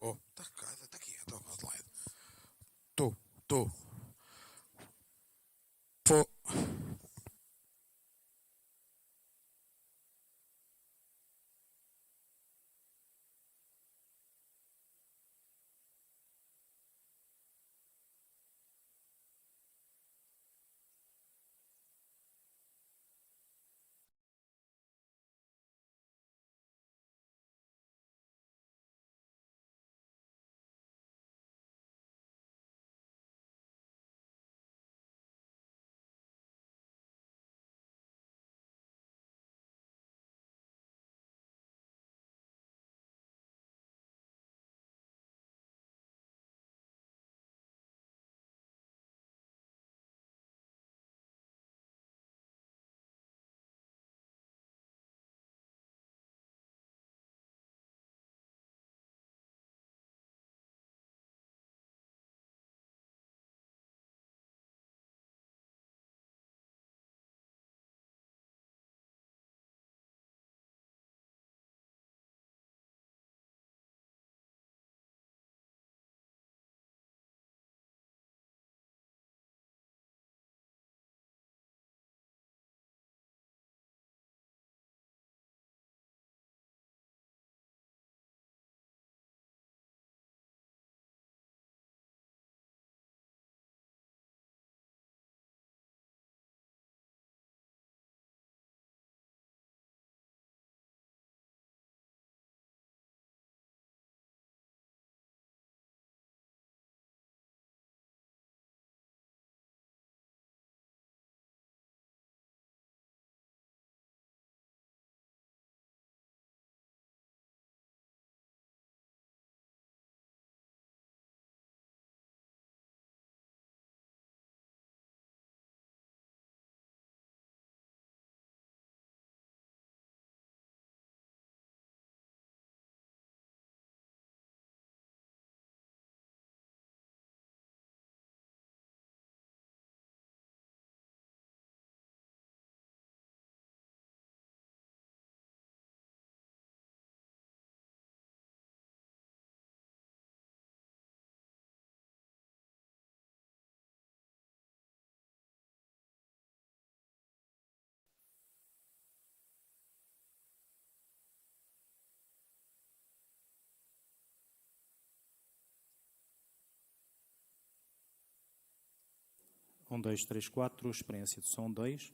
Oh, está aqui, estou ao lado. Estou. Pô. Dois, três, quatro, experiência de som 2.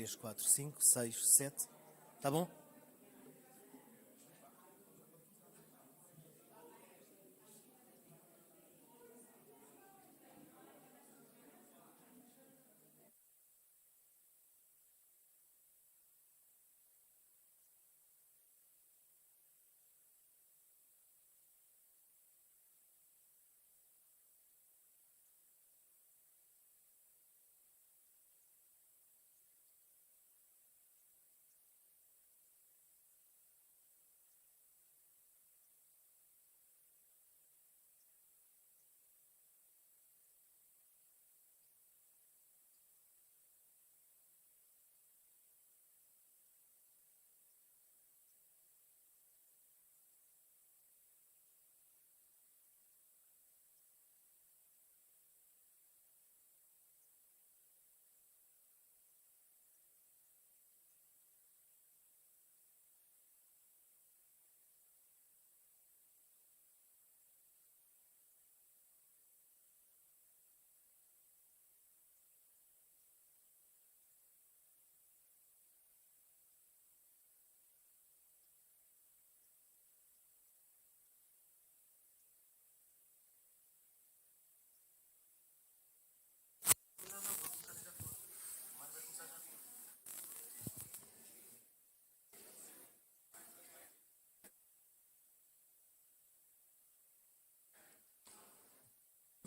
3, 4, 5, 6, 7. Tá bom?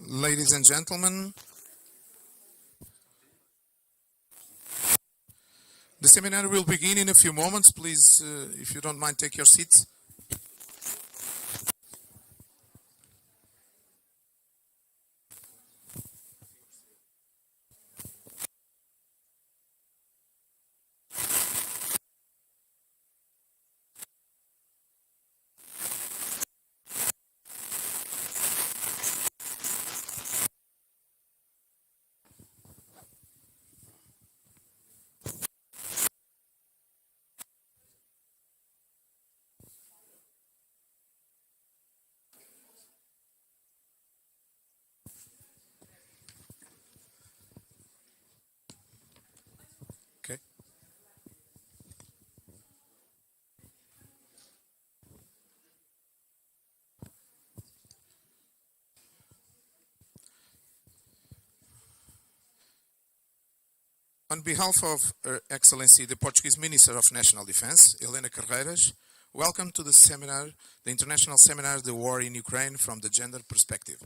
Ladies and gentlemen, the seminar will begin in a few moments. Please, if you don't mind, take your seats. Okay. On behalf of Her Excellency, the Portuguese Minister of National Defense, Helena Carreiras, welcome to the seminar, the International Seminar, The War in Ukraine from the Gender Perspective.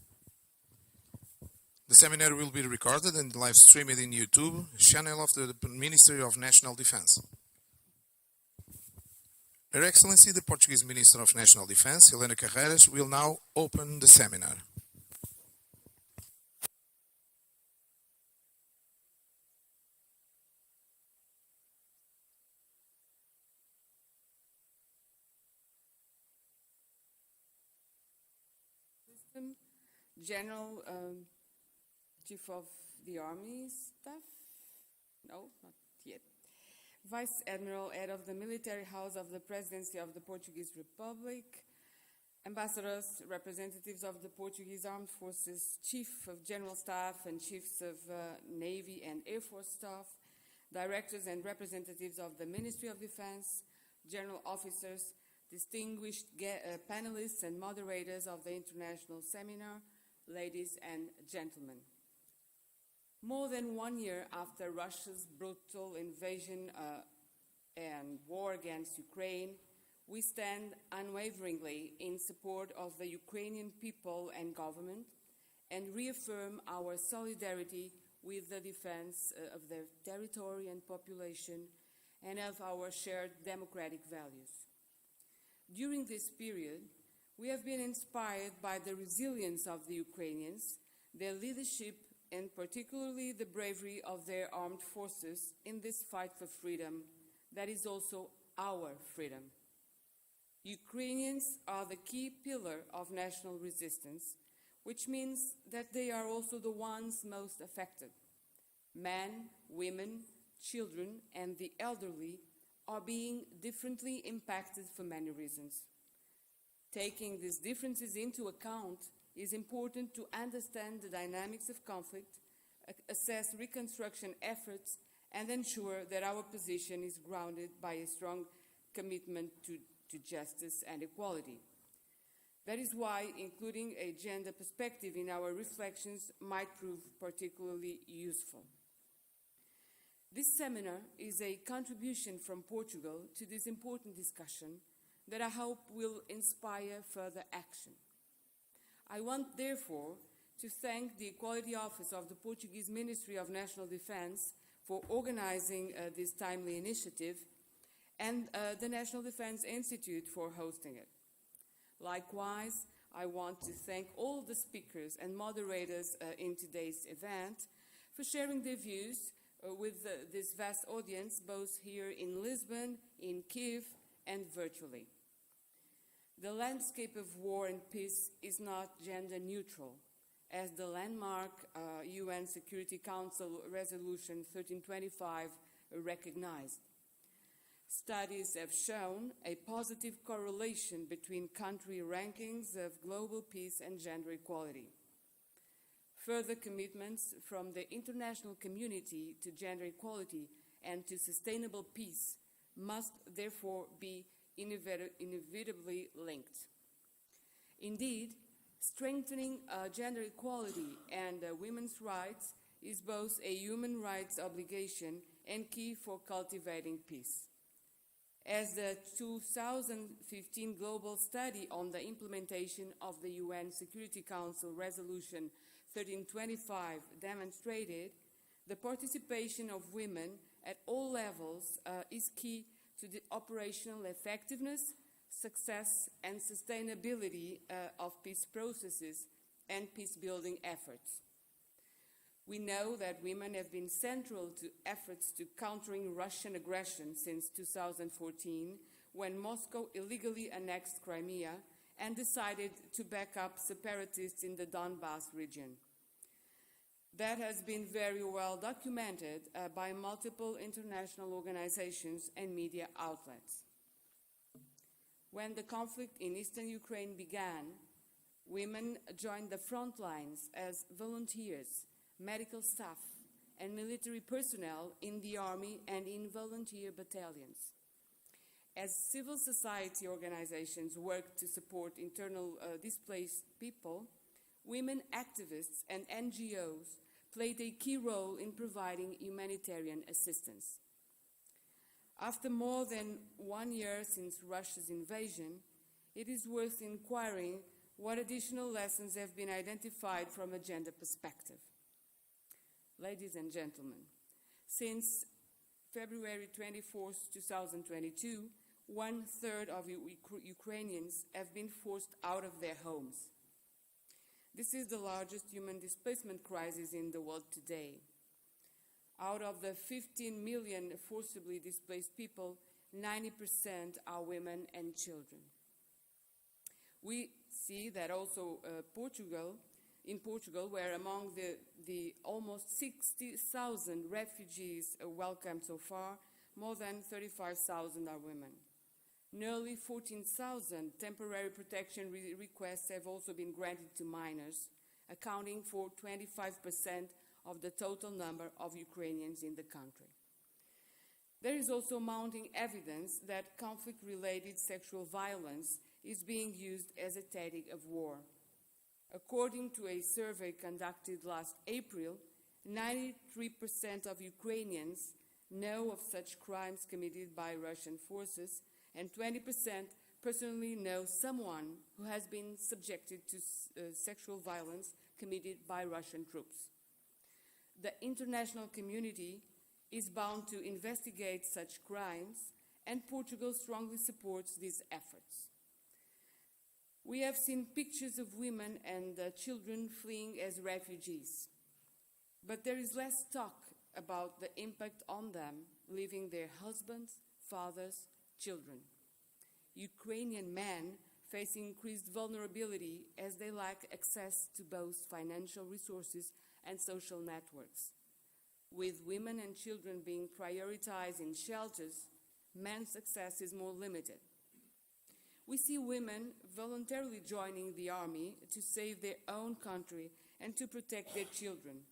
The seminar will be recorded and live streamed in YouTube channel of the Ministry of National Defense. Her Excellency, the Portuguese Minister of National Defense, Helena Carreiras, will now open the seminar. General Chief of the Army Staff? No, not yet. Vice Admiral, Head of the Military House of the Presidency of the Portuguese Republic, Ambassadors, representatives of the Portuguese Armed Forces, Chief of General Staff and Chiefs of Navy and Air Force Staff, Directors and representatives of the Ministry of Defense, General Officers, distinguished panelists and moderators of the International Seminar, ladies and gentlemen. More than 1 year after Russia's brutal invasion and war against Ukraine, we stand unwaveringly in support of the Ukrainian people and government and reaffirm our solidarity with the defense of their territory and population and of our shared democratic values. During this period, we have been inspired by the resilience of the Ukrainians, their leadership, and particularly the bravery of their armed forces in this fight for freedom that is also our freedom. Ukrainians are the key pillar of national resistance, which means that they are also the ones most affected. Men, women, children, and the elderly are being differently impacted for many reasons. Taking these differences into account is important to understand the dynamics of conflict, assess reconstruction efforts, and ensure that our position is grounded by a strong commitment to justice and equality. That is why including a gender perspective in our reflections might prove particularly useful. This seminar is a contribution from Portugal to this important discussion that I hope will inspire further action. I want, therefore, to thank the Equality Office of the Portuguese Ministry of National Defense for organizing this timely initiative, and the National Defense Institute for hosting it. Likewise, I want to thank all the speakers and moderators in today's event for sharing their views with this vast audience, both here in Lisbon, in Kiev, and virtually. The landscape of war and peace is not gender neutral, as the landmark UN Security Council Resolution 1325 recognized. Studies have shown a positive correlation between country rankings of global peace and gender equality. Further commitments from the international community to gender equality and to sustainable peace must therefore be inevitably linked. Indeed, strengthening gender equality and women's rights is both a human rights obligation and key for cultivating peace. As the 2015 global study on the implementation of the UN Security Council Resolution 1325 demonstrated, the participation of women at all levels is key to the operational effectiveness, success, and sustainability of peace processes and peace-building efforts. We know that women have been central to efforts to countering Russian aggression since 2014, when Moscow illegally annexed Crimea and decided to back up separatists in the Donbas region. That has been very well documented by multiple international organizations and media outlets. When the conflict in eastern Ukraine began, women joined the front lines as volunteers, medical staff, and military personnel in the army and in volunteer battalions. As civil society organizations worked to support internal displaced people, women activists and NGOs played a key role in providing humanitarian assistance. After more than 1 year since Russia's invasion, it is worth inquiring what additional lessons have been identified from a gender perspective. Ladies and gentlemen, since February 24, 2022, 1/3 of Ukrainians have been forced out of their homes. This is the largest human displacement crisis in the world today. Out of the 15 million forcibly displaced people, 90% are women and children. We see that also in Portugal, where among the almost 60,000 refugees welcomed so far, more than 35,000 are women. Nearly 14,000 temporary protection requests have also been granted to minors, accounting for 25% of the total number of Ukrainians in the country. There is also mounting evidence that conflict-related sexual violence is being used as a tactic of war. According to a survey conducted last April, 93% of Ukrainians know of such crimes committed by Russian forces, and 20% personally know someone who has been subjected to sexual violence committed by Russian troops. The international community is bound to investigate such crimes, and Portugal strongly supports these efforts. We have seen pictures of women and children fleeing as refugees, but there is less talk about the impact on them, leaving their husbands, fathers, children. Ukrainian men face increased vulnerability as they lack access to both financial resources and social networks. With women and children being prioritized in shelters, men's access is more limited. We see women voluntarily joining the army to save their own country and to protect their children.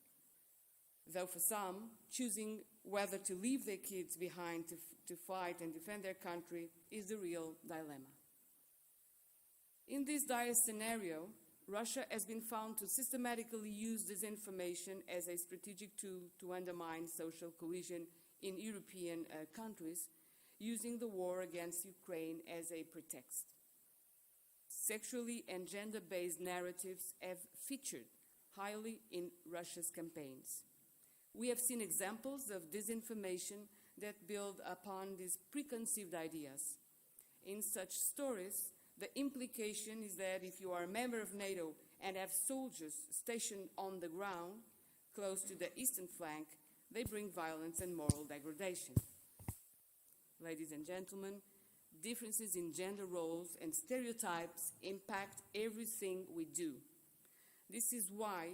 though for some, choosing whether to leave their kids behind to fight and defend their country is the real dilemma. In this dire scenario, Russia has been found to systematically use disinformation as a strategic tool to undermine social cohesion in European countries, using the war against Ukraine as a pretext. Sexually and gender-based narratives have featured highly in Russia's campaigns. We have seen examples of disinformation that build upon these preconceived ideas. In such stories, the implication is that if you are a member of NATO and have soldiers stationed on the ground close to the eastern flank, they bring violence and moral degradation. Ladies and gentlemen, differences in gender roles and stereotypes impact everything we do. This is why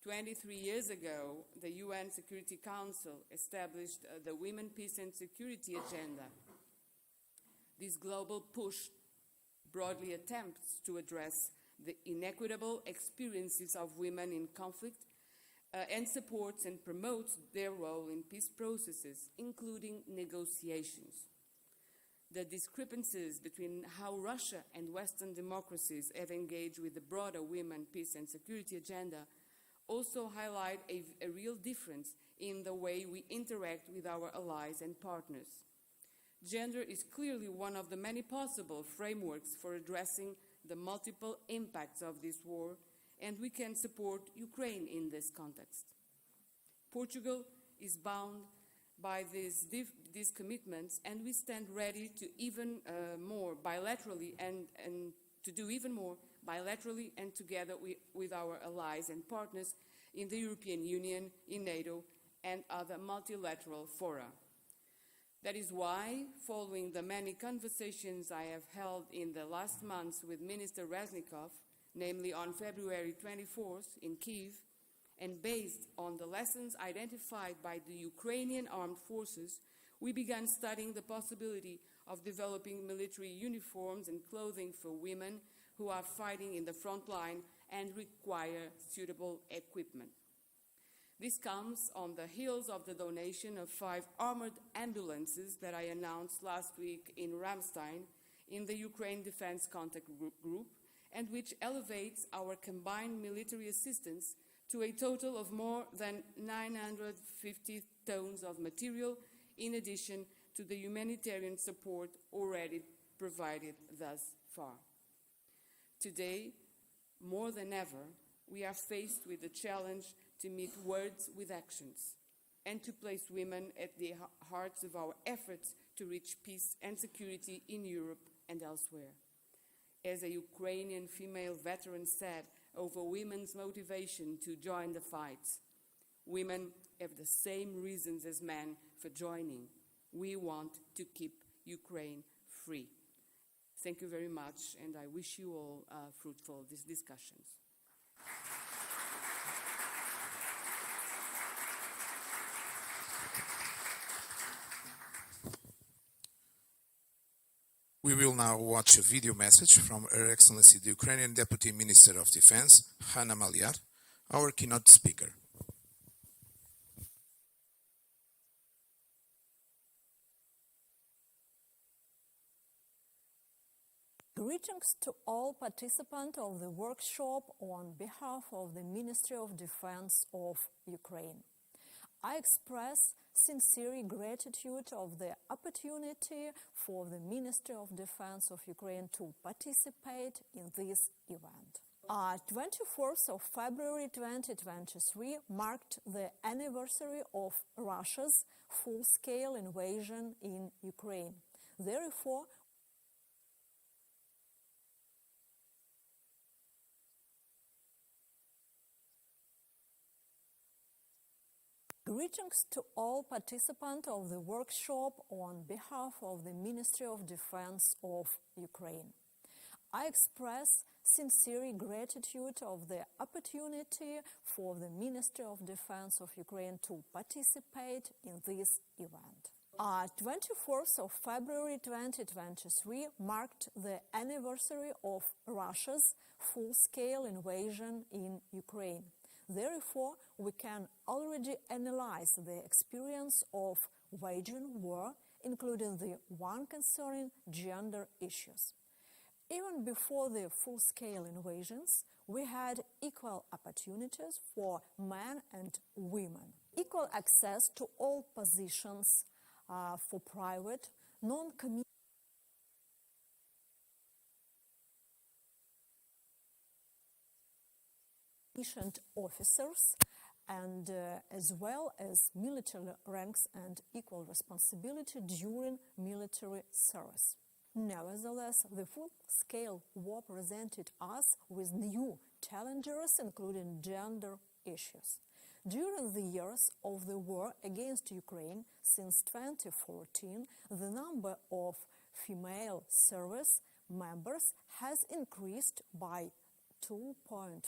23 years ago, the UN Security Council established the Women, Peace and Security Agenda. This global push broadly attempts to address the inequitable experiences of women in conflict and supports and promotes their role in peace processes, including negotiations. The discrepancies between how Russia and Western democracies have engaged with the broader Women, Peace and Security Agenda also highlight a real difference in the way we interact with our allies and partners. Gender is clearly one of the many possible frameworks for addressing the multiple impacts of this war, and we can support Ukraine in this context. Portugal is bound by these commitments, and we stand ready to even more bilaterally and to do even more bilaterally and together with our allies and partners in the European Union, in NATO, and other multilateral fora. That is why, following the many conversations I have held in the last months with Minister Reznikov, namely on February 24th in Kyiv, and based on the lessons identified by the Ukrainian armed forces, we began studying the possibility of developing military uniforms and clothing for women who are fighting in the front line and require suitable equipment. This comes on the heels of the donation of 5 armored ambulances that I announced last week in Ramstein in the Ukraine Defense Contact Group, and which elevates our combined military assistance to a total of more than 950 tons of material, in addition to the humanitarian support already provided thus far. Today, more than ever, we are faced with the challenge to meet words with actions and to place women at the hearts of our efforts to reach peace and security in Europe and elsewhere. As a Ukrainian female veteran said over women's motivation to join the fight, women have the same reasons as men for joining. We want to keep Ukraine free. Thank you very much, and I wish you all fruitful discussions. We will now watch a video message from Her Excellency the Ukrainian Deputy Minister of Defense, Hanna Maliar, our keynote speaker. Greetings to all participants of the workshop on behalf of the Ministry of Defense of Ukraine. I express sincere gratitude of the opportunity for the Ministry of Defense of Ukraine to participate in this event. 24th of February 2023 marked the anniversary of Russia's full-scale invasion in Ukraine. Therefore, greetings to all participants of the workshop on behalf of the Ministry of Defense of Ukraine. I express sincere gratitude of the opportunity for the Ministry of Defense of Ukraine to participate in this event. 24th of February 2023 marked the anniversary of Russia's full-scale invasion in Ukraine. Therefore, we can already analyze the experience of waging war, including the one concerning gender issues. Even before the full-scale invasions, we had equal opportunities for men and women. Equal access to all positions for private, non-commissioned officers, and as well as military ranks and equal responsibility during military service. Nevertheless, the full-scale war presented us with new challenges, including gender issues. During the years of the war against Ukraine, since 2014, the number of female service members has increased by 2.5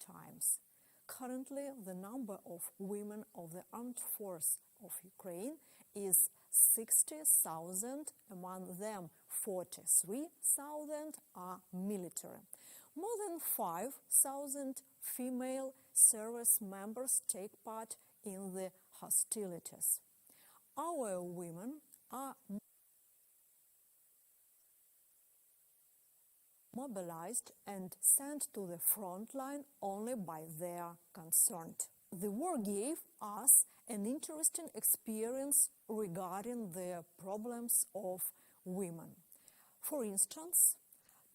times. Currently, the number of women of the armed force of Ukraine is 60,000, among them 43,000 are military. More than 5,000 female service members take part in the hostilities. Our women are mobilized and sent to the front line only by their consent. The war gave us an interesting experience regarding the problems of women. For instance,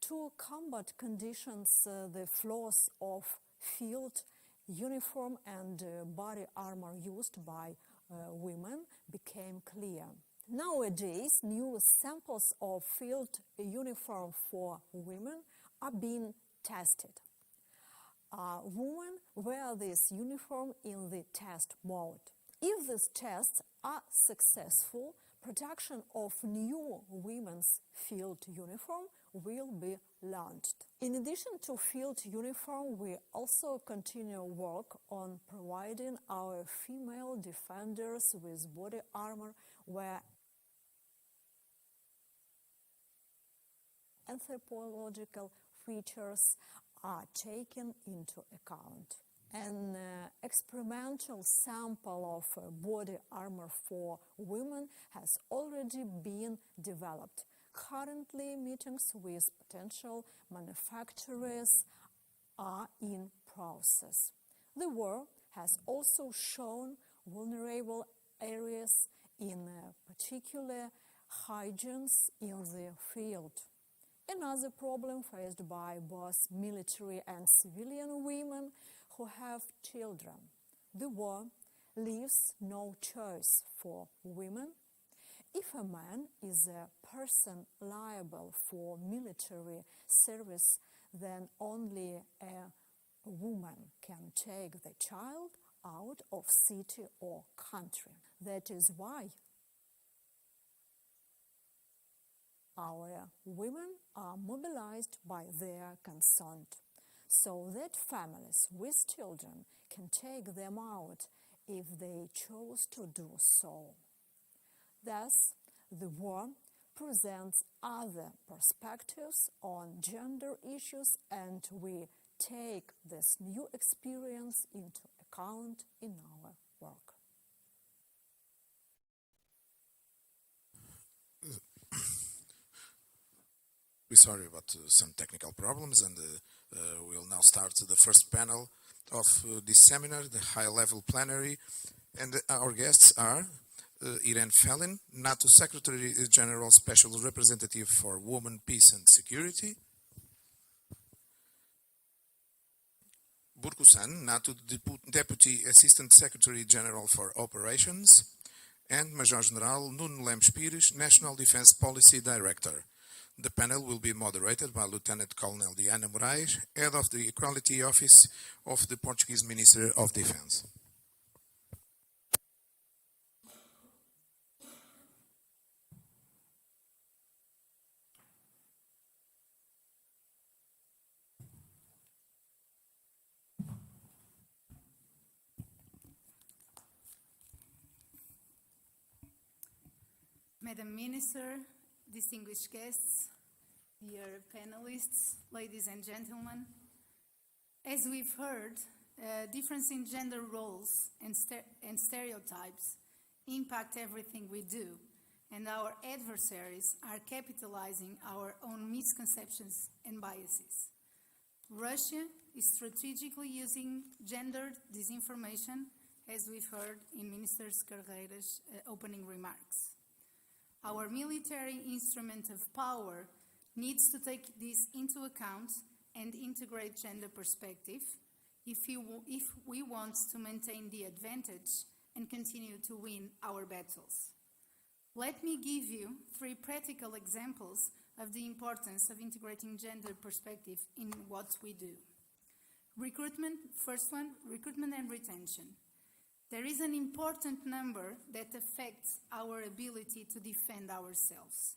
to combat conditions, the flaws of field uniform and body armor used by women became clear. Nowadays, new samples of field uniform for women are being tested. Women wear this uniform in the test mode. If these tests are successful, production of new women's field uniform will be launched. In addition to field uniform, we also continue work on providing our female defenders with body armor where anthropological features are taken into account. An experimental sample of body armor for women has already been developed. Currently, meetings with potential manufacturers are in process. The war has also shown vulnerable areas, in particular hygienes in the field. Another problem faced by both military and civilian women who have children. The war leaves no choice for women. If a man is a person liable for military service, then only a woman can take the child out of city or country. That is why our women are mobilized by their consent, so that families with children can take them out if they choose to do so. Thus, the war presents other perspectives on gender issues, and we take this new experience into account in our work. We're sorry about some technical problems, and we'll now start the first panel of this seminar, the high-level plenary. And our guests are Irene Fellin, NATO Secretary General Special Representative for Women, Peace and Security. Burkusan, NATO Deputy Assistant Secretary General for Operations. And Major General Nuno Lemos Pires, National Defense Policy Director. The panel will be moderated by Lieutenant Colonel Diana Moraes, Head of the Equality Office of the Portuguese Minister of Defense. Madam Minister, distinguished guests, dear panelists, ladies and gentlemen, as we've heard, difference in gender roles and stereotypes impact everything we do, and our adversaries are capitalizing our own misconceptions and biases. Russia is strategically using gendered disinformation, as we've heard in Minister Carreira's opening remarks. Our military instrument of power needs to take this into account and integrate gender perspective if we want to maintain the advantage and continue to win our battles. Let me give you 3 practical examples of the importance of integrating gender perspective in what we do. Recruitment, first one, recruitment and retention. There is an important number that affects our ability to defend ourselves.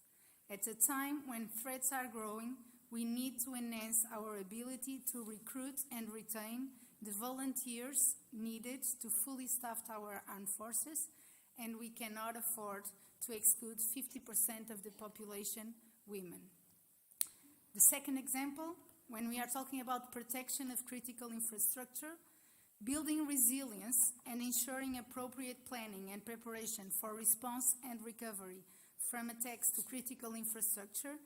At a time when threats are growing, we need to enhance our ability to recruit and retain the volunteers needed to fully staff our armed forces, and we cannot afford to exclude 50% of the population women. The second example, when we are talking about protection of critical infrastructure, building resilience and ensuring appropriate planning and preparation for response and recovery from attacks to critical infrastructure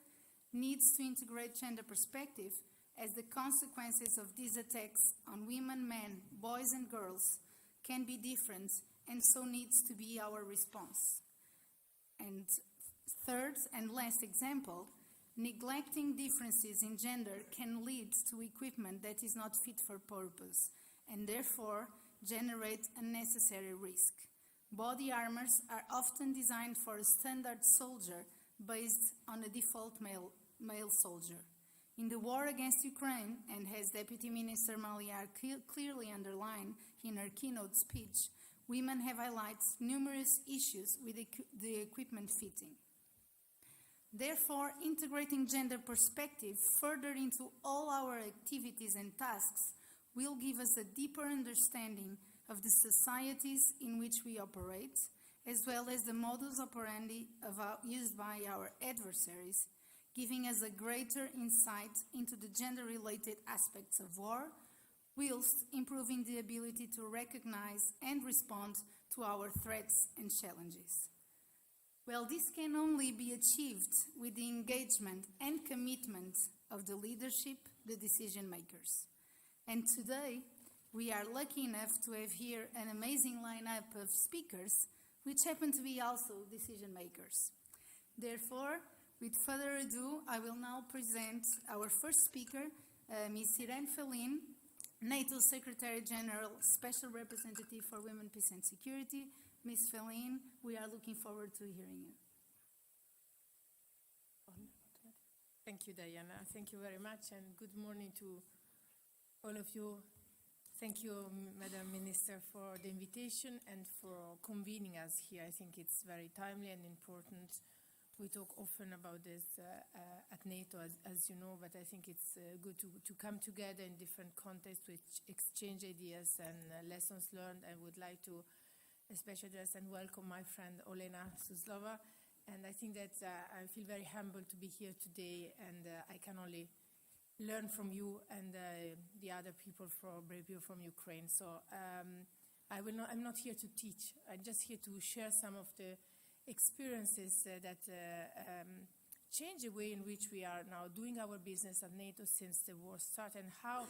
needs to integrate gender perspective, as the consequences of these attacks on women, men, boys and girls can be different, and so needs to be our response. And third and last example, neglecting differences in gender can lead to equipment that is not fit for purpose and therefore generate unnecessary risk. Body armors are often designed for a standard soldier based on a default male soldier. In the war against Ukraine, and as Deputy Minister Maliar clearly underlined in her keynote speech, women have highlighted numerous issues with the equipment fitting. Therefore, integrating gender perspective further into all our activities and tasks will give us a deeper understanding of the societies in which we operate, as well as the modus operandi used by our adversaries, giving us a greater insight into the gender-related aspects of war, whilst improving the ability to recognize and respond to our threats and challenges. Well, this can only be achieved with the engagement and commitment of the leadership, the decision makers. And today, we are lucky enough to have here an amazing lineup of speakers, which happen to be also decision makers. Therefore, with further ado, I will now present our first speaker, Ms. Irene Felin, NATO Secretary General, Special Representative for Women, Peace and Security. Ms. Felin, we are looking forward to hearing you. Thank you, Diana. Thank you very much, and good morning to all of you. Thank you, Madam Minister, for the invitation and for convening us here. I think it's very timely and important. We talk often about this at NATO, as you know, but I think it's good to come together in different contexts, which exchange ideas and lessons learned. I would like to especially address and welcome my friend Olena Suslova. And I think that I feel very humbled to be here today, and I can only learn from you and the other people brave people from Ukraine. So I'm not here to teach. I'm just here to share some of the experiences that change the way in which we are now doing our business at NATO since the war started, and how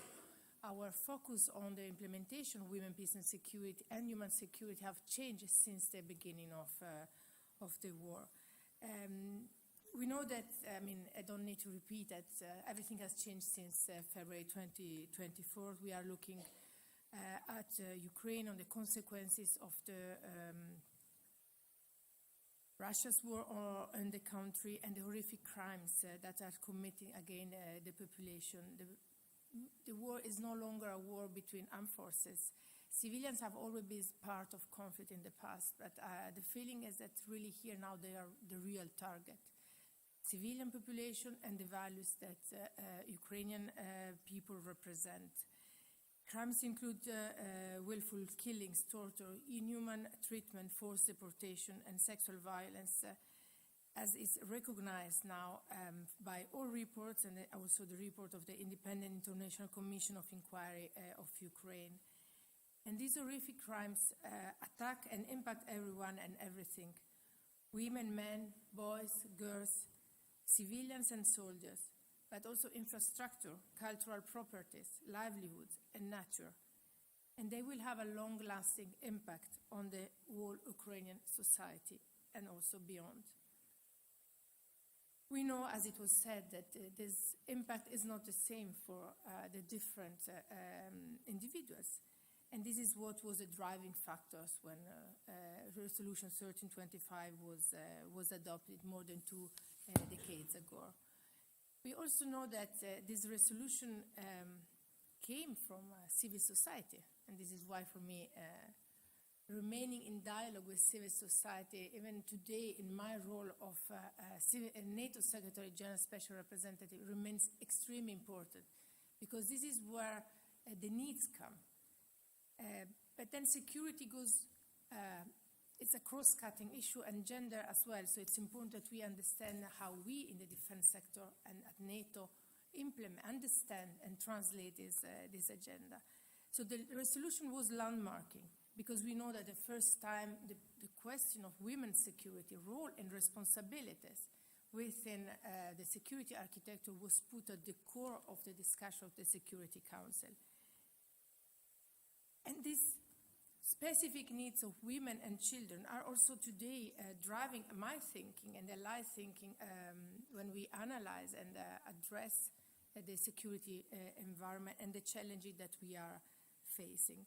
our focus on the implementation of women, peace and security and human security have changed since the beginning of the war. We know that, I don't need to repeat that everything has changed since February 2024. We are looking at Ukraine, on the consequences of the Russia's war in the country and the horrific crimes that are committing against the population. The war is no longer a war between armed forces. Civilians have always been part of conflict in the past, but the feeling is that really here now they are the real target. Civilian population and the values that Ukrainian people represent. Crimes include willful killings, torture, inhuman treatment, forced deportation, and sexual violence, as is recognized now by all reports, and also the report of the Independent International Commission of Inquiry of Ukraine. And these horrific crimes attack and impact everyone and everything. Women, men, boys, girls, civilians and soldiers, but also infrastructure, cultural properties, livelihoods, and nature. And they will have a long-lasting impact on the whole Ukrainian society and also beyond. We know, as it was said, that this impact is not the same for the different individuals. And this is what was the driving factors when Resolution 1325 was adopted more than 2 decades ago. We also know that this resolution came from civil society, and this is why, for me, remaining in dialogue with civil society, even today in my role of NATO Secretary General Special Representative, remains extremely important, because this is where the needs come. But then security goes, it's a cross-cutting issue, and gender as well, so it's important that we understand how we in the defense sector and at NATO implement, understand and translate this agenda. So the resolution was landmarking, because we know that the first time the question of women's security, role and responsibilities within the security architecture was put at the core of the discussion of the Security Council. And these specific needs of women and children are also today driving my thinking and Allied thinking when we analyze and address the security environment and the challenges that we are facing.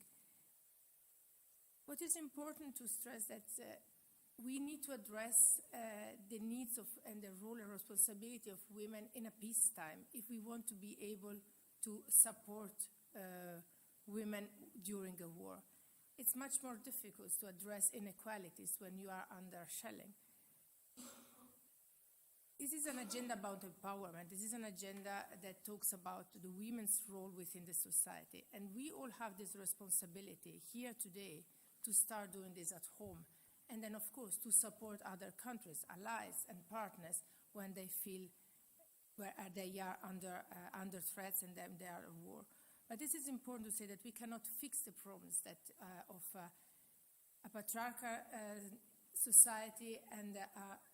What is important to stress that we need to address the needs of and the role and responsibility of women in a peacetime if we want to be able to support women during a war. It's much more difficult to address inequalities when you are under shelling. This is an agenda about empowerment. This is an agenda that talks about the women's role within the society. And we all have this responsibility here today to start doing this at home. And then, of course, to support other countries, allies, and partners when they feel where they are under threats and then they are at war. But this is important to say that we cannot fix the problems that of a patriarchal society and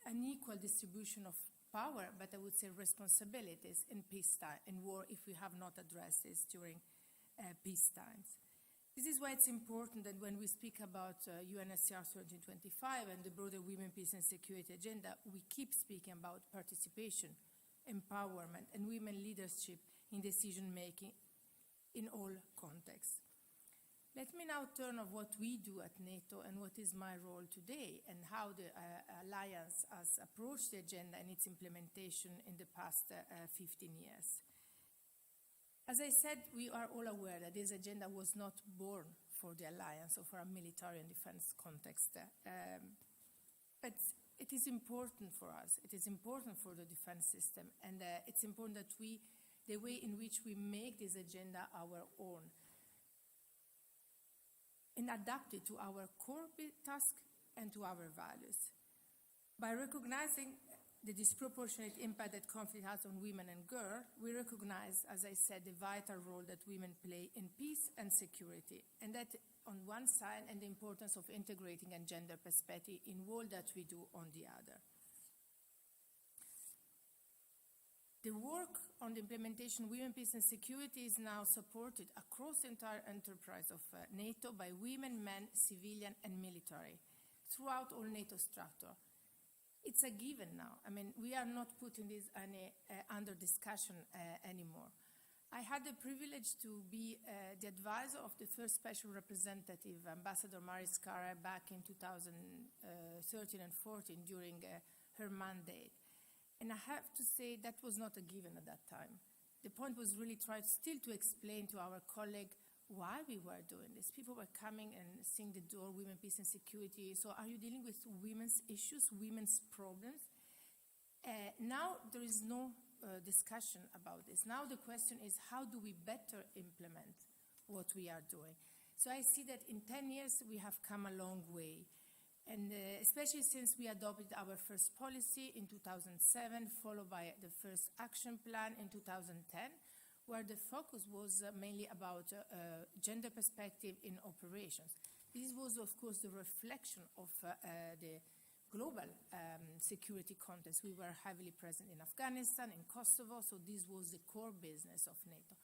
unequal distribution of power, but I would say responsibilities in peacetime, in war, if we have not addressed this during peace times. This is why it's important that when we speak about UNSCR 1325 and the broader women, peace and security agenda, we keep speaking about participation, empowerment, and women leadership in decision-making in all contexts. Let me now turn to what we do at NATO and what is my role today and how the Alliance has approached the agenda and its implementation in the past 15 years. As I said, we are all aware that this agenda was not born for the Alliance or for a military and defense context. But it is important for us. It is important for the defense system. And it's important that the way in which we make this agenda our own and adapt it to our core task and to our values. By recognizing the disproportionate impact that conflict has on women and girls, we recognize, as I said, the vital role that women play in peace and security, and that on one side, and the importance of integrating a gender perspective in all that we do on the other. The work on the implementation of women, peace and security is now supported across the entire enterprise of NATO by women, men, civilian and military, throughout all NATO structure. It's a given now. I mean, we are not putting this under discussion anymore. I had the privilege to be the advisor of the first special representative, Ambassador Maris Kara, back in 2013 and 14 during her mandate. And I have to say that was not a given at that time. The point was really still to explain to our colleague why we were doing this. People were coming and seeing the door, women, peace and security. So are you dealing with women's issues, women's problems? Now there is no discussion about this. Now the question is, how do we better implement what we are doing? So I see that in 10 years we have come a long way. And especially since we adopted our first policy in 2007, followed by the first action plan in 2010, where the focus was mainly about gender perspective in operations. This was, of course, the reflection of the global security context. We were heavily present in Afghanistan, in Kosovo, so this was the core business of NATO.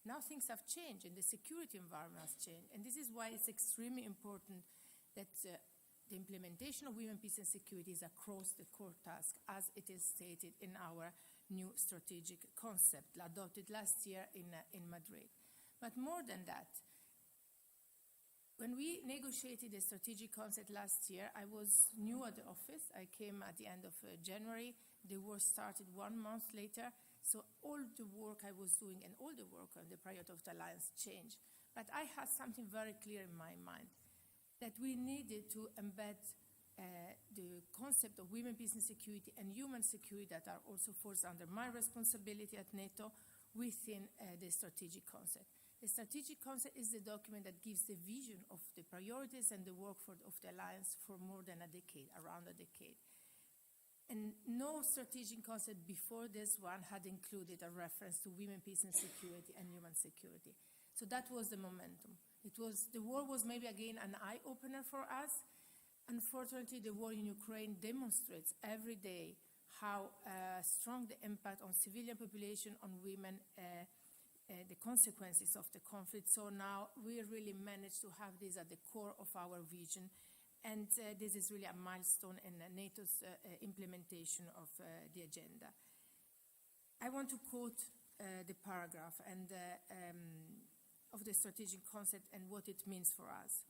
Now things have changed and the security environment has changed, and this is why it's extremely important that the implementation of women, peace and security is across the core task, as it is stated in our new strategic concept adopted last year in Madrid. But more than that, when we negotiated the strategic concept last year, I was new at the office. I came at the end of January. The war started 1 month later. So all the work I was doing and all the work on the priority of the alliance changed. But I had something very clear in my mind, that we needed to embed the concept of women, peace and security and human security that are also falls under my responsibility at NATO within the strategic concept. The strategic concept is the document that gives the vision of the priorities and the work of the alliance for more than a decade, around a decade. And no strategic concept before this one had included a reference to women, peace and security and human security. So that was the momentum. The war was maybe again an eye-opener for us. Unfortunately, the war in Ukraine demonstrates every day how strong the impact on civilian population, on women, the consequences of the conflict. So now we really managed to have this at the core of our vision. And this is really a milestone in NATO's implementation of the agenda. I want to quote the paragraph of the strategic concept and what it means for us.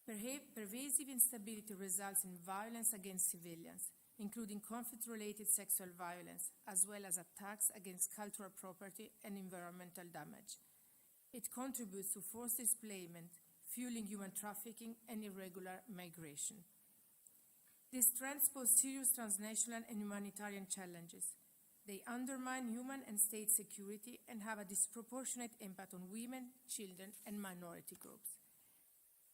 Pervasive instability results in violence against civilians, including conflict-related sexual violence, as well as attacks against cultural property and environmental damage. It contributes to forced displacement, fueling human trafficking and irregular migration. These trends pose serious transnational and humanitarian challenges. They undermine human and state security and have a disproportionate impact on women, children, and minority groups.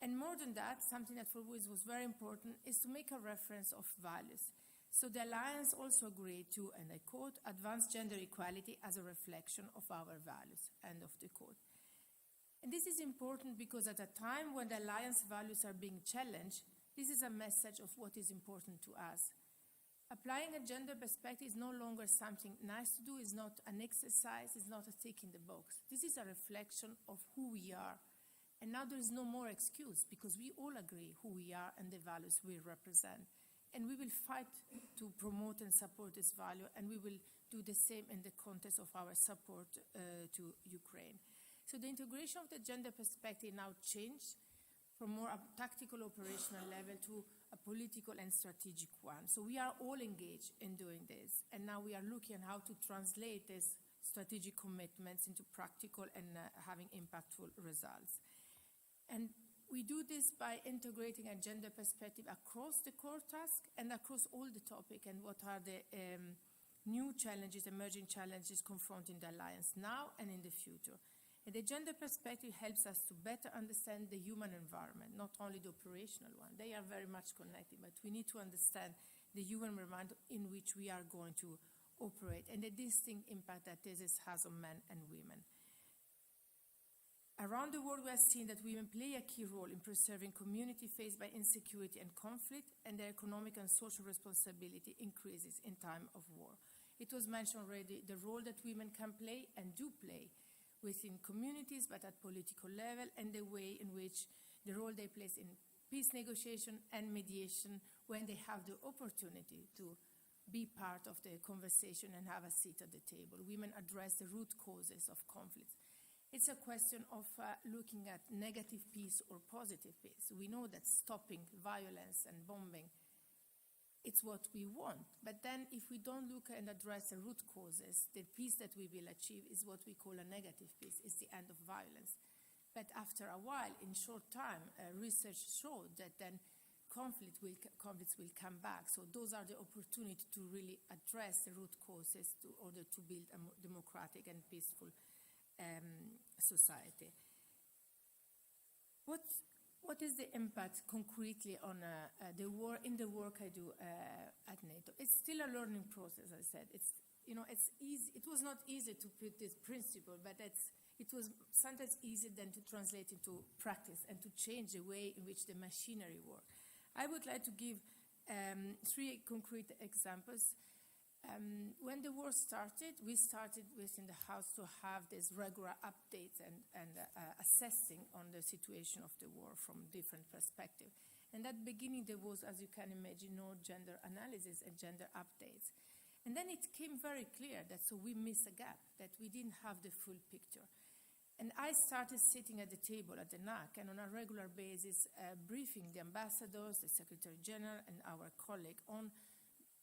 And more than that, something that for us was very important is to make a reference of values. So the Alliance also agreed to, and I quote, advance gender equality as a reflection of our values, end of the quote. And this is important because at a time when the Alliance values are being challenged, this is a message of what is important to us. Applying a gender perspective is no longer something nice to do, it's not an exercise, it's not a tick in the box. This is a reflection of who we are. And now there is no more excuse because we all agree who we are and the values we represent. And we will fight to promote and support this value, and we will do the same in the context of our support to Ukraine. So the integration of the gender perspective now changed from more a tactical operational level to a political and strategic one. So we are all engaged in doing this, and now we are looking at how to translate these strategic commitments into practical and having impactful results. And we do this by integrating a gender perspective across the core task and across all the topic and what are the new challenges, emerging challenges confronting the Alliance now and in the future. And the gender perspective helps us to better understand the human environment, not only the operational one. They are very much connected, but we need to understand the human environment in which we are going to operate and the distinct impact that this has on men and women. Around the world, we have seen that women play a key role in preserving communities faced by insecurity and conflict, and their economic and social responsibility increases in time of war. It was mentioned already the role that women can play and do play within communities, but at political level, and the way in which the role they play in peace negotiation and mediation when they have the opportunity to be part of the conversation and have a seat at the table. Women address the root causes of conflicts. It's a question of looking at negative peace or positive peace. We know that stopping violence and bombing, it's what we want. But then if we don't look and address the root causes, the peace that we will achieve is what we call a negative peace. It's the end of violence. But after a while, in short time, research showed that then conflicts will come back. So those are the opportunities to really address the root causes in order to build a more democratic and peaceful society. What is the impact concretely on the war in the work I do at NATO? It's still a learning process, as I said. it's easy. It was not easy to put this principle, but it was sometimes easier than to translate into practice and to change the way in which the machinery works. I would like to give 3 concrete examples. When the war started, we started within the House to have these regular updates and assessing on the situation of the war from different perspectives. And at the beginning, there was, as you can imagine, no gender analysis and gender updates. And then it came very clear that so we missed a gap, that we didn't have the full picture. And I started sitting at the table at the NAC and on a regular basis briefing the ambassadors, the Secretary General, and our colleague on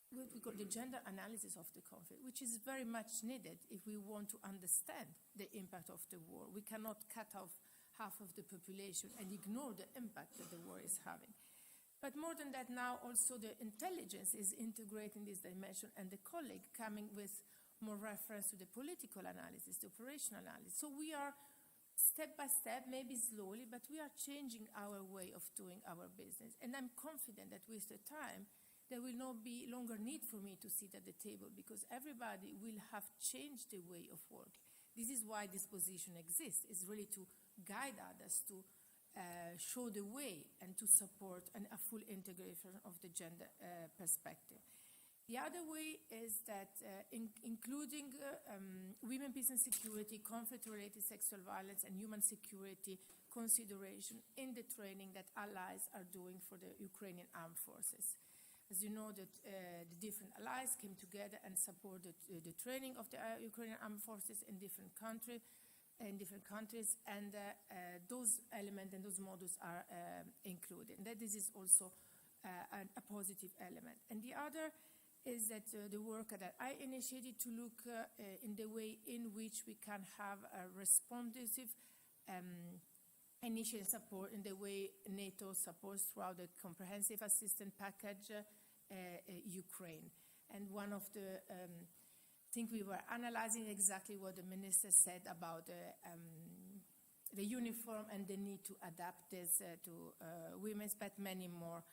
what we call the gender analysis of the conflict, which is very much needed if we want to understand the impact of the war. We cannot cut off half of the population and ignore the impact that the war is having. But more than that, now also the intelligence is integrating this dimension, and the colleague coming with more reference to the political analysis, the operational analysis. So we are step by step, maybe slowly, but we are changing our way of doing our business. And I'm confident that with the time, there will not be longer need for me to sit at the table because everybody will have changed the way of work. This is why this position exists. It's really to guide others, to show the way and to support a full integration of the gender perspective. The other way is that including women, peace and security, conflict-related sexual violence and human security consideration in the training that allies are doing for the Ukrainian armed forces. As you know, that the different allies came together and supported the training of the Ukrainian armed forces in different countries, and those elements and those modules are included. And that this is also a positive element. And the other is that the work that I initiated to look in the way in which we can have a responsive initial support in the way NATO supports throughout the comprehensive assistance package Ukraine. And one of the things we were analyzing exactly what the minister said about the uniform and the need to adapt this to women's, but many more.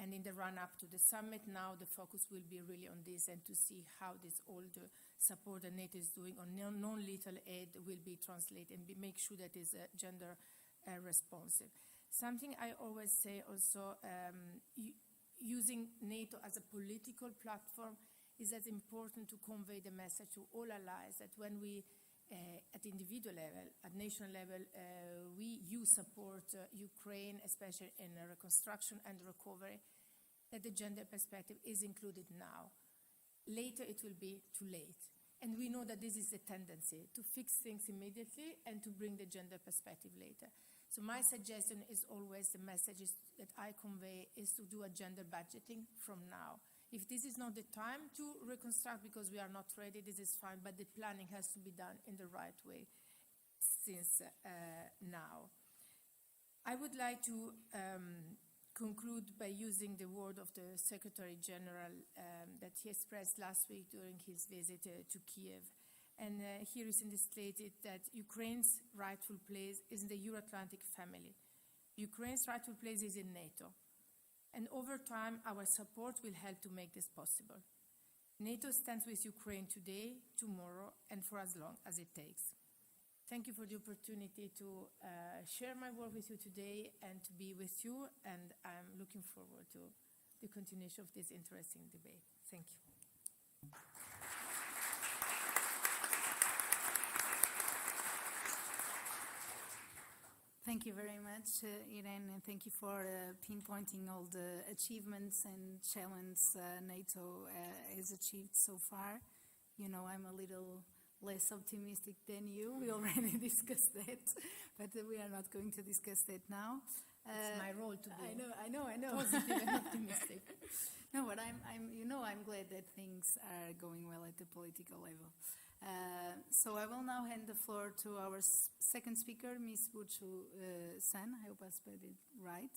And in the run-up to the summit now, the focus will be really on this and to see how this all the support that NATO is doing on non-lethal aid will be translated and make sure that is gender responsive. Something I always say also, using NATO as a political platform is as important to convey the message to all allies that when we, at individual level, at national level, you support Ukraine, especially in reconstruction and recovery, that the gender perspective is included now. Later it will be too late. And we know that this is a tendency to fix things immediately and to bring the gender perspective later. So my suggestion is always the messages that I convey is to do a gender budgeting from now. If this is not the time to reconstruct because we are not ready, this is fine, but the planning has to be done in the right way since now. I would like to conclude by using the word of the Secretary General that he expressed last week during his visit to Kiev. And here is indicated that Ukraine's rightful place is in the Euro-Atlantic family. Ukraine's rightful place is in NATO. And over time, our support will help to make this possible. NATO stands with Ukraine today, tomorrow, and for as long as it takes. Thank you for the opportunity to share my work with you today and to be with you, and I'm looking forward to the continuation of this interesting debate. Thank you. Thank you very much, Irene, and thank you for pinpointing all the achievements and challenges NATO has achieved so far. You know, I'm a little less optimistic than you. We already discussed that, but we are not going to discuss that now. It's my role to be I know. positive and optimistic. No, but I'm glad that things are going well at the political level. So I will now hand the floor to our second speaker, Ms. Buchu San. I hope I spelled it right.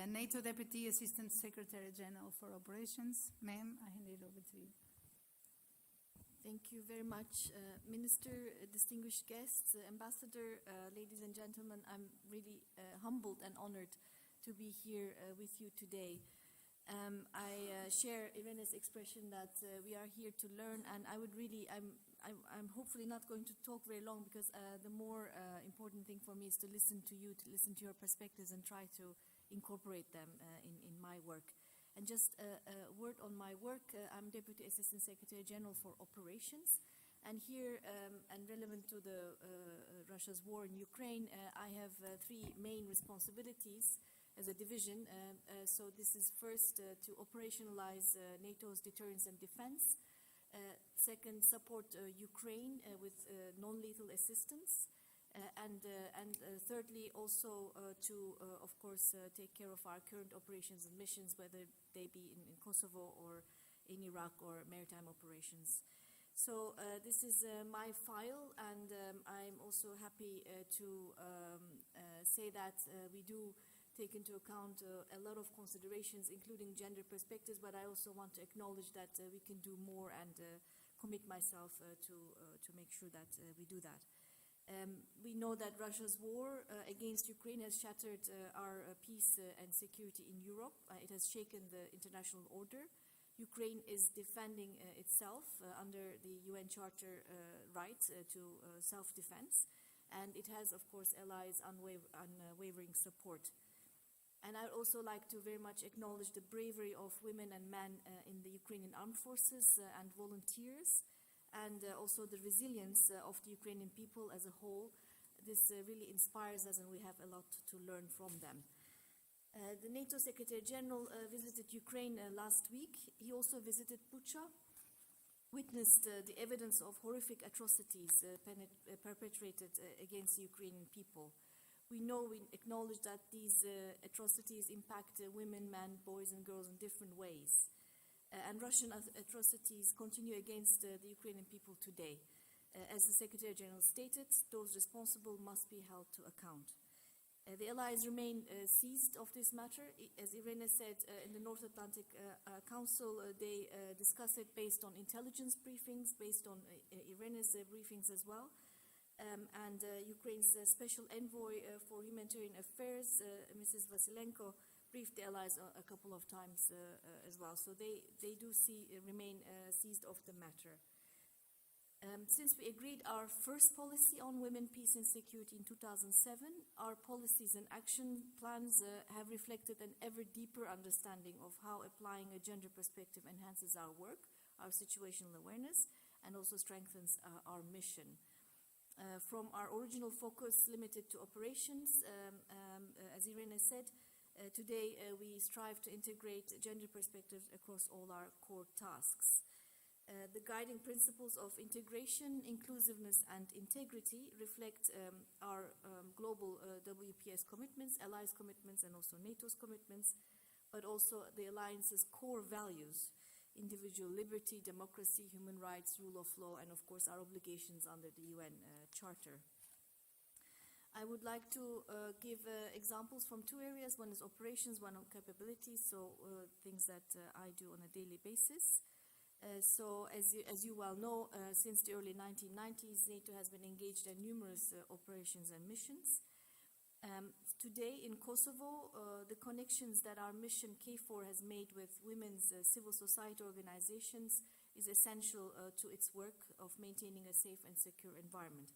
NATO Deputy Assistant Secretary General for Operations. Ma'am, I hand it over to you. Thank you very much, Minister, distinguished guests, Ambassador, ladies and gentlemen. I'm really humbled and honored to be here with you today. I share Irene's expression that we are here to learn, and I would really, I'm hopefully not going to talk very long because the more important thing for me is to listen to you, to listen to your perspectives and try to incorporate them in my work. And just a word on my work, I'm Deputy Assistant Secretary General for Operations. And here, and relevant to the Russia's war in Ukraine, I have three main responsibilities as a division. So this is first to operationalize NATO's deterrence and defense. Second, support Ukraine with non-lethal assistance. And thirdly, also to, of course, take care of our current operations and missions, whether they be in Kosovo or in Iraq or maritime operations. So this is my file, and I'm also happy to say that we do take into account a lot of considerations, including gender perspectives, but I also want to acknowledge that we can do more and commit myself to make sure that we do that. We know that Russia's war against Ukraine has shattered our peace and security in Europe. It has shaken the international order. Ukraine is defending itself under the UN Charter right to self-defense, and it has, of course, allies' unwavering support. And I'd also like to very much acknowledge the bravery of women and men in the Ukrainian armed forces and volunteers, and also the resilience of the Ukrainian people as a whole. This really inspires us, and we have a lot to learn from them. The NATO Secretary General visited Ukraine last week. He also visited Bucha, witnessed the evidence of horrific atrocities perpetrated against the Ukrainian people. We acknowledge that these atrocities impact women, men, boys and girls in different ways. And Russian atrocities continue against the Ukrainian people today. As the Secretary General stated, those responsible must be held to account. The allies remain seized of this matter. As Irene said, in the North Atlantic Council, they discuss it based on intelligence briefings, based on Irene's briefings as well. And Ukraine's special envoy for humanitarian affairs, Mrs. Vasilenko, briefed the allies a couple of times as well. So they do remain seized of the matter. Since we agreed our first policy on women, peace and security in 2007, our policies and action plans have reflected an ever deeper understanding of how applying a gender perspective enhances our work, our situational awareness, and also strengthens our mission. From our original focus limited to operations, as Irene said, today we strive to integrate gender perspectives across all our core tasks. The guiding principles of integration, inclusiveness and integrity reflect our global WPS commitments, allies' commitments and also NATO's commitments, but also the alliance's core values: individual liberty, democracy, human rights, rule of law, and of course our obligations under the UN Charter. I would like to give examples from two areas. One is operations, one on capabilities, so things that I do on a daily basis. So as you well know, since the early 1990s, NATO has been engaged in numerous operations and missions. Today in Kosovo, the connections that our mission KFOR has made with women's civil society organizations is essential to its work of maintaining a safe and secure environment.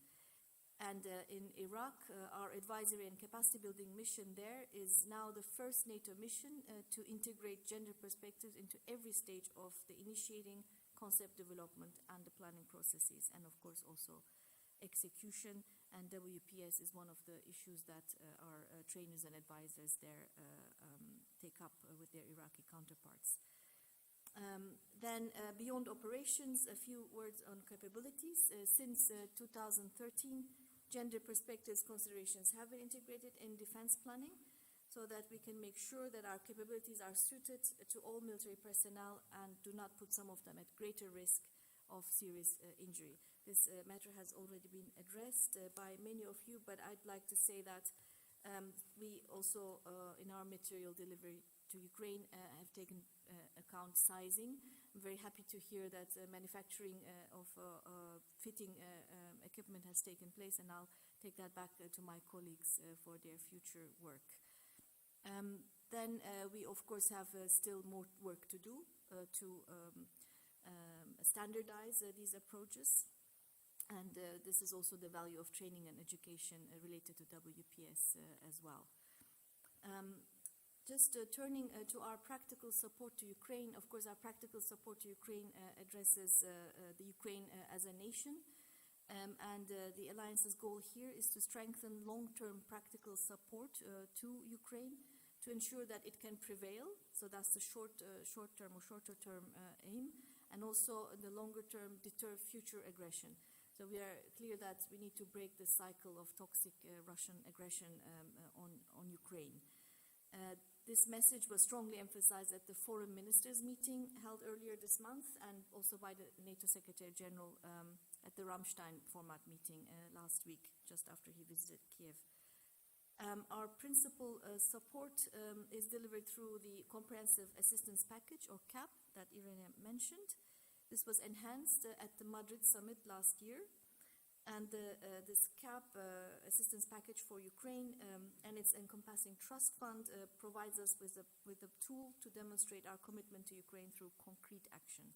And in Iraq, our advisory and capacity building mission there is now the first NATO mission to integrate gender perspectives into every stage of the initiating, concept development and the planning processes, and of course also execution. And WPS is one of the issues that our trainers and advisors there take up with their Iraqi counterparts. Then beyond operations, a few words on capabilities. Since 2013, gender perspectives considerations have been integrated in defense planning so that we can make sure that our capabilities are suited to all military personnel and do not put some of them at greater risk of serious injury. This matter has already been addressed by many of you, but I'd like to say that we also, in our material delivery to Ukraine, have taken account sizing. I'm very happy to hear that manufacturing of fitting equipment has taken place, and I'll take that back to my colleagues for their future work. then we of course have still more work to do to standardize these approaches. And this is also the value of training and education related to WPS as well. Just turning to our practical support to Ukraine, of course our practical support to Ukraine addresses the Ukraine as a nation. And the Alliance's goal here is to strengthen long-term practical support to Ukraine to ensure that it can prevail. So that's the short-term or shorter-term aim, and also in the longer-term deter future aggression. So we are clear that we need to break the cycle of toxic Russian aggression on Ukraine. This message was strongly emphasized at the Foreign Ministers meeting held earlier this month, and also by the NATO Secretary General at the Ramstein format meeting last week, just after he visited Kiev. Our principal support is delivered through the Comprehensive Assistance Package, or CAP, that Irene mentioned. This was enhanced at the Madrid summit last year. And this CAP assistance package for Ukraine and its encompassing trust fund provides us with a tool to demonstrate our commitment to Ukraine through concrete action.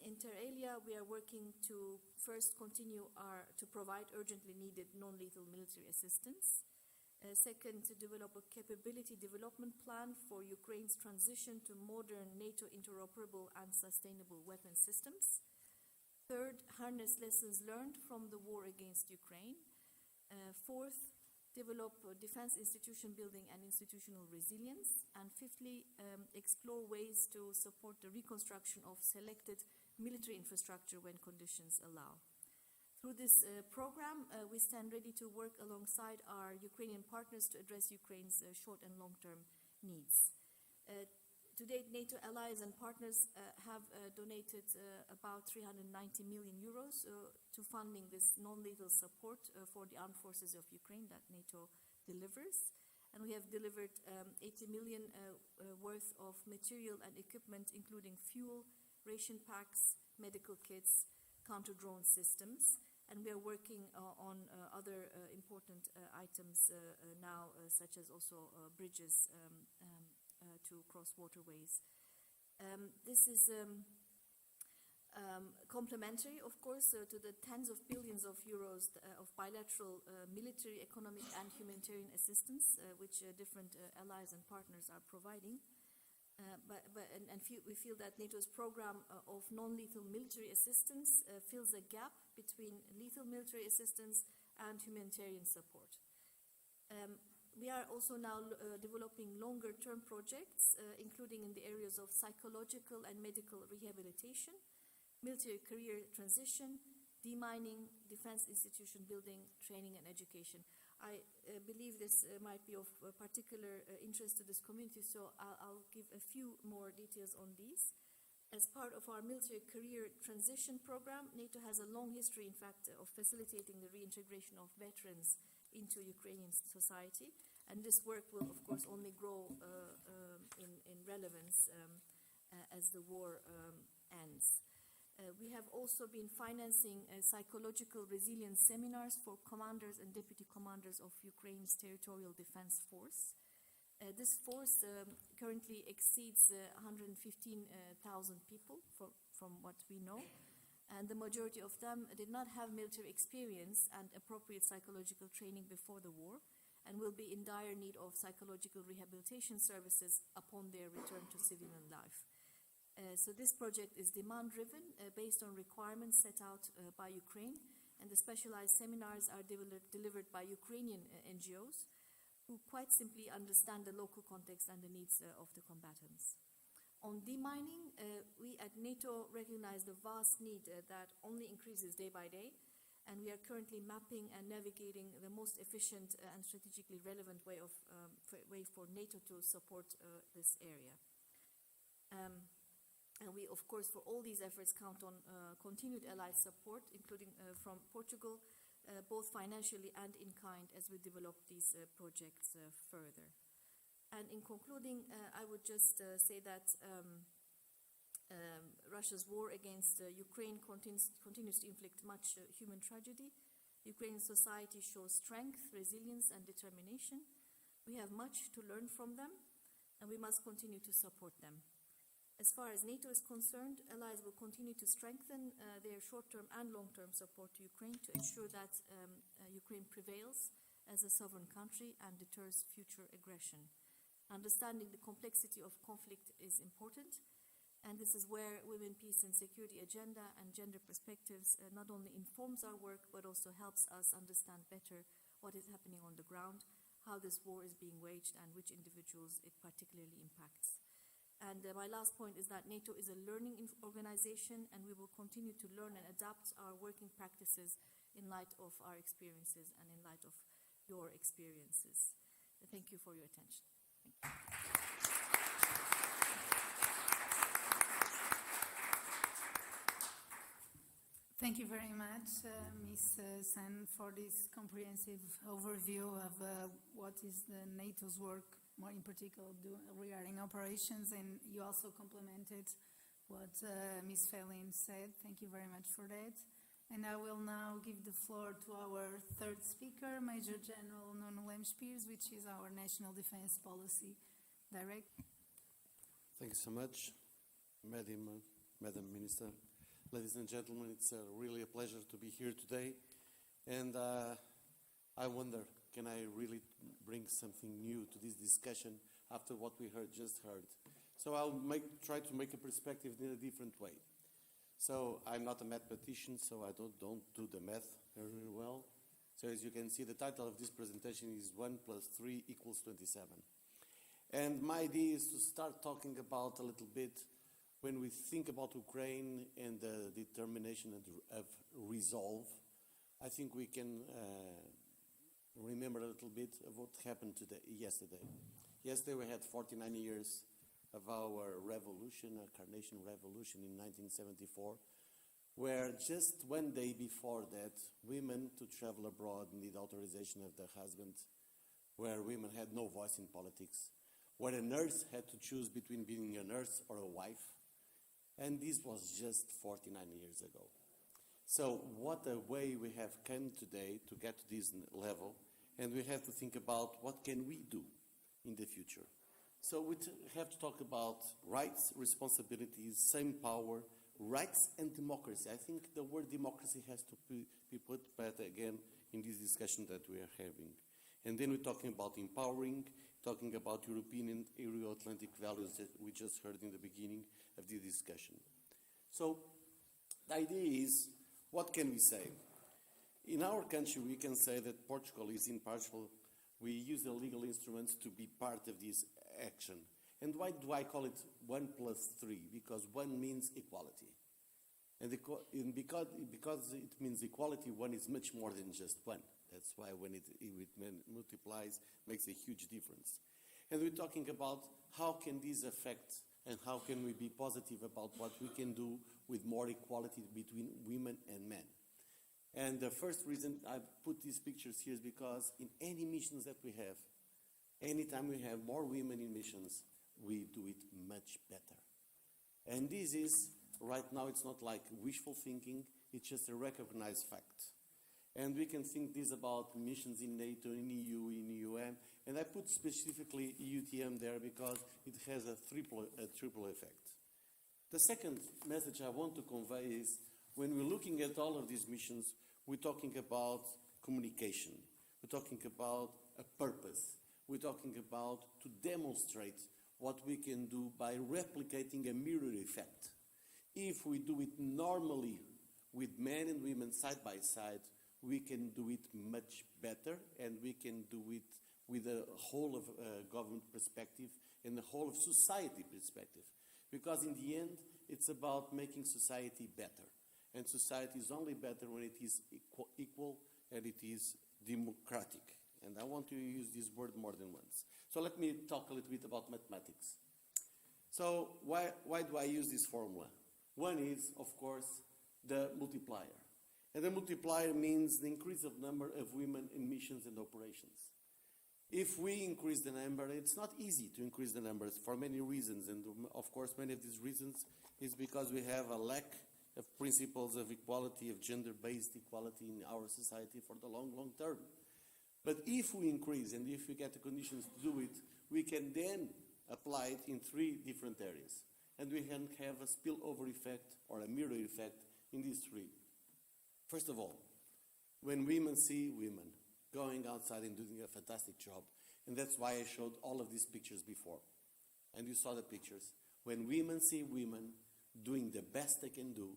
Inter alia, we are working to first continue to provide urgently needed non-lethal military assistance. Second, to develop a capability development plan for Ukraine's transition to modern NATO interoperable and sustainable weapon systems. Third, harness lessons learned from the war against Ukraine. Fourth, develop defense institution building and institutional resilience. And fifthly, explore ways to support the reconstruction of selected military infrastructure when conditions allow. Through this program, we stand ready to work alongside our Ukrainian partners to address Ukraine's short and long-term needs. To date, NATO allies and partners have donated about 390 million euros to funding this non-lethal support for the armed forces of Ukraine that NATO delivers. And we have delivered 80 million worth of material and equipment, including fuel, ration packs, medical kits, counter-drone systems. And we are working on other important items now, such as also bridges to cross waterways. This is complementary, of course, to the tens of billions of euros of bilateral military, economic and humanitarian assistance which different allies and partners are providing. We feel that NATO's program of non-lethal military assistance fills a gap between lethal military assistance and humanitarian support. We are also now developing longer-term projects, including in the areas of psychological and medical rehabilitation, military career transition, demining, defense institution building, training and education. I believe this might be of particular interest to this community, so I'll give a few more details on these. As part of our military career transition program, NATO has a long history, in fact, of facilitating the reintegration of veterans into Ukrainian society, and this work will, of course, only grow in relevance as the war ends. We have also been financing psychological resilience seminars for commanders and deputy commanders of Ukraine's territorial defense force. This force currently exceeds 115,000 people, from what we know. And the majority of them did not have military experience and appropriate psychological training before the war, and will be in dire need of psychological rehabilitation services upon their return to civilian life. So this project is demand-driven, based on requirements set out by Ukraine, and the specialized seminars are delivered by Ukrainian NGOs, who quite simply understand the local context and the needs of the combatants. On demining, we at NATO recognize the vast need that only increases day by day, and we are currently mapping and navigating the most efficient and strategically relevant way for NATO to support this area. And we, of course, for all these efforts, count on continued allied support, including from Portugal, both financially and in kind, as we develop these projects further. And in concluding, I would just say that Russia's war against Ukraine continues to inflict much human tragedy. Ukrainian society shows strength, resilience, and determination. We have much to learn from them. and we must continue to support them. As far as NATO is concerned, allies will continue to strengthen their short-term and long-term support to Ukraine to ensure that Ukraine prevails as a sovereign country and deters future aggression. Understanding the complexity of conflict is important, and this is where Women, Peace and Security agenda and gender perspectives not only informs our work, but also helps us understand better what is happening on the ground, how this war is being waged, and which individuals it particularly impacts. And my last point is that NATO is a learning organization, and we will continue to learn and adapt our working practices in light of our experiences and in light of your experiences. Thank you for your attention. Thank you. Thank you very much, Ms. San, for this comprehensive overview of what is the NATO's work, more in particular regarding operations, and you also complemented what Ms. Felin said. Thank you very much for that. And I will now give the floor to our third speaker, Major General Nuno Lemos-Pires, which is our National Defense Policy Director. Thank you so much, Madam Minister. Ladies and gentlemen, it's really a pleasure to be here today. And I wonder, can I really bring something new to this discussion after what we just heard? So I'll try to make a perspective in a different way. So I'm not a mathematician, so I don't do the math very well. So as you can see, the title of this presentation is 1 + 3 = 27. And my idea is to start talking about a little bit when we think about Ukraine and the determination of resolve. I think we can remember a little bit of what happened yesterday. Yesterday we had 49 years of our revolution, our Carnation Revolution in 1974, where just one day before that, women to travel abroad need authorization of their husband, where women had no voice in politics, where a nurse had to choose between being a nurse or a wife. And this was just 49 years ago. So what a way we have come today to get to this level, and we have to think about what can we do in the future. So we have to talk about rights, responsibilities, same power, rights and democracy. I think the word democracy has to be put back again in this discussion that we are having. And then we're talking about empowering, talking about European and Euro-Atlantic values that we just heard in the beginning of the discussion. So the idea is, what can we say? In our country, we can say that Portugal is impartial. We use the legal instruments to be part of this action. And why do I call it 1 + 3? Because 1 means equality. And because it means equality, 1 is much more than just 1. That's why when it multiplies, makes a huge difference. And we're talking about how can this affect and how can we be positive about what we can do with more equality between women and men. And the first reason I put these pictures here is because in any missions that we have, anytime we have more women in missions, we do it much better. And this is, right now, it's not like wishful thinking, it's just a recognized fact. And we can think this about missions in NATO, in EU, in UN, and I put specifically EUTM there because it has a triple effect. The second message I want to convey is, when we're looking at all of these missions, we're talking about communication, we're talking about a purpose, we're talking about to demonstrate what we can do by replicating a mirror effect. If we do it normally with men and women side by side, we can do it much better, and we can do it with a whole of government perspective and the whole of society perspective. Because in the end, it's about making society better. And society is only better when it is equal and it is democratic. And I want to use this word more than once. So let me talk a little bit about mathematics. So why do I use this formula? One is, of course, the multiplier. And the multiplier means the increase of number of women in missions and operations. If we increase the number, it's not easy to increase the numbers for many reasons. And of course, many of these reasons is because we have a lack of principles of equality, of gender-based equality in our society for the long, long term. But if we increase and if we get the conditions to do it, we can then applied in 3 different areas. And we can have a spillover effect or a mirror effect in these 3. First of all, when women see women going outside and doing a fantastic job, and that's why I showed all of these pictures before, and you saw the pictures, when women see women doing the best they can do,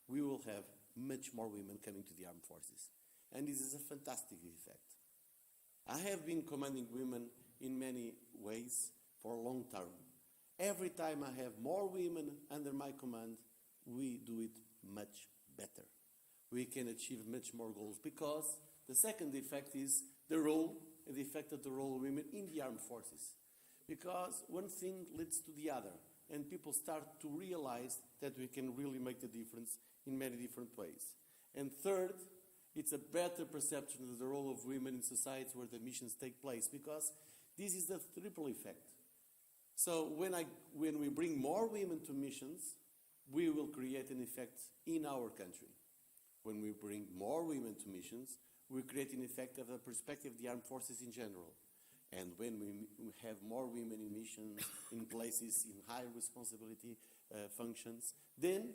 we will have much more women coming to the armed forces. And this is a fantastic effect. I have been commanding women in many ways for a long time. Every time I have more women under my command, we do it much better. We can achieve much more goals because the second effect is the role, the effect of the role of women in the armed forces. Because one thing leads to the other, and people start to realize that we can really make the difference in many different ways. And third, it's a better perception of the role of women in societies where the missions take place, because this is the triple effect. So when we bring more women to missions, we will create an effect in our country. When we bring more women to missions, we create an effect of the perspective of the armed forces in general. And when we have more women in missions, in places, in high responsibility functions, then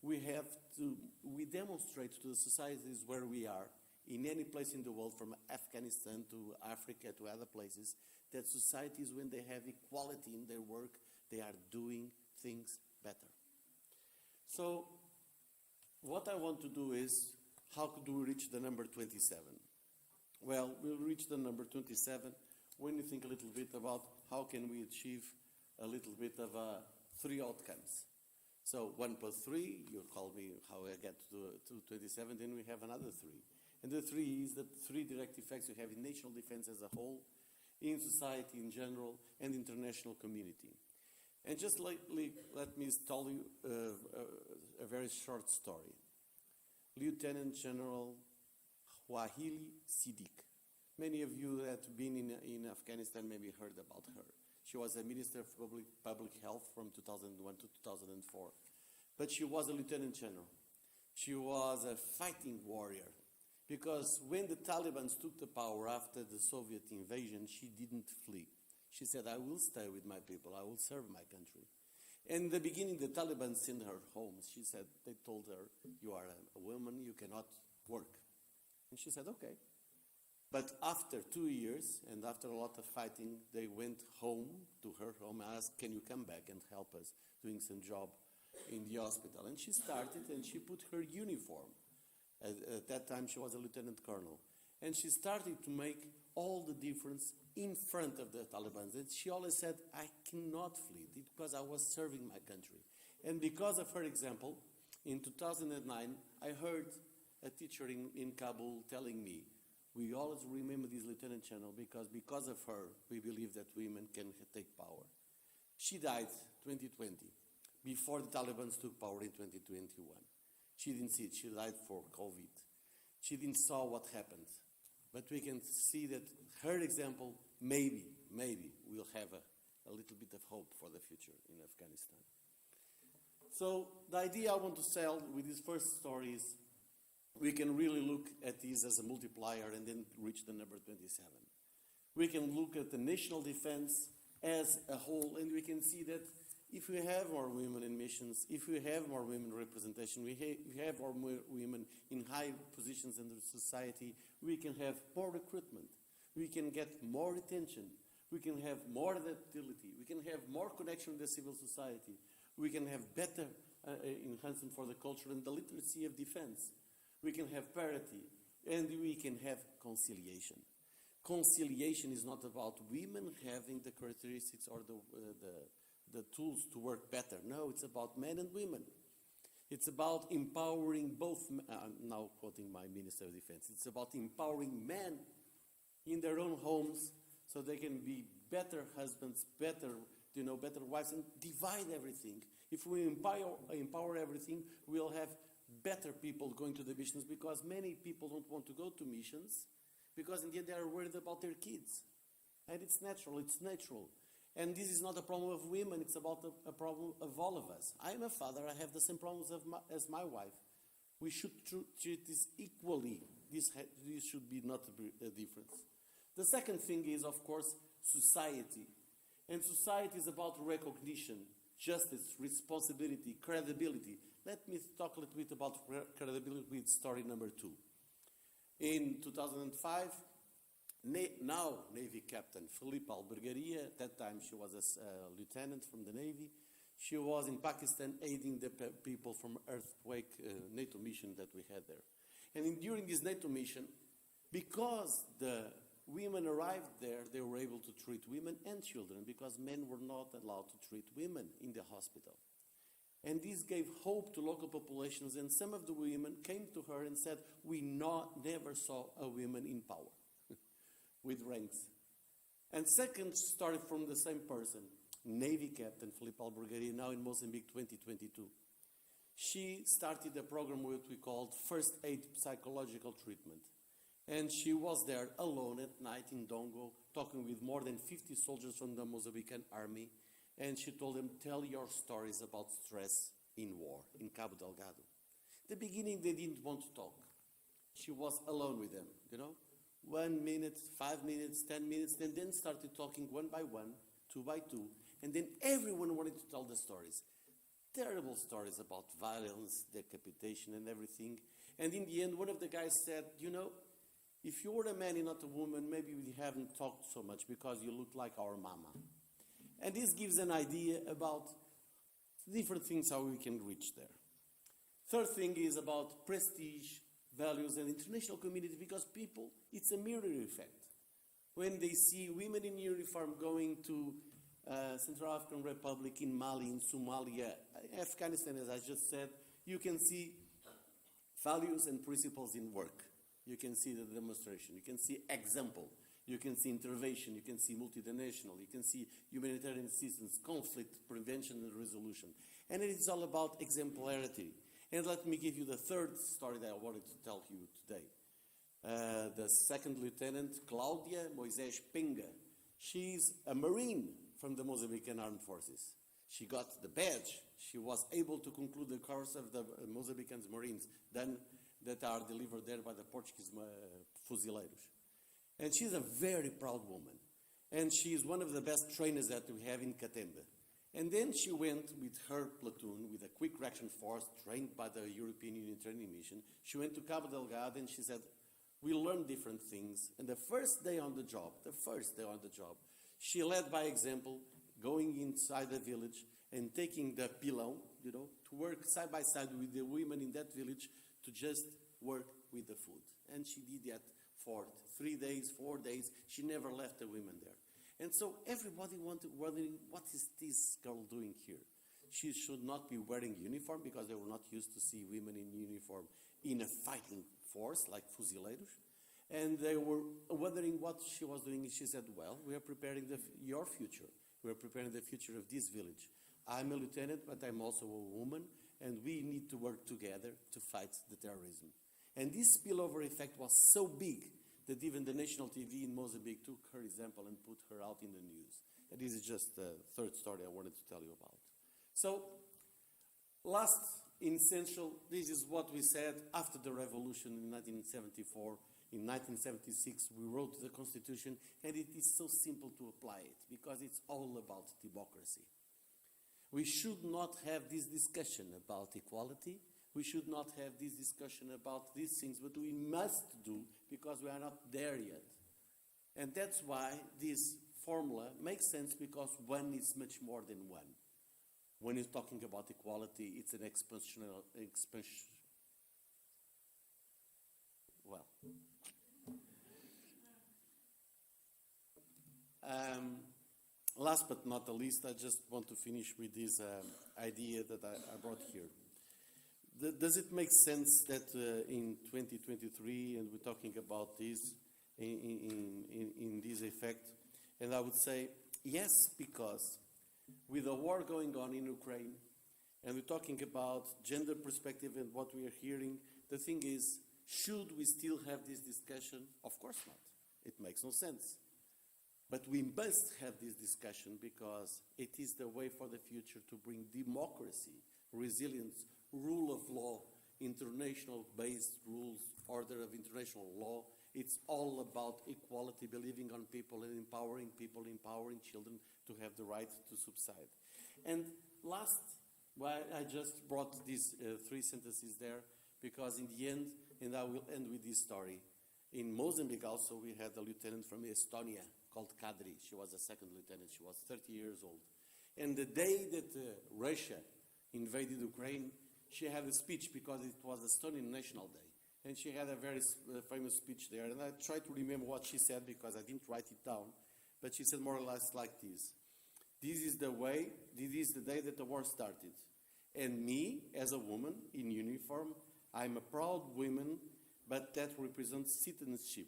we demonstrate to the societies where we are, in any place in the world, from Afghanistan to Africa to other places, that societies, when they have equality in their work, they are doing things better. So what I want to do is, how could we reach the number 27? Well, we'll reach the number 27 when you think a little bit about how can we achieve a little bit of 3 outcomes. So 1 plus 3, you call me how I get to 27, then we have another 3. And the 3 is the 3 direct effects we have in national defense as a whole, in society in general, and international community. And just let me tell you a very short story. Lieutenant General Wahili Siddiq. Many of you that have been in Afghanistan maybe heard about her. She was a Minister of Public Health from 2001 to 2004. But she was a Lieutenant General. She was a fighting warrior. Because when the Taliban took the power after the Soviet invasion, she didn't flee. She said, I will stay with my people, I will serve my country. And in the beginning, the Taliban sent her home. She said, they told her, you are a woman, you cannot work. And she said, okay. But after 2 years, and after a lot of fighting, they went home, to her home, and asked, can you come back and help us doing some job in the hospital? And she started, and she put her uniform. At that time, she was a lieutenant colonel. And she started to make all the difference in front of the Taliban. And she always said, I cannot flee because I was serving my country. And because of her example, in 2009, I heard a teacher in Kabul telling me, we always remember this Lieutenant General because of her, we believe that women can take power. She died 2020, before the Taliban took power in 2021. She didn't see it. She died for COVID. She didn't saw what happened. But we can see that her example, maybe will have a little bit of hope for the future in Afghanistan. So the idea I want to sell with this first story is we can really look at this as a multiplier and then reach the number 27. We can look at the national defense as a whole, and we can see that if we have more women in missions, if we have more women representation, we have more women in high positions in the society, we can have more recruitment, we can get more retention, we can have more adaptability, we can have more connection with the civil society, we can have better enhancement for the culture and the literacy of defense, we can have parity, and we can have conciliation. Conciliation is not about women having the characteristics or the tools to work better. No, it's about men and women. It's about empowering both, now quoting my Minister of Defense, it's about empowering men in their own homes so they can be better husbands, better wives, and divide everything. If we empower everything, we'll have better people going to the missions, because many people don't want to go to missions because in the end they are worried about their kids. And it's natural. And this is not a problem of women, it's about a problem of all of us. I'm a father, I have the same problems as my wife. We should treat this equally. This should be not a difference. The second thing is, of course, society. And society is about recognition, justice, responsibility, credibility. Let me talk a little bit about credibility with story number 2. In 2005, now Navy Captain Felipe Albergaria, at that time she was a lieutenant from the Navy, she was in Pakistan aiding the people from earthquake NATO mission that we had there. And during this NATO mission, because the women arrived there, they were able to treat women and children because men were not allowed to treat women in the hospital. And this gave hope to local populations, and some of the women came to her and said, we never saw a woman in power with ranks. And second story from the same person, Navy Captain Felipe Albergaria, now in Mozambique 2022. She started a program what we called First Aid Psychological Treatment. And she was there alone at night in Dongo, talking with more than 50 soldiers from the Mozambican army. And she told them, tell your stories about stress in war, in Cabo Delgado. At the beginning, they didn't want to talk. She was alone with them, 1 minute, 5 minutes, 10 minutes, and then started talking one by one, 2 by 2, and then everyone wanted to tell the stories. Terrible stories about violence, decapitation, and everything. And in the end, one of the guys said, if you were a man and not a woman, maybe we haven't talked so much because you look like our mama. And this gives an idea about different things how we can reach there. Third thing is about prestige, values, and international community, because people, it's a mirror effect. When they see women in uniform going to Central African Republic, in Mali, in Somalia, Afghanistan, as I just said, you can see values and principles in work. You can see the demonstration. You can see example. You can see intervention. You can see multinational. You can see humanitarian assistance, conflict prevention and resolution. And it is all about exemplarity. And let me give you the third story that I wanted to tell you today. The second lieutenant, Claudia Moisés Pinga. She's a Marine from the Mozambican Armed Forces. She got the badge. She was able to conclude the course of the Mozambican Marines that are delivered there by the Portuguese Fuzileiros. And she's a very proud woman. And she is one of the best trainers that we have in Catembe. And then she went with her platoon, with a quick reaction force trained by the European Union training mission. She went to Cabo Delgado and she said, we learned different things. And the first day on the job, she led by example, going inside the village and taking the pilão, to work side by side with the women in that village to just work with the food. And she did that for 3 days, 4 days. She never left the women there. And so everybody wondering, what is this girl doing here? She should not be wearing uniform because they were not used to see women in uniform in a fighting force like Fuzileiros. And they were wondering what she was doing. And she said, well, we are preparing your future. We are preparing the future of this village. I'm a lieutenant, but I'm also a woman, and we need to work together to fight the terrorism. And this spillover effect was so big that even the national TV in Mozambique took her example and put her out in the news. And this is just the third story I wanted to tell you about. So, last essential, this is what we said after the revolution in 1974. In 1976, we wrote the Constitution, and it is so simple to apply it because it's all about democracy. We should not have this discussion about equality. We should not have this discussion about these things, but we must do because we are not there yet. And that's why this formula makes sense, because one is much more than one. When you're talking about equality, it's an expansion. Well. Last but not the least, I just want to finish with this idea that I brought here. Does it make sense that in 2023, and we're talking about this in this effect, and I would say yes, because with the war going on in Ukraine, and we're talking about gender perspective and what we are hearing, the thing is, should we still have this discussion? Of course not. It makes no sense. But we must have this discussion because it is the way for the future to bring democracy, resilience, rule of law, international-based rules, order of international law, It's all about equality, believing on people, empowering children to have the right to subside. And last, why I just brought these 3 sentences there, because in the end, and I will end with this story, in Mozambique also we had a lieutenant from Estonia called Kadri. She was a second lieutenant. She was 30 years old. And the day that Russia invaded Ukraine, she had a speech because it was Estonian National Day. And she had a very famous speech there. And I tried to remember what she said because I didn't write it down. But she said more or less like this. This is the day that the war started. And me, as a woman in uniform, I'm a proud woman, but that represents citizenship.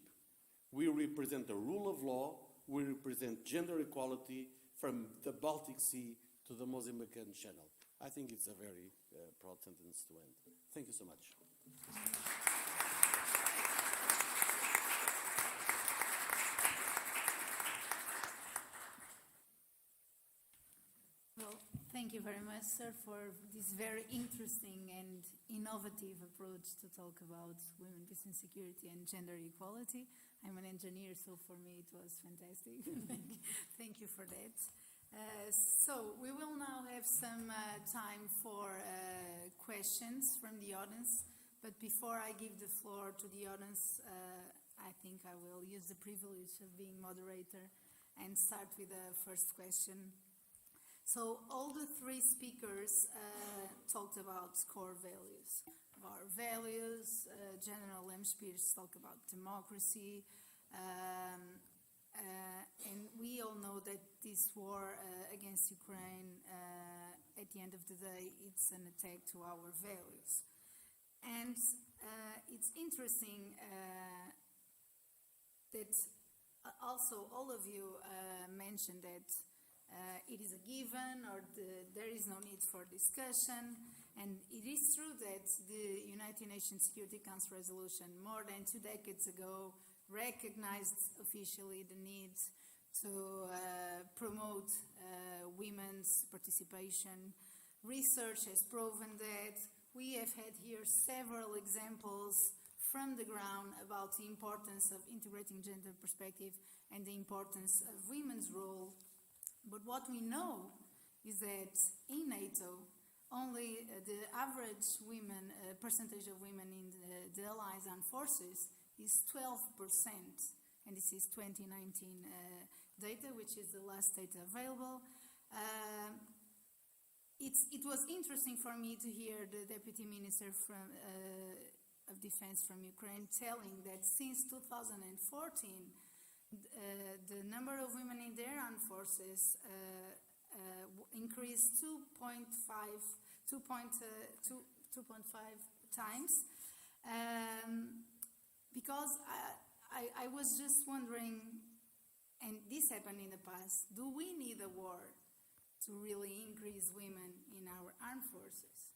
We represent the rule of law. We represent gender equality from the Baltic Sea to the Mozambican Channel. I think it's a very proud sentence to end. Thank you so much. Well, thank you very much, sir, for this very interesting and innovative approach to talk about women, peace and security and gender equality. I'm an engineer, so for me it was fantastic. Thank you for that. So we will now have some time for questions from the audience. But before I give the floor to the audience, I think I will use the privilege of being moderator and start with the first question. So all the 3 speakers talked about core values. Our values, General Lemspiers talked about democracy, and we all know that this war against Ukraine, at the end of the day, it's an attack to our values. And it's interesting that also all of you mentioned that it is a given or there is no need for discussion. And it is true that the United Nations Security Council resolution more than 2 decades ago recognized officially the need to promote women's participation. Research has proven that. We have had here several examples from the ground about the importance of integrating gender perspective and the importance of women's role. But what we know is that in NATO, only the average women percentage of women in the Allies armed forces is 12%, and this is 2019 data, which is the last data available. It was interesting for me to hear the Deputy Minister of Defense from Ukraine telling that since 2014, the number of women in their armed forces increased 2.5 times. Because I was just wondering, and this happened in the past, do we need a war to really increase women in our armed forces?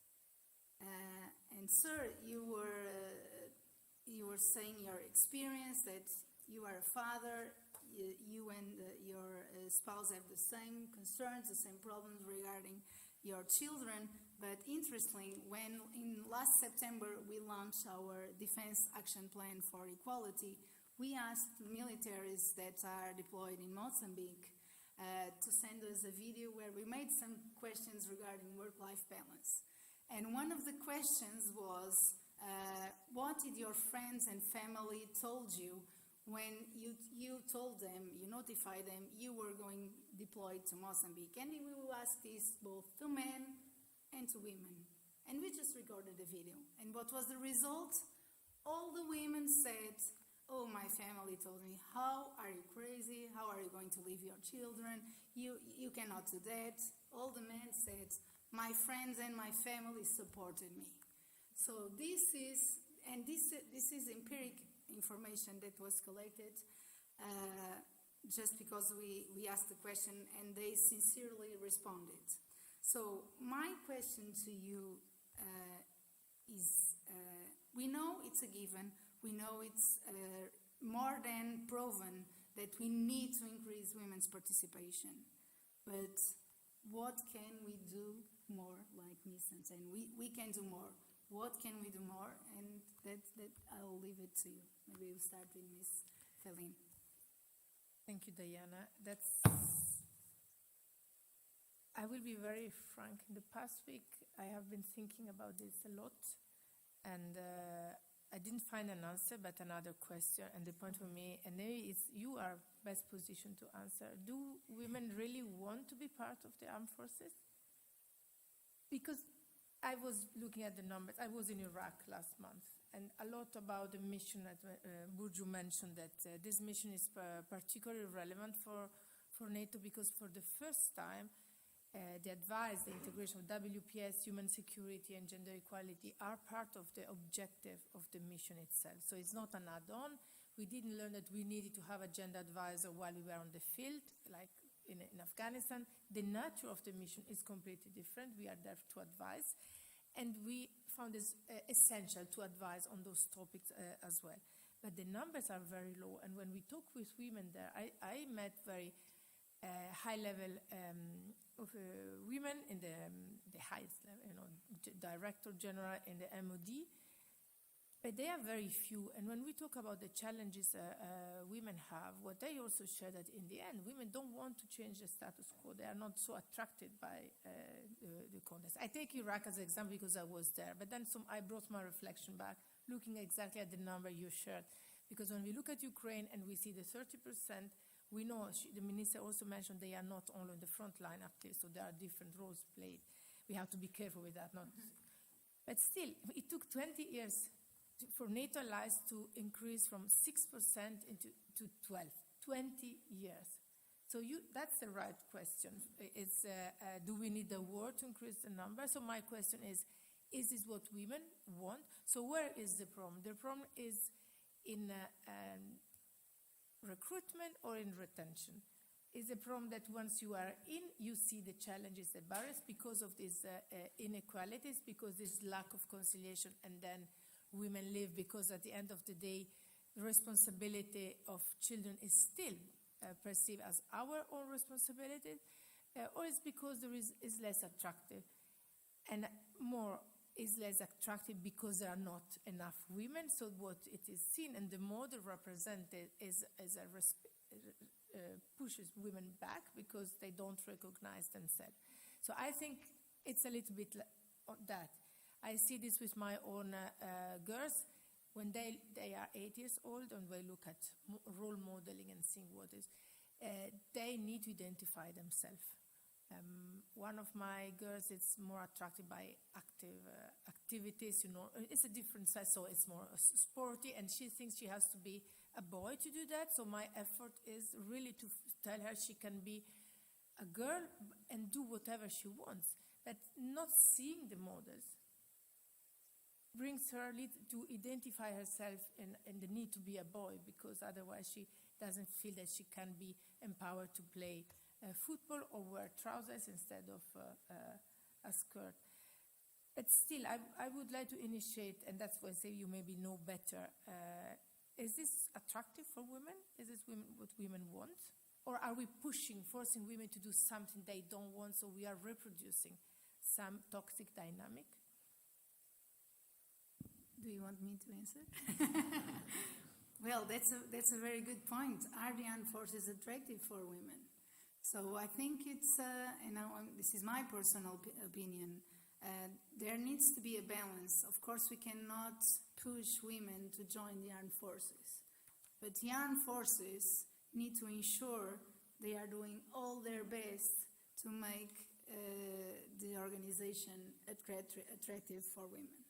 And sir, you were saying your experience that you are a father, you and your spouse have the same concerns, the same problems regarding your children. But interestingly, when in last September we launched our Defense Action Plan for Equality, we asked militaries that are deployed in Mozambique to send us a video where we made some questions regarding work-life balance. And one of the questions was, what did your friends and family told you when you told them, you notified them, you were going deployed to Mozambique? And we will ask this both to men and to women. And we just recorded the video. And what was the result? All the women said, oh, my family told me, how are you crazy? How are you going to leave your children? You cannot do that. All the men said, my friends and my family supported me. So this is empiric information that was collected just because we asked the question and they sincerely responded. So my question to you is, we know it's a given, we know it's more than proven that we need to increase women's participation, but what can we do more, like Ms. saying, we can do more. What can we do more? And that I'll leave it to you. Maybe we'll start with Ms. Felin. Thank you, Diana. I will be very frank. In the past week, I have been thinking about this a lot, and I didn't find an answer, but another question. And the point for me, and maybe it's you are best positioned to answer. Do women really want to be part of the armed forces? Because I was looking at the numbers. I was in Iraq last month, and a lot about the mission that Burcu mentioned, that this mission is particularly relevant for NATO because for the first time, the integration of WPS, human security, and gender equality are part of the objective of the mission itself. So it's not an add-on. We didn't learn that we needed to have a gender advisor while we were on the field, like in Afghanistan. The nature of the mission is completely different. We are there to advise. And we found it essential to advise on those topics as well. But the numbers are very low. And when we talk with women there, I met very high-level of women in the highest level, Director General in the MOD, but they are very few. And when we talk about the challenges women have, what they also share that in the end, women don't want to change the status quo. They are not so attracted by the contest. I take Iraq as an example because I was there, but then I brought my reflection back, looking exactly at the number you shared. Because when we look at Ukraine and we see the 30%, we know, the minister also mentioned they are not only on the front line up there, so there are different roles played. We have to be careful with that. But still, it took 20 years for NATO allies to increase from 6% to 12. 20 years. So that's the right question. It's, do we need the war to increase the number? So my question is this what women want? So where is the problem? The problem is in recruitment or in retention? Is the problem that once you are in, you see the challenges, the barriers because of these inequalities, because this lack of conciliation, and then women leave because at the end of the day, the responsibility of children is still perceived as our own responsibility, or it's because there is less attractive, and more is less attractive because there are not enough women. So what it is seen and the model represented is pushes women back because they don't recognize themselves. So I think it's a little bit that. I see this with my own girls. When they are 8 years old and we look at role modeling and seeing what is, they need to identify themselves. One of my girls is more attracted by activities, it's a different size, so it's more sporty, and she thinks she has to be a boy to do that. So my effort is really to tell her she can be a girl and do whatever she wants, but not seeing the models brings her to identify herself in the need to be a boy, because otherwise she doesn't feel that she can be empowered to play football or wear trousers instead of a skirt. But still, I would like to initiate, and that's why I say you maybe know better, is this attractive for women? Is this what women want? Or are we forcing women to do something they don't want, so we are reproducing some toxic dynamic? Do you want me to answer? Well, that's a very good point. Are the armed forces attractive for women? So I think it's, and this is my personal opinion, there needs to be a balance. Of course, we cannot push women to join the armed forces, but the armed forces need to ensure they are doing all their best to make the organization attractive for women.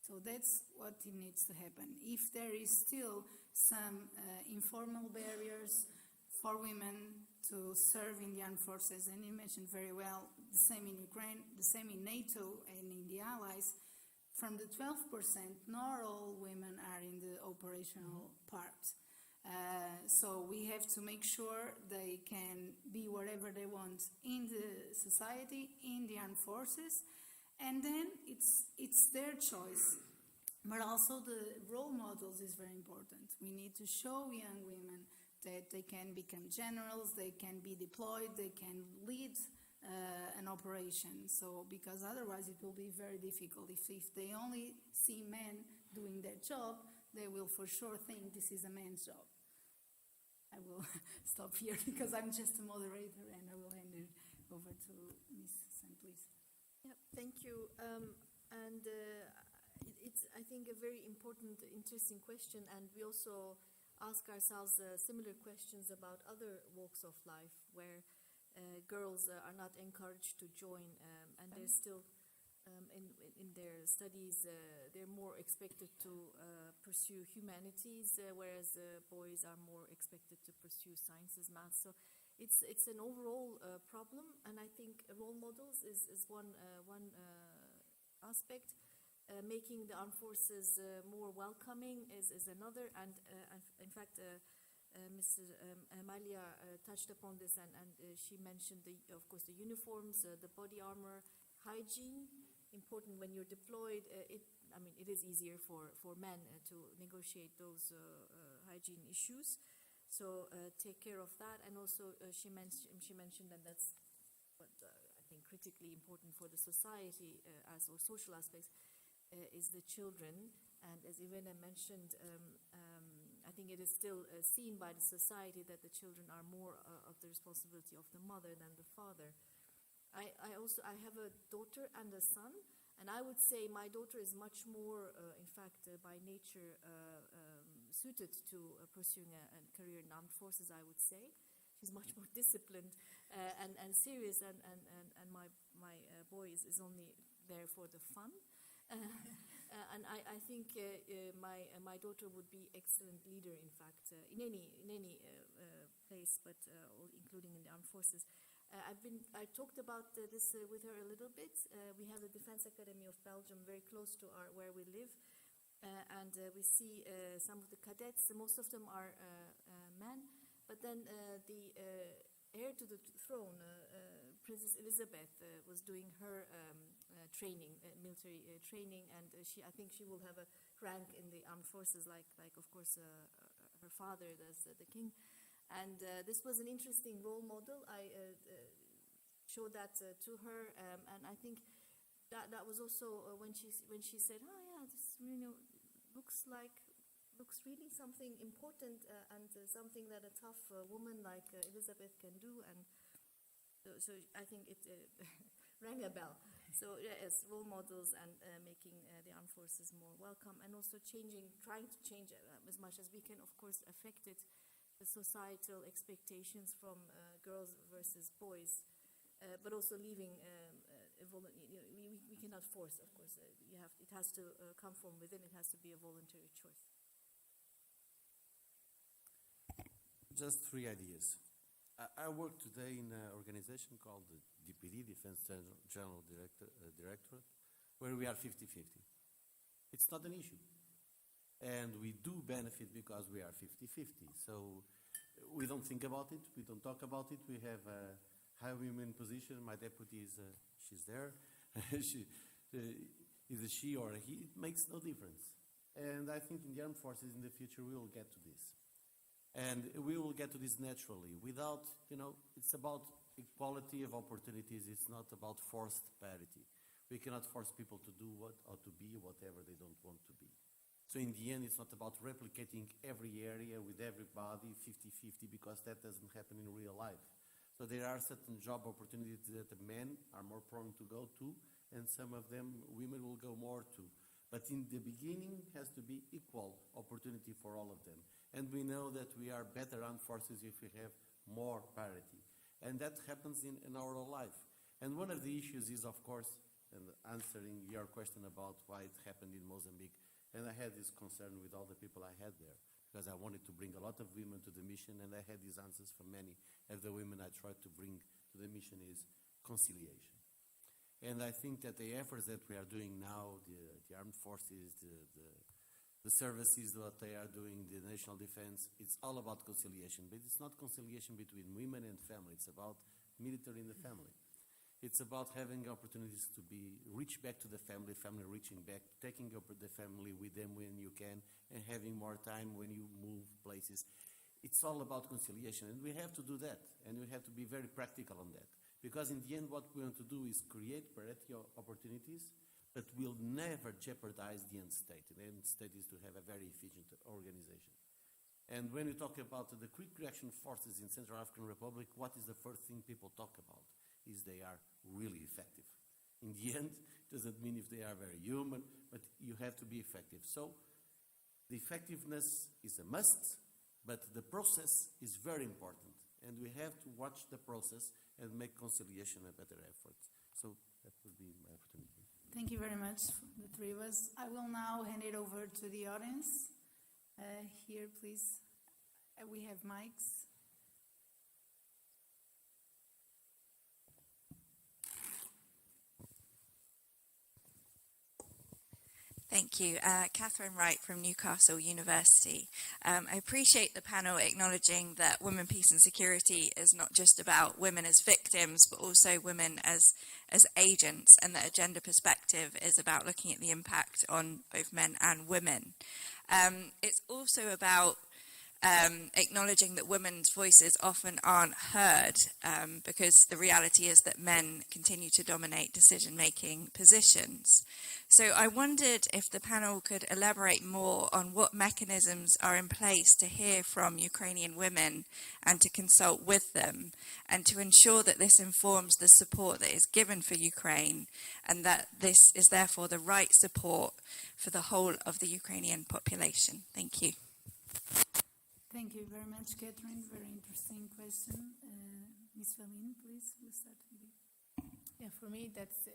So that's what needs to happen. If there is still some informal barriers for women to serve in the armed forces, and you mentioned very well, the same in Ukraine, the same in NATO and in the allies, from the 12%, not all women are in the operational part. So we have to make sure they can be wherever they want in the society, in the armed forces, and then it's their choice. But also the role models is very important. We need to show young women that they can become generals, they can be deployed, they can lead an operation. So, because otherwise it will be very difficult. If they only see men doing their job, they will for sure think this is a man's job. I will stop here because I'm just a moderator, and I will hand it over to Ms. San, please. Yeah, thank you. It's, I think, a very important, interesting question, and we also ask ourselves similar questions about other walks of life where girls are not encouraged to join, and they're still in their studies, they're more expected to pursue humanities, whereas boys are more expected to pursue sciences, maths. So it's an overall problem, and I think role models is one aspect. Making the armed forces more welcoming is another, and in fact, Mrs. Amalia touched upon this, and she mentioned, of course, the uniforms, the body armor, hygiene, important when you're deployed. It is easier for men to negotiate those hygiene issues, so take care of that. And also, she mentioned, and that's what I think critically important for the society as or social aspects, is the children. And as Irena mentioned, I think it is still seen by the society that the children are more of the responsibility of the mother than the father. I have a daughter and a son, and I would say my daughter is much more, in fact, by nature suited to pursuing a career in armed forces, I would say. She's much more disciplined and serious, and my boy is only there for the fun. And I think my daughter would be excellent leader, in fact, in any place, but including in the armed forces. I talked about this with her a little bit. We have the Defense Academy of Belgium very close to where we live, and we see some of the cadets. Most of them are men, but then the heir to the throne, Princess Elizabeth, was doing her training, military training, and I think she will have a rank in the armed forces, like of course her father does, the king. And this was an interesting role model. I showed that to her, and I think that was also when she said, "Oh yeah, this looks really something important and something that a tough woman like Elizabeth can do." And so I think it rang a bell. So yes, role models and making the armed forces more welcome, and also trying to change as much as we can, of course, affect it, the societal expectations from girls versus boys, but also leaving we cannot force, of course. It has to come from within. It has to be a voluntary choice. Just 3 ideas. I work today in an organization called the DPD, Defense General Directorate, where we are 50-50. It's not an issue. And we do benefit because we are 50-50. So we don't think about it. We don't talk about it. We have a high women position. My deputy she's there. Either she or he, it makes no difference. And I think in the armed forces in the future we will get to this. And we will get to this naturally without, it's about equality of opportunities. It's not about forced parity. We cannot force people to do or to be whatever they don't want to be. So in the end, it's not about replicating every area with everybody 50-50, because that doesn't happen in real life. So there are certain job opportunities that the men are more prone to go to, and some of them women will go more to. But in the beginning, has to be equal opportunity for all of them. And we know that we are better armed forces if we have more parity. And that happens in our whole life. And one of the issues is, of course, and answering your question about why it happened in Mozambique, and I had this concern with all the people I had there, because I wanted to bring a lot of women to the mission, and I had these answers from many of the women I tried to bring to the mission is conciliation. And I think that the efforts that we are doing now, the armed forces, the services that they are doing, the national defense, it's all about conciliation. But it's not conciliation between women and family. It's about military in the family. It's about having opportunities to reach back to the family reaching back, taking up the family with them when you can, and having more time when you move places. It's all about conciliation, and we have to do that, and we have to be very practical on that. Because in the end, what we want to do is create parity opportunities, but will never jeopardize the end state. The end state is to have a very efficient organization. And when we talk about the quick reaction forces in Central African Republic, what is the first thing people talk about? Is they are really effective. In the end, it doesn't mean if they are very human, but you have to be effective. So the effectiveness is a must, but the process is very important. And we have to watch the process and make conciliation a better effort. So that would be my opportunity. Thank you very much, the three of us. I will now hand it over to the audience. Here, please. We have mics. Thank you. Catherine Wright from Newcastle University. I appreciate the panel acknowledging that women, peace and security is not just about women as victims, but also women as agents, and that a gender perspective is about looking at the impact on both men and women. It's also about acknowledging that women's voices often aren't heard because the reality is that men continue to dominate decision-making positions. So I wondered if the panel could elaborate more on what mechanisms are in place to hear from Ukrainian women and to consult with them, and to ensure that this informs the support that is given for Ukraine, and that this is therefore the right support for the whole of the Ukrainian population. Thank you. Thank you very much, Catherine. Very interesting question. Ms. Valine, please, we'll start with you. Yeah, for me, that's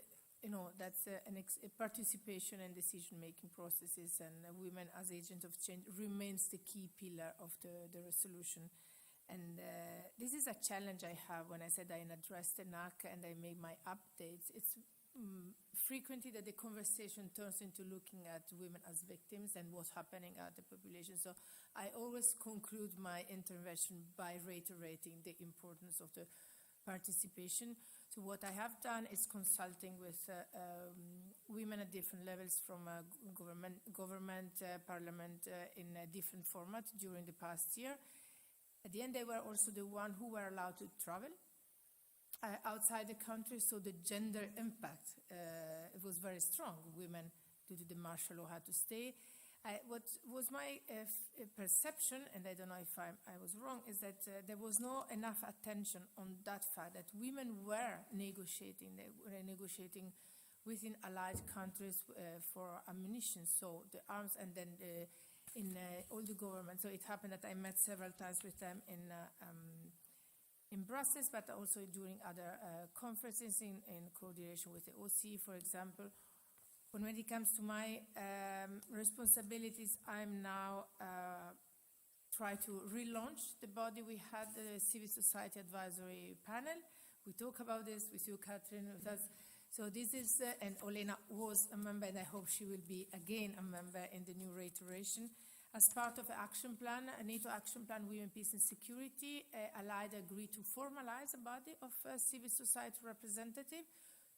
a participation in decision-making processes, and women as agents of change remains the key pillar of the resolution. And this is a challenge I have when I said I addressed the NAC and I made my updates. It's frequently that the conversation turns into looking at women as victims and what's happening at the population. So I always conclude my intervention by reiterating the importance of the participation. So what I have done is consulting with women at different levels, from government, parliament, in a different format during the past year. At the end, they were also the ones who were allowed to travel outside the country, so the gender impact it was very strong. Women, due to the martial law, had to stay. What was my perception, and I don't know if I was wrong, is that there was not enough attention on that fact that women were negotiating. They were negotiating within allied countries for ammunition, so the arms, and then in all the government. So it happened that I met several times with them in Brussels, but also during other conferences in coordination with the OC, for example. But when it comes to my responsibilities, I'm now try to relaunch the body. We had the Civil Society Advisory Panel. We talk about this. We see Catherine with us. So this is, and Olena was a member, and I hope she will be again a member in the new reiteration. As part of an action plan, a NATO action plan, Women, Peace and Security, Allied agreed to formalize a body of civil society representative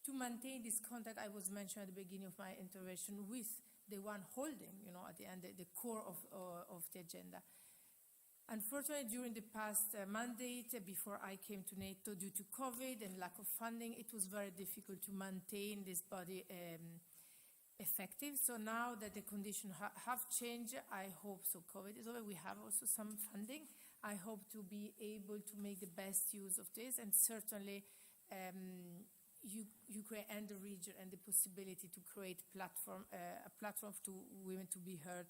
to maintain this contact I was mentioning at the beginning of my intervention with the one holding, at the end, the core of the agenda. Unfortunately, during the past mandate, before I came to NATO, due to COVID and lack of funding, it was very difficult to maintain this body effective. So now that the conditions have changed, I hope, so COVID is over, we have also some funding. I hope to be able to make the best use of this, and certainly Ukraine and the region, and the possibility to create a platform to women to be heard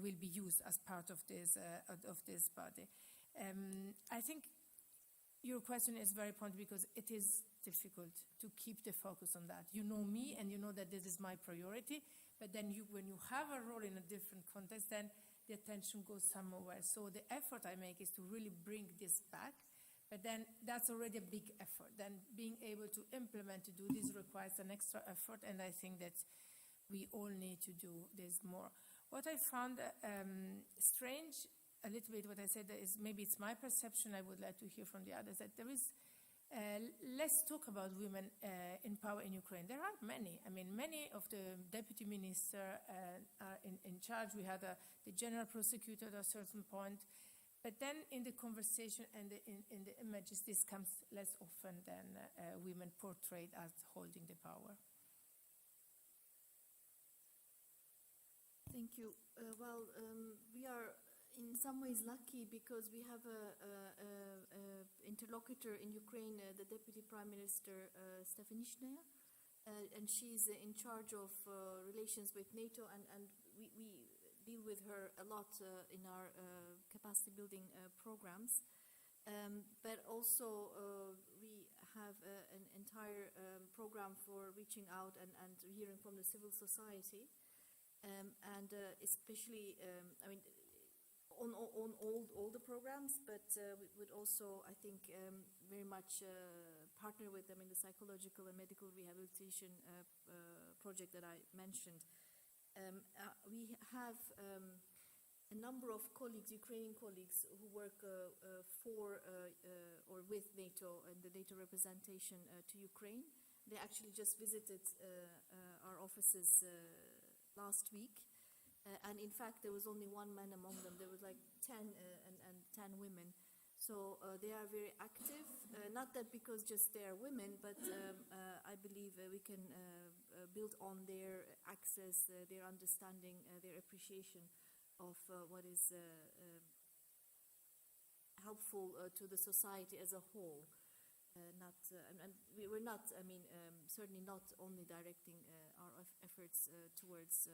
will be used as part of this body. I think your question is very important because it is difficult to keep the focus on that. You know me, and you know that this is my priority, but then when you have a role in a different context, then the attention goes somewhere. So the effort I make is to really bring this back. But then that's already a big effort. Then being able to implement, to do this requires an extra effort, and I think that we all need to do this more. What I found strange, a little bit what I said, is maybe it's my perception, I would like to hear from the others, that there is less talk about women in power in Ukraine. There are many. I mean, many of the deputy ministers are in charge. We had the general prosecutor at a certain point. But then in the conversation and in the images, this comes less often than women portrayed as holding the power. Thank you. We are in some ways lucky because we have a interlocutor in Ukraine, the Deputy Prime Minister Stefanishina, and she's in charge of relations with NATO, and we deal with her a lot in our capacity building programs. But also we have an entire program for reaching out and hearing from the civil society. And especially, I mean, on all the programs, but we would also, I think, very much partner with them in the psychological and medical rehabilitation project that I mentioned. We have a number of colleagues, Ukrainian colleagues, who work for or with NATO and the NATO representation to Ukraine. They actually just visited our offices last week, and in fact there was only one man among them. There was like 10 and 10 women, so they are very active, not that because just they are women, but I believe we can build on their access, their understanding, their appreciation of what is helpful to the society as a whole. And we were not, I mean, certainly not only directing our efforts towards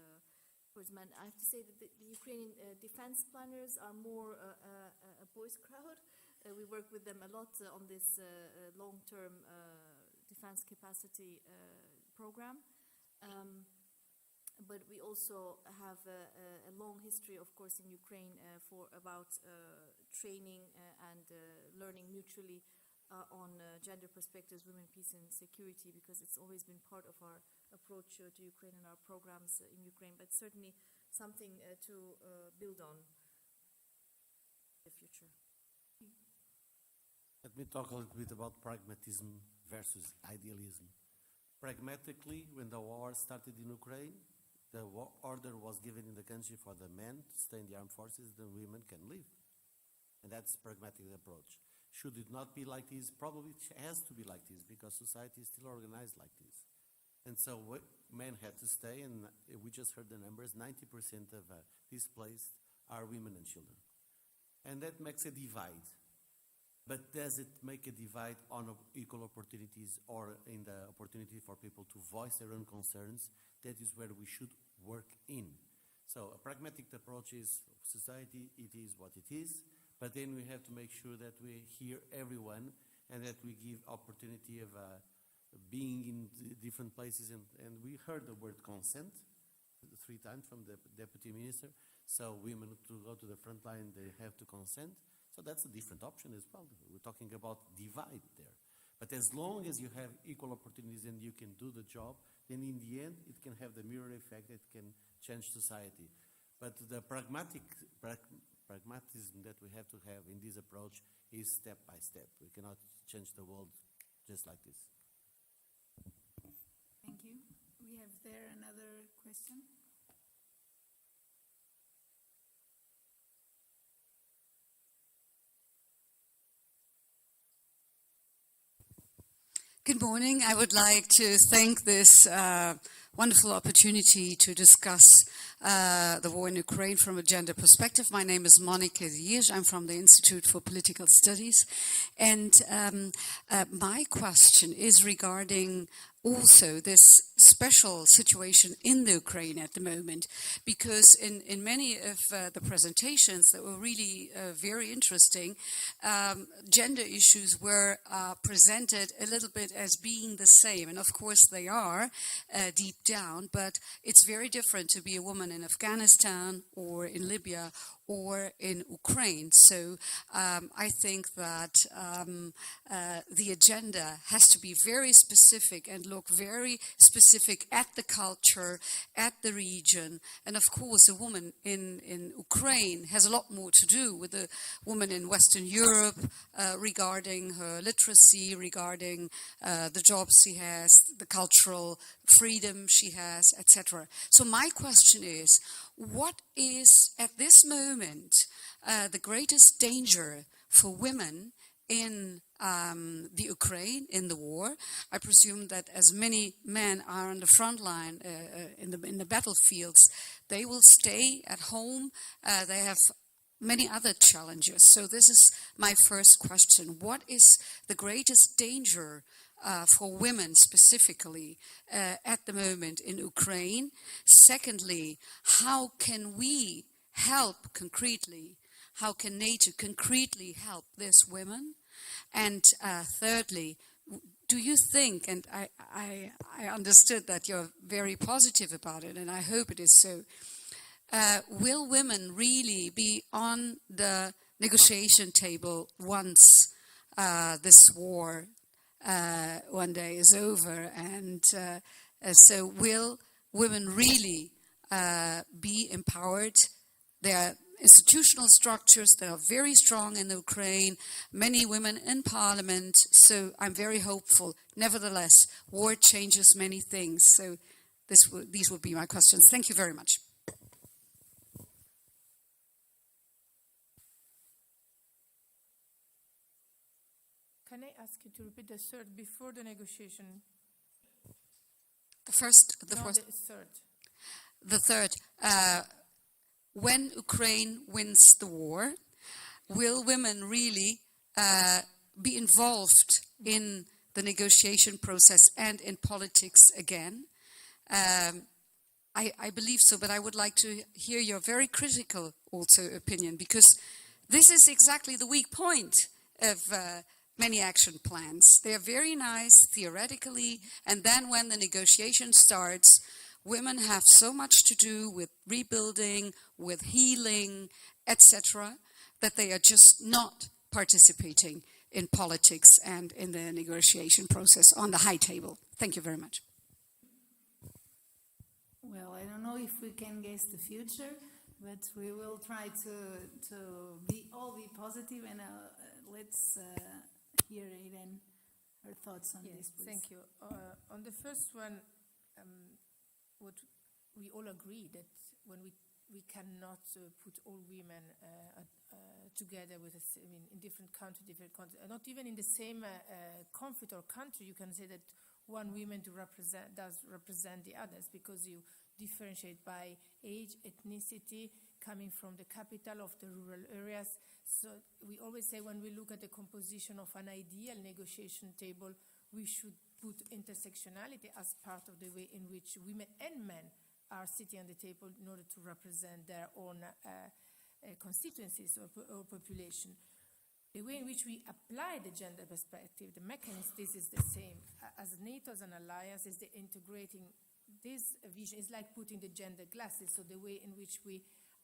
men. I have to say that the Ukrainian defense planners are more a boys' crowd. We work with them a lot on this long-term defense capacity program. But we also have a long history, of course, in Ukraine for about training and learning mutually on gender perspectives, women, peace and security, because it's always been part of our approach to Ukraine and our programs in Ukraine, but certainly something to build on in the future. Let me talk a little bit about pragmatism versus idealism. Pragmatically, when the war started in Ukraine, the order was given in the country for the men to stay in the armed forces, the women can leave. And that's a pragmatic approach. Should it not be like this? Probably it has to be like this because society is still organized like this. And so men had to stay, and we just heard the numbers, 90% of displaced are women and children. And that makes a divide. But does it make a divide on equal opportunities or in the opportunity for people to voice their own concerns? That is where we should work in. So a pragmatic approach is society, it is what it is. But then we have to make sure that we hear everyone and that we give opportunity of being in different places. And we heard the word consent 3 times from the Deputy Minister. So women to go to the front line, they have to consent. So that's a different option as well. We're talking about divide there. But as long as you have equal opportunities and you can do the job, then in the end, it can have the mirror effect that can change society. But the pragmatism that we have to have in this approach is step by step. We cannot change the world just like this. Thank you. We have there another question. Good morning. I would like to thank this wonderful opportunity to discuss the war in Ukraine from a gender perspective. My name is Monica Diej. I'm from the Institute for Political Studies. And my question is regarding also this special situation in the Ukraine at the moment, because in many of the presentations that were really very interesting, gender issues were presented a little bit as being the same. And of course they are deep down, but it's very different to be a woman in Afghanistan or in Libya or in Ukraine. So I think that the agenda has to be very specific and look very specific at the culture, at the region. And of course, a woman in Ukraine has a lot more to do with a woman in Western Europe regarding her literacy, regarding the jobs she has, the cultural freedom she has, etc. So my question is, what is at this moment the greatest danger for women in the Ukraine, in the war. I presume that as many men are on the front line in the battlefields, they will stay at home. They have many other challenges. So this is my first question. What is the greatest danger for women specifically at the moment in Ukraine? Secondly, how can we help concretely? How can NATO concretely help these women? And thirdly, do you think, and I understood that you're very positive about it, and I hope it is so, will women really be on the negotiation table once this war one day is over? And so will women really be empowered? There are institutional structures that are very strong in Ukraine, many women in parliament, so I'm very hopeful. Nevertheless, war changes many things. So these would be my questions. Thank you very much. Can I ask you to repeat the third before the negotiation? The first. The third. The third. When Ukraine wins the war, will women really be involved in the negotiation process and in politics again? I believe so, but I would like to hear your very critical also opinion, because this is exactly the weak point of many action plans. They are very nice theoretically, and then when the negotiation starts, women have so much to do with rebuilding, with healing, etc., that they are just not participating in politics and in the negotiation process on the high table. Thank you very much. Well, I don't know if we can guess the future, but we will try to be positive, and let's hear Irene, her thoughts on this, please. Thank you. On the first one, what we all agree that when we cannot put all women together with in different countries, not even in the same conflict or country, you can say that one woman does represent the others, because you differentiate by age, ethnicity, coming from the capital of the rural areas. So we always say when we look at the composition of an ideal negotiation table, we should put intersectionality as part of the way in which women and men are sitting on the table in order to represent their own constituencies or population. The way in which we apply the gender perspective, the mechanism, this is the same. As NATO, as an alliance, is the integrating this vision. Is like putting the gender glasses, so the way in which we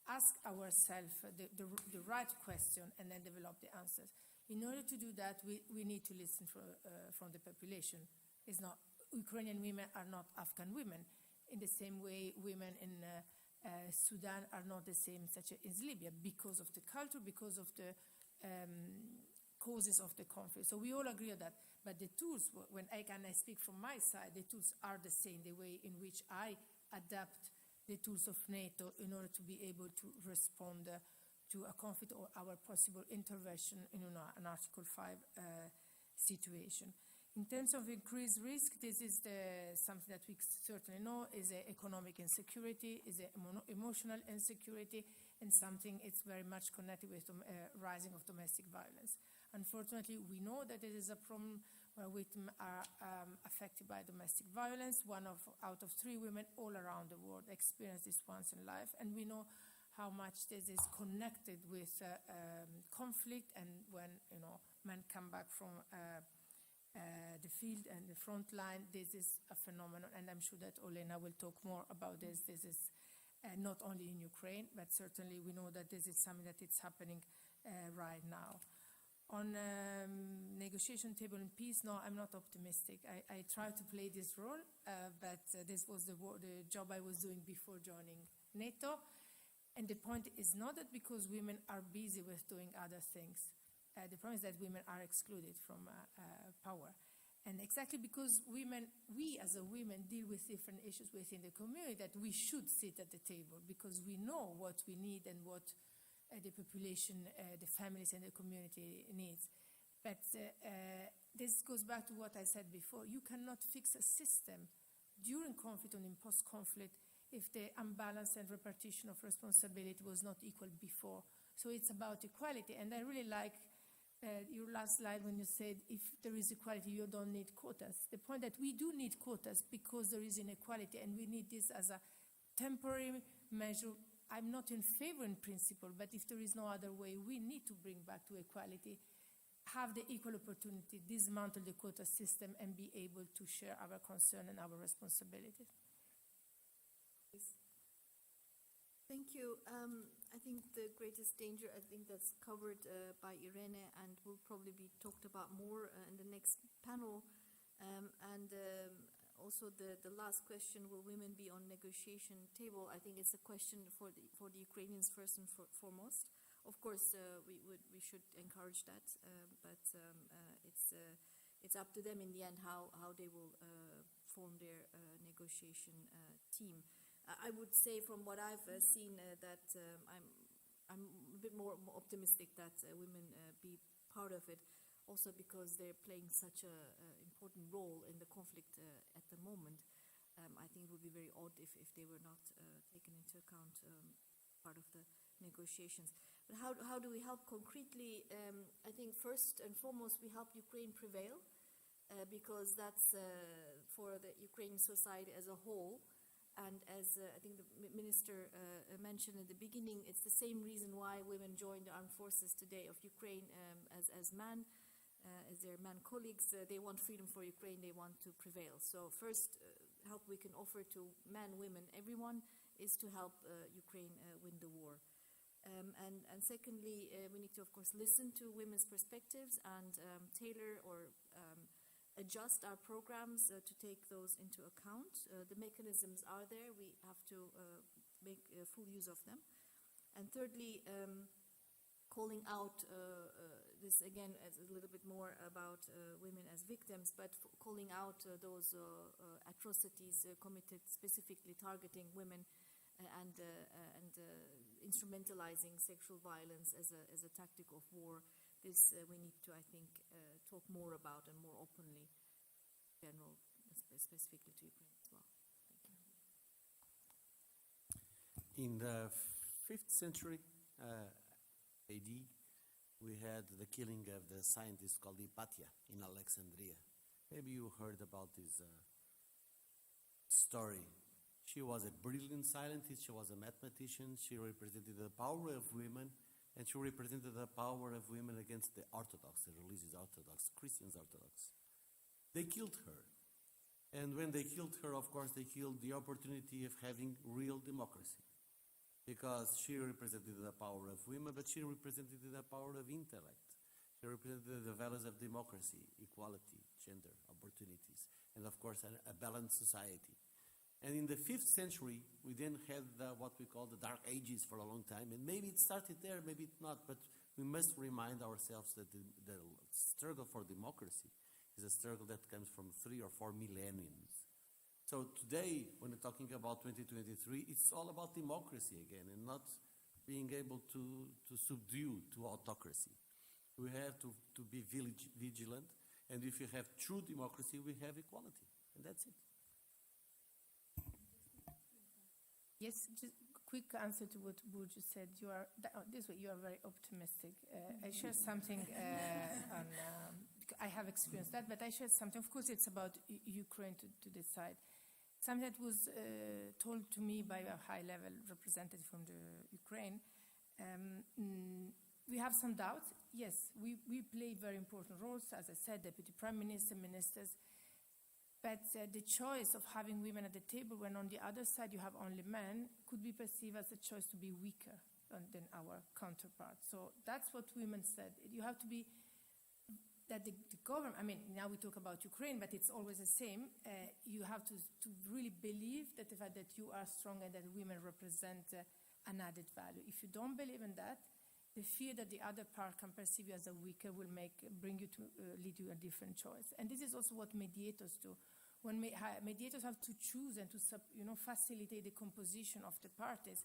ask ourselves the right question and then develop the answers. In order to do that, we need to listen from the population. It's not, Ukrainian women are not Afghan women. In the same way, women in Sudan are not the same such as Libya, because of the culture, because of the causes of the conflict. So we all agree on that. But the tools, when I speak from my side, the tools are the same, the way in which I adapt the tools of NATO in order to be able to respond to a conflict or our possible intervention in an Article 5 situation. In terms of increased risk, this is something that we certainly know is economic insecurity, is emotional insecurity, and something it's very much connected with rising of domestic violence. Unfortunately, we know that there is a problem where women are affected by domestic violence. Out of 3 women all around the world experience this once in life, and we know how much this is connected with conflict, and when men come back from the field and the front line, this is a phenomenon, and I'm sure that Olena will talk more about this. This is not only in Ukraine, but certainly we know that this is something that is happening right now. On negotiation table and peace, no, I'm not optimistic. I try to play this role, but this was the job I was doing before joining NATO. And the point is not that because women are busy with doing other things. The problem is that women are excluded from power. And exactly because we as a women deal with different issues within the community, that we should sit at the table, because we know what we need and what the population, the families and the community needs. But this goes back to what I said before. You cannot fix a system during conflict and in post-conflict if the imbalance and repartition of responsibility was not equal before. So it's about equality. And I really like your last slide when you said if there is equality, you don't need quotas. The point that we do need quotas because there is inequality, and we need this as a temporary measure. I'm not in favor in principle, but if there is no other way, we need to bring back to equality, have the equal opportunity, dismantle the quota system, and be able to share our concern and our responsibilities. Thank you. I think the greatest danger, I think that's covered by Irene and will probably be talked about more in the next panel. Also the last question, will women be on negotiation table? I think it's a question for the Ukrainians first and foremost. Of course, we should encourage that, but it's up to them in the end how they will form their negotiation team. I would say from what I've seen that I'm a bit more optimistic that women be part of it, also because they're playing such an important role in the conflict at the moment. I think it would be very odd if they were not taken into account part of the negotiations. But how do we help concretely? I think first and foremost we help Ukraine prevail because that's for the Ukrainian society as a whole. And as I think the minister mentioned at the beginning, it's the same reason why women join the armed forces today of Ukraine as men, as their man colleagues. They want freedom for Ukraine, they want to prevail. So first help we can offer to men, women, everyone is to help Ukraine win the war. And secondly, we need to, of course, listen to women's perspectives and tailor or adjust our programs to take those into account. The mechanisms are there. We have to make full use of them. And thirdly, calling out this again as a little bit more about women as victims, but calling out those atrocities committed specifically targeting women and instrumentalizing sexual violence as a tactic of war. This we need to, I think, talk more about and more openly, in general, specifically to Ukraine as well. Thank you. In the 5th century AD, we had the killing of the scientist called Hypatia in Alexandria. Maybe you heard about this story. She was a brilliant scientist, she was a mathematician, she represented the power of women, and she represented the power of women against the Orthodox, the religious Orthodox, Christians Orthodox. They killed her. And when they killed her, of course, they killed the opportunity of having real democracy. Because she represented the power of women, but she represented the power of intellect. She represented the values of democracy, equality, gender, opportunities, and of course, a balanced society. And in the 5th century, we then had what we call the Dark Ages for a long time. And maybe it started there, maybe it not, but we must remind ourselves that the struggle for democracy is a struggle that comes from 3 or 4 millenniums. So today, when we're talking about 2023, it's all about democracy again and not being able to subdue to autocracy. We have to be vigilant, and if you have true democracy, we have equality, and that's it. Yes, just quick answer to what Burcu said. You are this way. You are very optimistic. I shared something on. I have experienced that, but I shared something. Of course, it's about Ukraine to decide. Something that was told to me by a high-level representative from the Ukraine. We have some doubts. Yes, we play very important roles. As I said, Deputy Prime Minister, ministers. But the choice of having women at the table when on the other side you have only men could be perceived as a choice to be weaker than our counterparts. So that's what women said. You have to be, that the government, I mean, now we talk about Ukraine, but it's always the same. You have to really believe that the fact that you are strong and that women represent an added value. If you don't believe in that, the fear that the other part can perceive you as a weaker will bring you to lead you a different choice. And this is also what mediators do. When mediators have to choose and to facilitate the composition of the parties,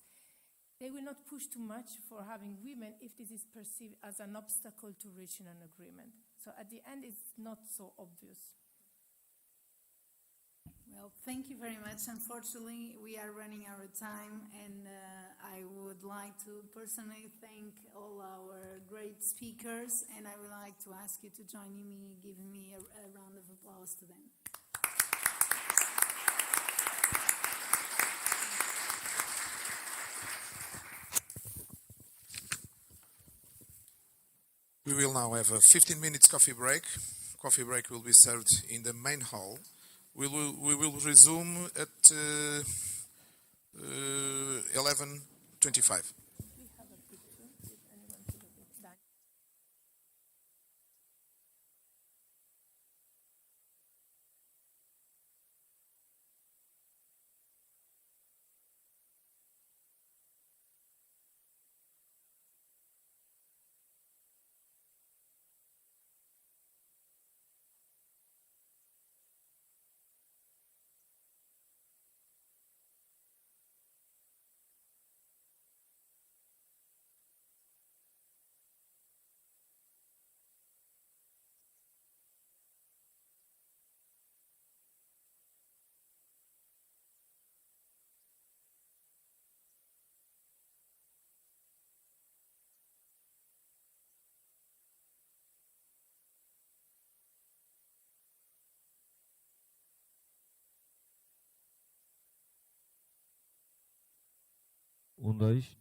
they will not push too much for having women if this is perceived as an obstacle to reaching an agreement. So at the end, it's not so obvious. Well, thank you very much. Unfortunately, we are running out of time, and I would like to personally thank all our great speakers, and I would like to ask you to join me, giving me a round of applause to them. We will now have a 15 minutes coffee break. Coffee break will be served in the main hall. We will resume at 11:25. We have a picture. If anyone could have it done. Dois.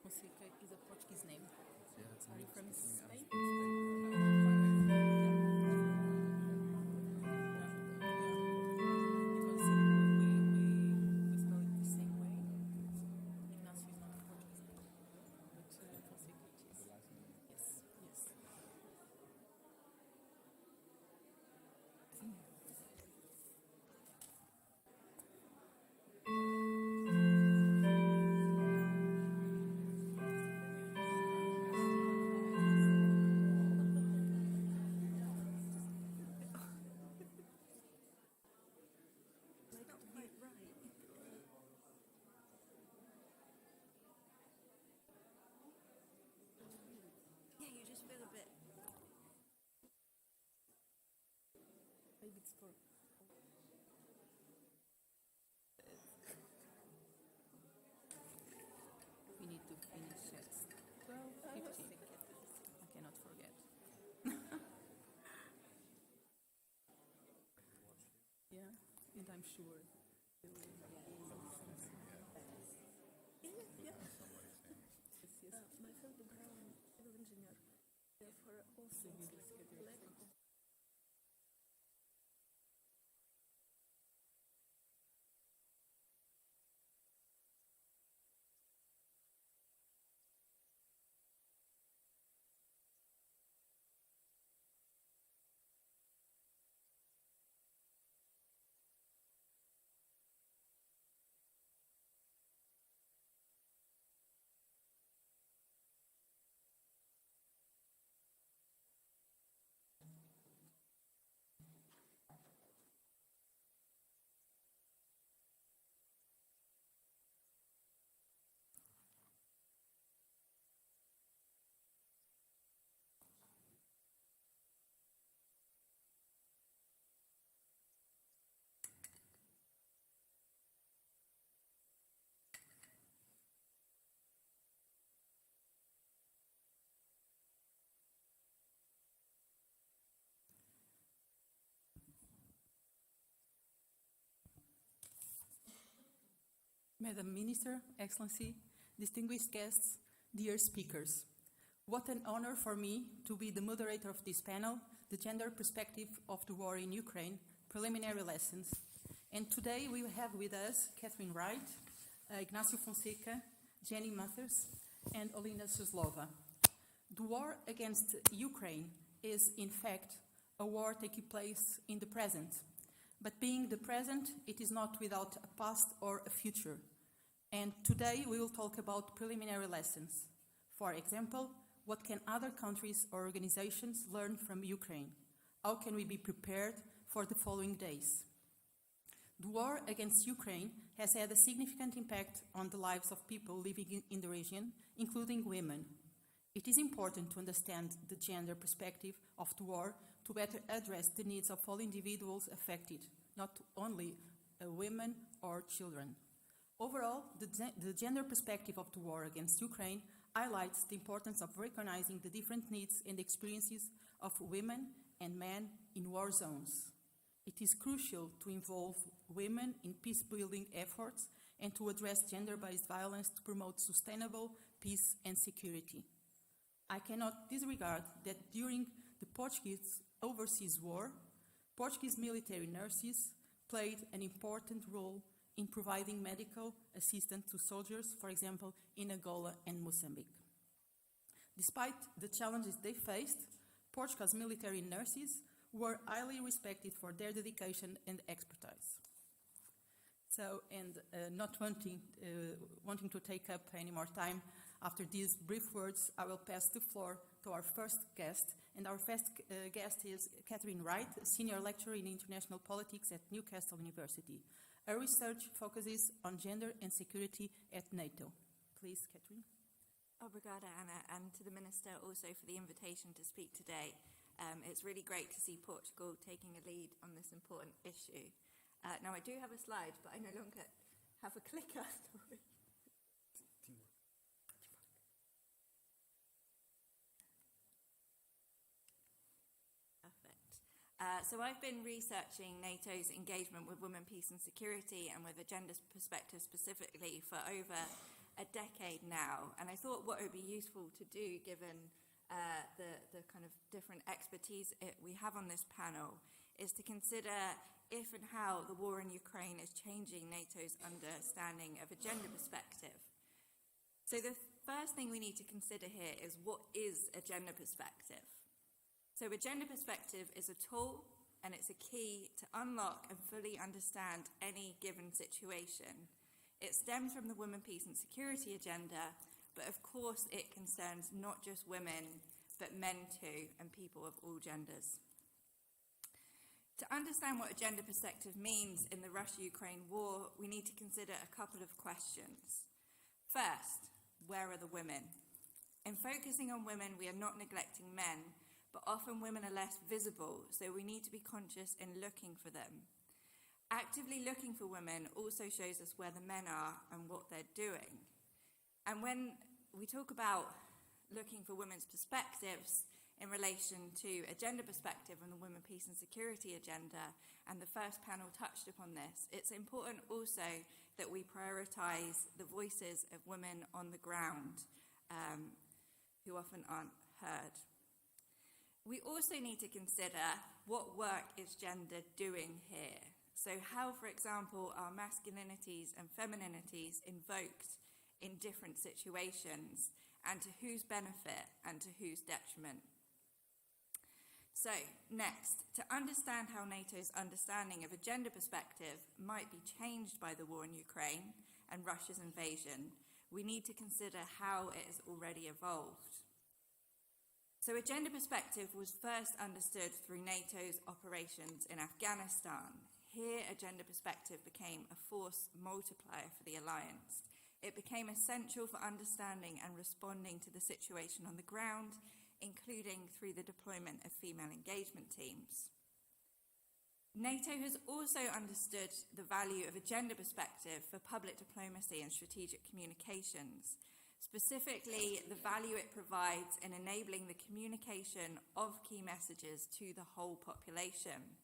Fonseca is a Portuguese name. Are you from Spain? We spell it the same way. Ignacio is not a Portuguese name, but Fonseca it is. Yes, yes. Yeah, you just feel a bit. Maybe it's for. We need to finish at 12:50. I cannot forget. Yeah, and I'm sure. they will- Yeah. Yes, yes. My friend Brown, civil engineer, therefore also lack of Madam Minister, Excellency, distinguished guests, dear speakers. What an honor for me to be the moderator of this panel, The Gender Perspective of the War in Ukraine, Preliminary Lessons. And today we have with us Catherine Wright, Ignacio Fonseca, Jenny Mathers, and Olina Suslova. The war against Ukraine is, in fact, a war taking place in the present. But being the present, it is not without a past or a future. And today we will talk about preliminary lessons. For example, what can other countries or organizations learn from Ukraine? How can we be prepared for the following days? The war against Ukraine has had a significant impact on the lives of people living in the region, including women. It is important to understand the gender perspective of the war to better address the needs of all individuals affected, not only women or children. Overall, the gender perspective of the war against Ukraine highlights the importance of recognizing the different needs and experiences of women and men in war zones. It is crucial to involve women in peace-building efforts and to address gender-based violence to promote sustainable peace and security. I cannot disregard that during the Portuguese Overseas War, Portuguese military nurses played an important role in providing medical assistance to soldiers, for example, in Angola and Mozambique. Despite the challenges they faced, Portugal's military nurses were highly respected for their dedication and expertise. So, and not wanting to take up any more time, after these brief words, I will pass the floor to our first guest. And our first guest is Catherine Wright, Senior Lecturer in International Politics at Newcastle University. Her research focuses on gender and security at NATO. Please, Catherine. Obrigada, Anna, and to the Minister also for the invitation to speak today. It's really great to see Portugal taking a lead on this important issue. Now, I do have a slide, but I no longer have a clicker. Sorry. Perfect. So I've been researching NATO's engagement with women, peace and security and with a gender perspective specifically for over a decade now, and I thought what would be useful to do, given the kind of different expertise we have on this panel, is to consider if and how the war in Ukraine is changing NATO's understanding of a gender perspective. So the first thing we need to consider here is, what is a gender perspective? So a gender perspective is a tool, and it's a key to unlock and fully understand any given situation. It stems from the Women, Peace and Security agenda, but of course it concerns not just women, but men too, and people of all genders. To understand what a gender perspective means in the Russia-Ukraine war, we need to consider a couple of questions. First, where are the women? In focusing on women, we are not neglecting men, but often women are less visible, so we need to be conscious in looking for them. Actively looking for women also shows us where the men are and what they're doing. And when we talk about looking for women's perspectives in relation to a gender perspective on the Women, Peace and Security agenda, and the first panel touched upon this, it's important also that we prioritise the voices of women on the ground who often aren't heard. We also need to consider what work is gender doing here. So how, for example, are masculinities and femininities invoked in different situations, and to whose benefit and to whose detriment? So next, to understand how NATO's understanding of a gender perspective might be changed by the war in Ukraine and Russia's invasion, we need to consider how it has already evolved. So a gender perspective was first understood through NATO's operations in Afghanistan. Here, a gender perspective became a force multiplier for the alliance. It became essential for understanding and responding to the situation on the ground, including through the deployment of female engagement teams. NATO has also understood the value of a gender perspective for public diplomacy and strategic communications, specifically the value it provides in enabling the communication of key messages to the whole population.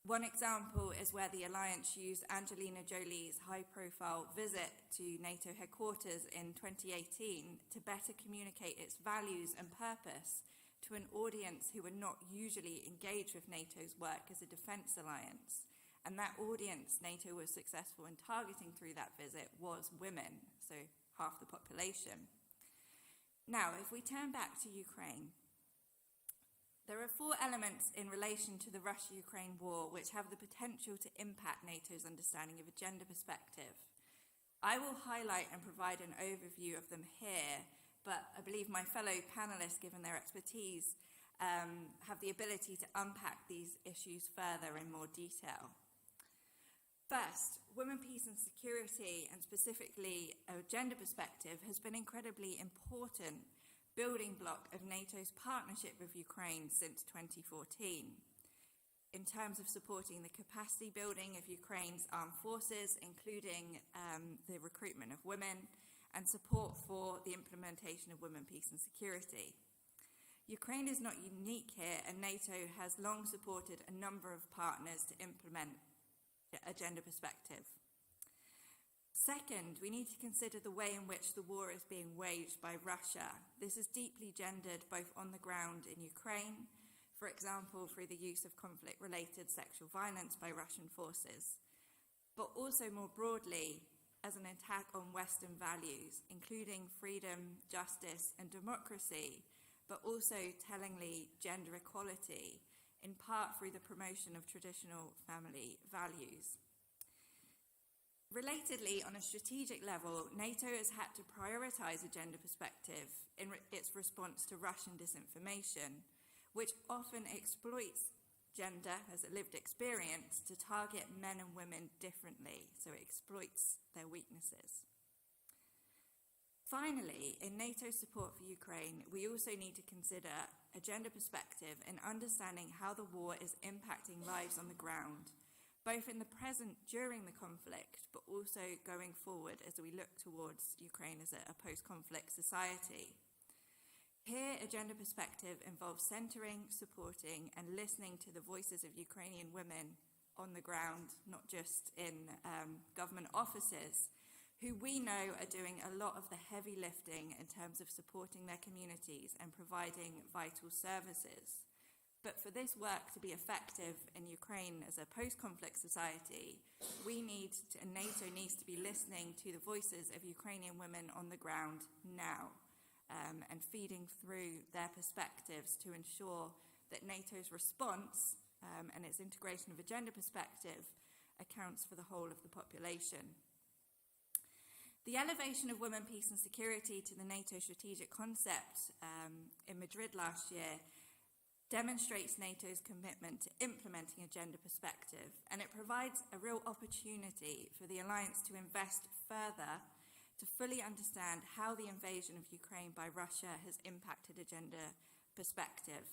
One example is where the alliance used Angelina Jolie's high-profile visit to NATO headquarters in 2018 to better communicate its values and purpose to an audience who were not usually engaged with NATO's work as a defence alliance. And that audience NATO was successful in targeting through that visit was women, so half the population. Now, if we turn back to Ukraine, there are 4 elements in relation to the Russia-Ukraine war which have the potential to impact NATO's understanding of a gender perspective. I will highlight and provide an overview of them here, but I believe my fellow panellists, given their expertise, have the ability to unpack these issues further in more detail. First, women, peace and security, and specifically a gender perspective, has been incredibly important building block of NATO's partnership with Ukraine since 2014. In terms of supporting the capacity building of Ukraine's armed forces, including the recruitment of women, and support for the implementation of women, peace and security. Ukraine is not unique here, and NATO has long supported a number of partners to implement a gender perspective. Second, we need to consider the way in which the war is being waged by Russia. This is deeply gendered both on the ground in Ukraine, for example, through the use of conflict-related sexual violence by Russian forces, but also more broadly as an attack on Western values, including freedom, justice, and democracy, but also tellingly gender equality, in part through the promotion of traditional family values. Relatedly, on a strategic level, NATO has had to prioritise a gender perspective in its response to Russian disinformation, which often exploits gender as a lived experience to target men and women differently, so it exploits their weaknesses. Finally, in NATO's support for Ukraine, we also need to consider a gender perspective in understanding how the war is impacting lives on the ground, both in the present during the conflict, but also going forward as we look towards Ukraine as a post-conflict society. Here, a gender perspective involves centering, supporting, and listening to the voices of Ukrainian women on the ground, not just in government offices, who we know are doing a lot of the heavy lifting in terms of supporting their communities and providing vital services. But for this work to be effective in Ukraine as a post-conflict society, and NATO needs to be listening to the voices of Ukrainian women on the ground now, and feeding through their perspectives to ensure that NATO's response and its integration of a gender perspective accounts for the whole of the population. The elevation of women, peace and security to the NATO strategic concept in Madrid last year demonstrates NATO's commitment to implementing a gender perspective, and it provides a real opportunity for the alliance to invest further to fully understand how the invasion of Ukraine by Russia has impacted a gender perspective,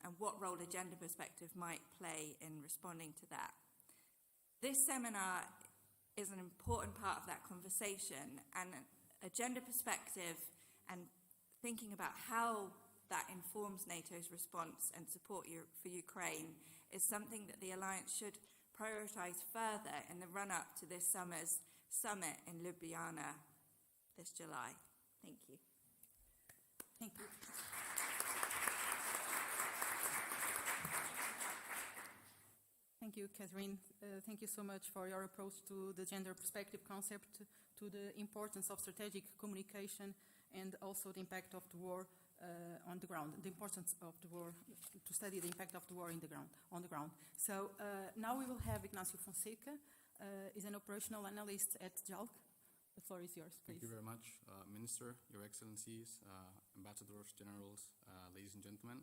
and what role a gender perspective might play in responding to that. This seminar is an important part of that conversation, and a gender perspective and thinking about how that informs NATO's response and support for Ukraine is something that the Alliance should prioritise further in the run-up to this summer's summit in Ljubljana this July. Thank you. Thank you. Thank you, Catherine. Thank you so much for your approach to the gender perspective concept, to the importance of strategic communication, and also the impact of the war on the ground, the importance of the war, to study the impact of the war on the ground. So now we will have Ignacio Fonseca, is an operational analyst at JALC. The floor is yours, please. Thank you very much, Minister, Your Excellencies, Ambassadors, Generals, ladies and gentlemen.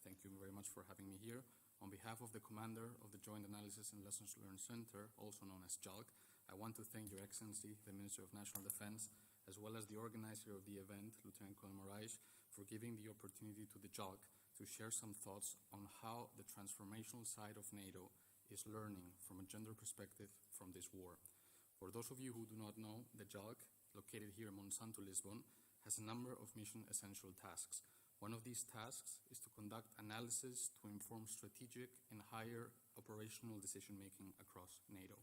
Thank you very much for having me here. On behalf of the Commander of the Joint Analysis and Lessons Learned Center, also known as JALC, I want to thank Your Excellency, the Minister of National Defense, as well as the organizer of the event, Lieutenant Colonel Moraes, for giving the opportunity to the JALC to share some thoughts on how the transformational side of NATO is learning from a gender perspective from this war. For those of you who do not know, the JALC, located here in Monsanto, Lisbon, has a number of mission essential tasks. One of these tasks is to conduct analysis to inform strategic and higher operational decision-making across NATO.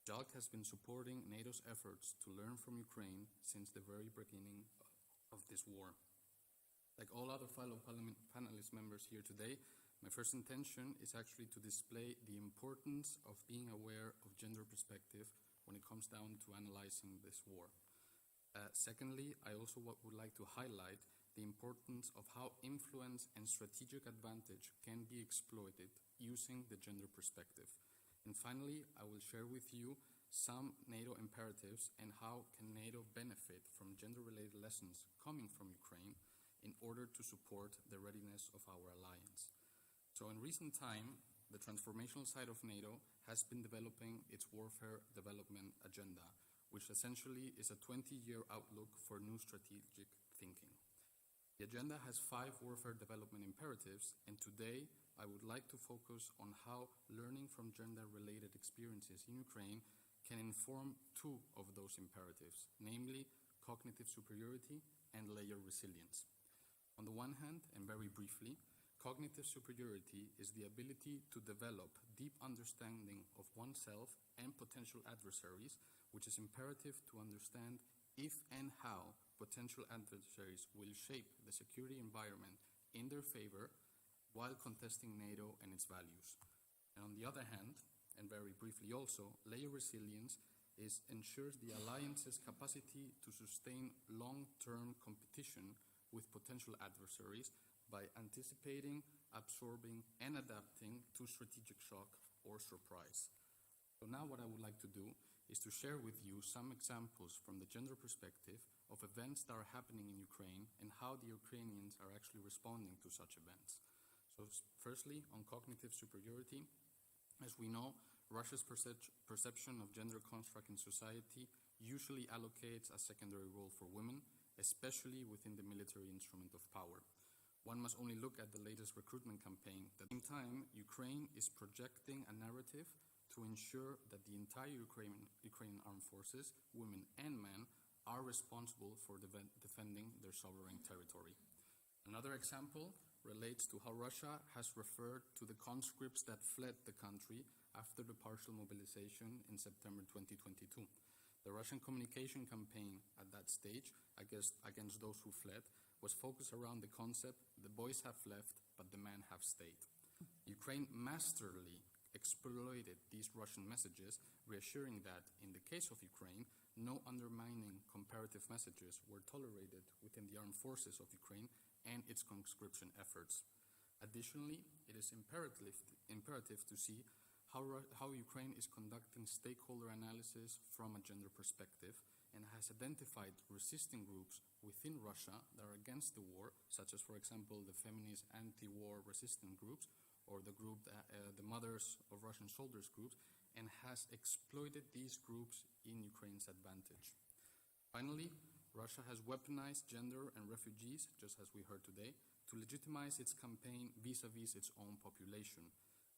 JALC has been supporting NATO's efforts to learn from Ukraine since the very beginning of this war. Like all other fellow panelist members here today, my first intention is actually to display the importance of being aware of gender perspective when it comes down to analyzing this war. Secondly, I also would like to highlight the importance of how influence and strategic advantage can be exploited using the gender perspective. And finally, I will share with you some NATO imperatives and how can NATO benefit from gender-related lessons coming from Ukraine in order to support the readiness of our alliance. So in recent time, the transformational side of NATO has been developing its warfare development agenda, which essentially is a 20-year outlook for new strategic thinking. The agenda has 5 warfare development imperatives, and today I would like to focus on how learning from gender-related experiences in Ukraine can inform 2 of those imperatives, namely cognitive superiority and layer resilience. On the one hand, and very briefly, cognitive superiority is the ability to develop deep understanding of oneself and potential adversaries, which is imperative to understand if and how potential adversaries will shape the security environment in their favor while contesting NATO and its values. And on the other hand, and very briefly also, layer resilience ensures the alliance's capacity to sustain long-term competition with potential adversaries by anticipating, absorbing, and adapting to strategic shock or surprise. So now what I would like to do is to share with you some examples from the gender perspective of events that are happening in Ukraine and how the Ukrainians are actually responding to such events. So firstly, on cognitive superiority, as we know, Russia's perception of gender construct in society usually allocates a secondary role for women, especially within the military instrument of power. One must only look at the latest recruitment campaign. At the same time, Ukraine is projecting a narrative to ensure that the entire Ukrainian armed forces, women and men, are responsible for defending their sovereign territory. Another example relates to how Russia has referred to the conscripts that fled the country after the partial mobilization in September 2022. The Russian communication campaign at that stage against those who fled was focused around the concept, the boys have left, but the men have stayed. Ukraine masterfully exploited these Russian messages, reassuring that, in the case of Ukraine, no undermining comparative messages were tolerated within the armed forces of Ukraine and its conscription efforts. Additionally, it is imperative to see how Ukraine is conducting stakeholder analysis from a gender perspective and has identified resisting groups within Russia that are against the war, such as, for example, the feminist anti-war resistant groups, or the group, the Mothers of Russian Soldiers groups, and has exploited these groups in Ukraine's advantage. Finally, Russia has weaponized gender and refugees, just as we heard today, to legitimize its campaign vis-à-vis its own population.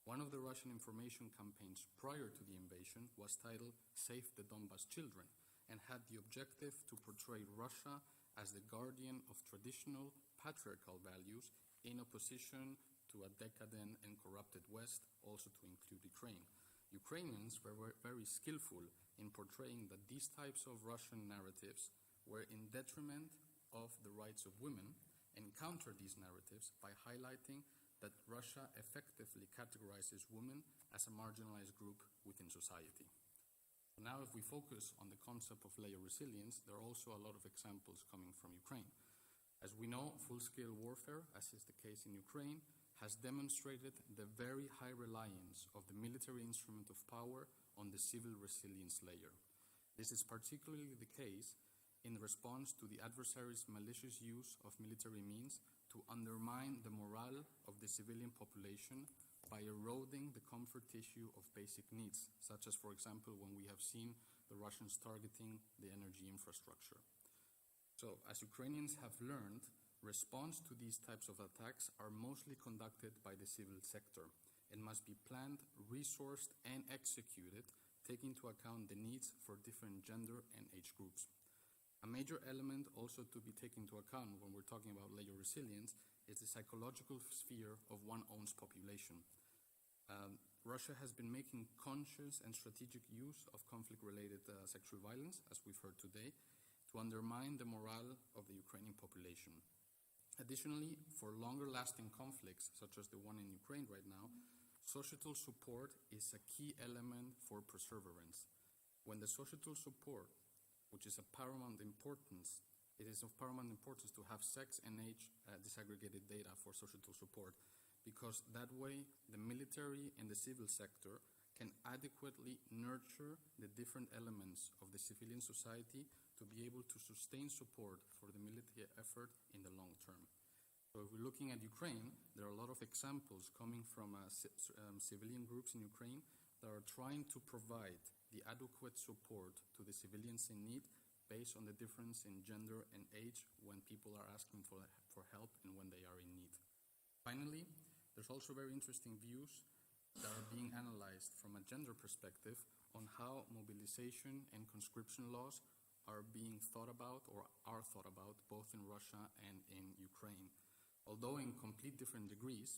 One of the Russian information campaigns prior to the invasion was titled Save the Donbas Children, and had the objective to portray Russia as the guardian of traditional patriarchal values in opposition to a decadent and corrupted West, also to include Ukraine. Ukrainians were very skillful in portraying that these types of Russian narratives were in detriment of the rights of women, and counter these narratives by highlighting that Russia effectively categorizes women as a marginalized group within society. Now, if we focus on the concept of layer resilience, there are also a lot of examples coming from Ukraine. As we know, full-scale warfare, as is the case in Ukraine, has demonstrated the very high reliance of the military instrument of power on the civil resilience layer. This is particularly the case in response to the adversary's malicious use of military means to undermine the morale of the civilian population by eroding the comfort tissue of basic needs, such as, for example, when we have seen the Russians targeting the energy infrastructure. So, as Ukrainians have learned, response to these types of attacks are mostly conducted by the civil sector and must be planned, resourced, and executed, taking into account the needs for different gender and age groups. A major element also to be taken into account when we're talking about layer resilience is the psychological sphere of one's own population. Russia has been making conscious and strategic use of conflict-related sexual violence, as we've heard today, to undermine the morale of the Ukrainian population. Additionally, for longer-lasting conflicts, such as the one in Ukraine right now, societal support is a key element for perseverance. When the societal support, which is of paramount importance, it is of paramount importance to have sex and age disaggregated data for societal support, because that way the military and the civil sector can adequately nurture the different elements of the civilian society to be able to sustain support for the military effort in the long term. So if we're looking at Ukraine, there are a lot of examples coming from civilian groups in Ukraine that are trying to provide the adequate support to the civilians in need based on the difference in gender and age when people are asking for help and when they are in need. Finally, there's also very interesting views that are being analyzed from a gender perspective on how mobilization and conscription laws are being thought about or are thought about both in Russia and in Ukraine. Although in complete different degrees,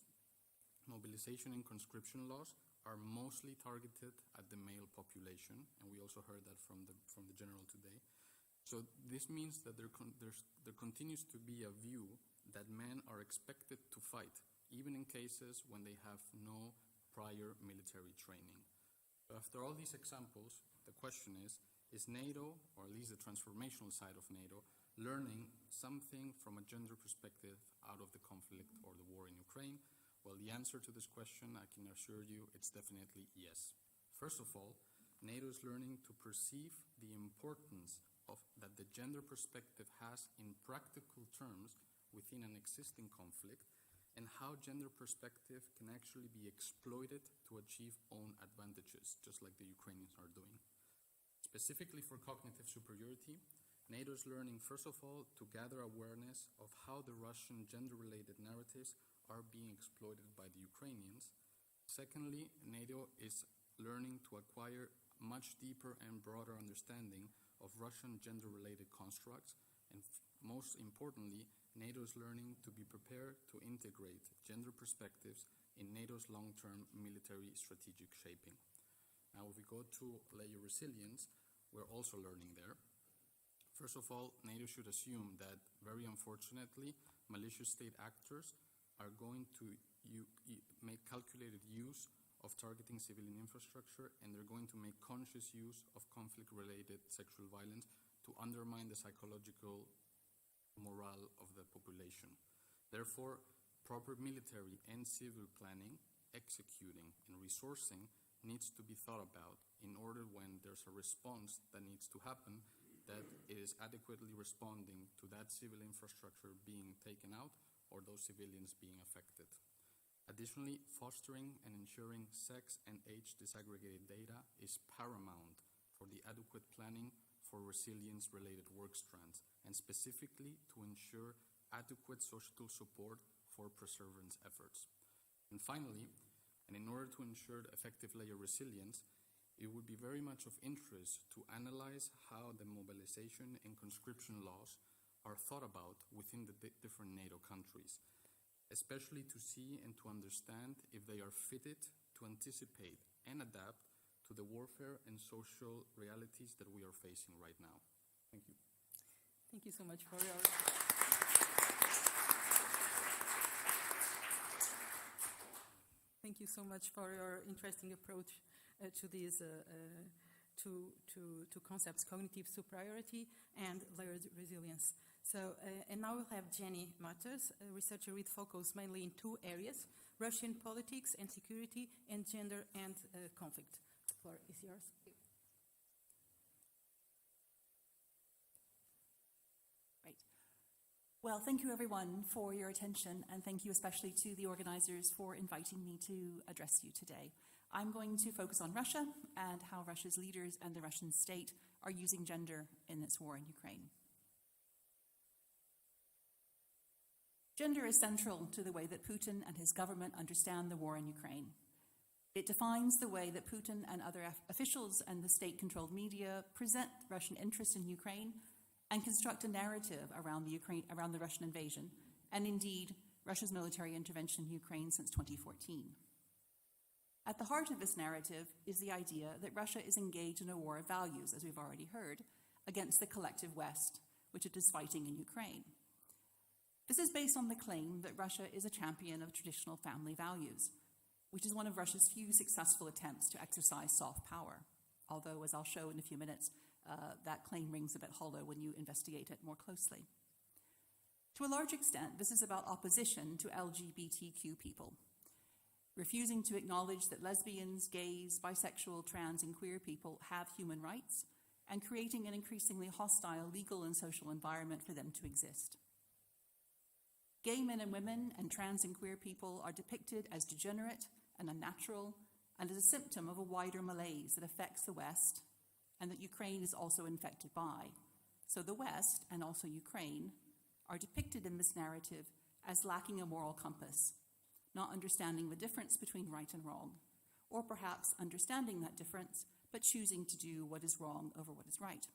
mobilization and conscription laws are mostly targeted at the male population, and we also heard that from the general today. So this means that there continues to be a view that men are expected to fight, even in cases when they have no prior military training. So after all these examples, the question is NATO, or at least the transformational side of NATO, learning something from a gender perspective out of the conflict or the war in Ukraine? Well, the answer to this question, I can assure you, it's definitely yes. First of all, NATO is learning to perceive the importance that the gender perspective has in practical terms within an existing conflict, and how gender perspective can actually be exploited to achieve own advantages, just like the Ukrainians are doing. Specifically for cognitive superiority, NATO is learning, first of all, to gather awareness of how the Russian gender-related narratives are being exploited by the Ukrainians. Secondly, NATO is learning to acquire much deeper and broader understanding of Russian gender-related constructs, and most importantly, NATO is learning to be prepared to integrate gender perspectives in NATO's long-term military strategic shaping. Now, if we go to layer resilience, we're also learning there. First of all, NATO should assume that, very unfortunately, malicious state actors are going to make calculated use of targeting civilian infrastructure, and they're going to make conscious use of conflict-related sexual violence to undermine the psychological morale of the population. Therefore, proper military and civil planning, executing, and resourcing needs to be thought about in order, when there's a response that needs to happen, that it is adequately responding to that civil infrastructure being taken out or those civilians being affected. Additionally, fostering and ensuring sex and age disaggregated data is paramount for the adequate planning for resilience-related work strands, and specifically to ensure adequate social support for preservance efforts. And finally, and in order to ensure effective layer resilience, it would be very much of interest to analyze how the mobilization and conscription laws are thought about within the different NATO countries, especially to see and to understand if they are fitted to anticipate and adapt to the warfare and social realities that we are facing right now. Thank you. Thank you so much for your... Thank you so much for your interesting approach to these to concepts, cognitive superiority and layered resilience. So, and now we'll have Jenny Matters, a researcher with focus mainly in two areas: Russian politics and security, and gender and conflict. The floor is yours. Great. Well, thank you everyone for your attention, and thank you especially to the organizers for inviting me to address you today. I'm going to focus on Russia and how Russia's leaders and the Russian state are using gender in its war in Ukraine. Gender is central to the way that Putin and his government understand the war in Ukraine. It defines the way that Putin and other officials and the state-controlled media present Russian interest in Ukraine and construct a narrative around the Russian invasion, and indeed Russia's military intervention in Ukraine since 2014. At the heart of this narrative is the idea that Russia is engaged in a war of values, as we've already heard, against the collective West, which it is fighting in Ukraine. This is based on the claim that Russia is a champion of traditional family values, which is one of Russia's few successful attempts to exercise soft power, although, as I'll show in a few minutes, that claim rings a bit hollow when you investigate it more closely. To a large extent, this is about opposition to LGBTQ people, refusing to acknowledge that lesbians, gays, bisexual, trans, and queer people have human rights, and creating an increasingly hostile legal and social environment for them to exist. Gay men and women and trans and queer people are depicted as degenerate and unnatural, and as a symptom of a wider malaise that affects the West and that Ukraine is also infected by. So the West, and also Ukraine, are depicted in this narrative as lacking a moral compass, not understanding the difference between right and wrong, or perhaps understanding that difference, but choosing to do what is wrong over what is right.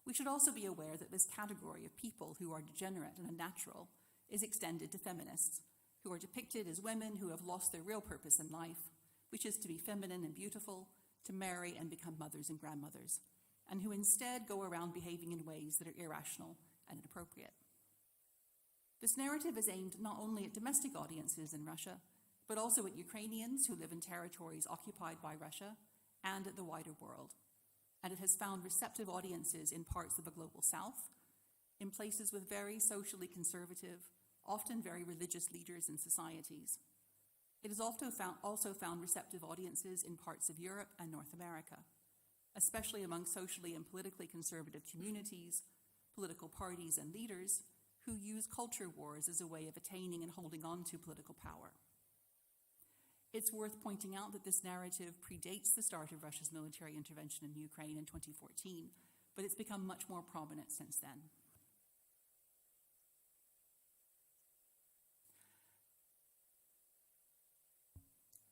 We should also be aware that this category of people who are degenerate and unnatural is extended to feminists, who are depicted as women who have lost their real purpose in life, which is to be feminine and beautiful, to marry and become mothers and grandmothers, and who instead go around behaving in ways that are irrational and inappropriate. This narrative is aimed not only at domestic audiences in Russia, but also at Ukrainians who live in territories occupied by Russia and at the wider world. And it has found receptive audiences in parts of the global south, in places with very socially conservative, often very religious leaders and societies. It has also found receptive audiences in parts of Europe and North America, especially among socially and politically conservative communities, political parties and leaders who use culture wars as a way of attaining and holding on to political power. It's worth pointing out that this narrative predates the start of Russia's military intervention in Ukraine in 2014, but it's become much more prominent since then.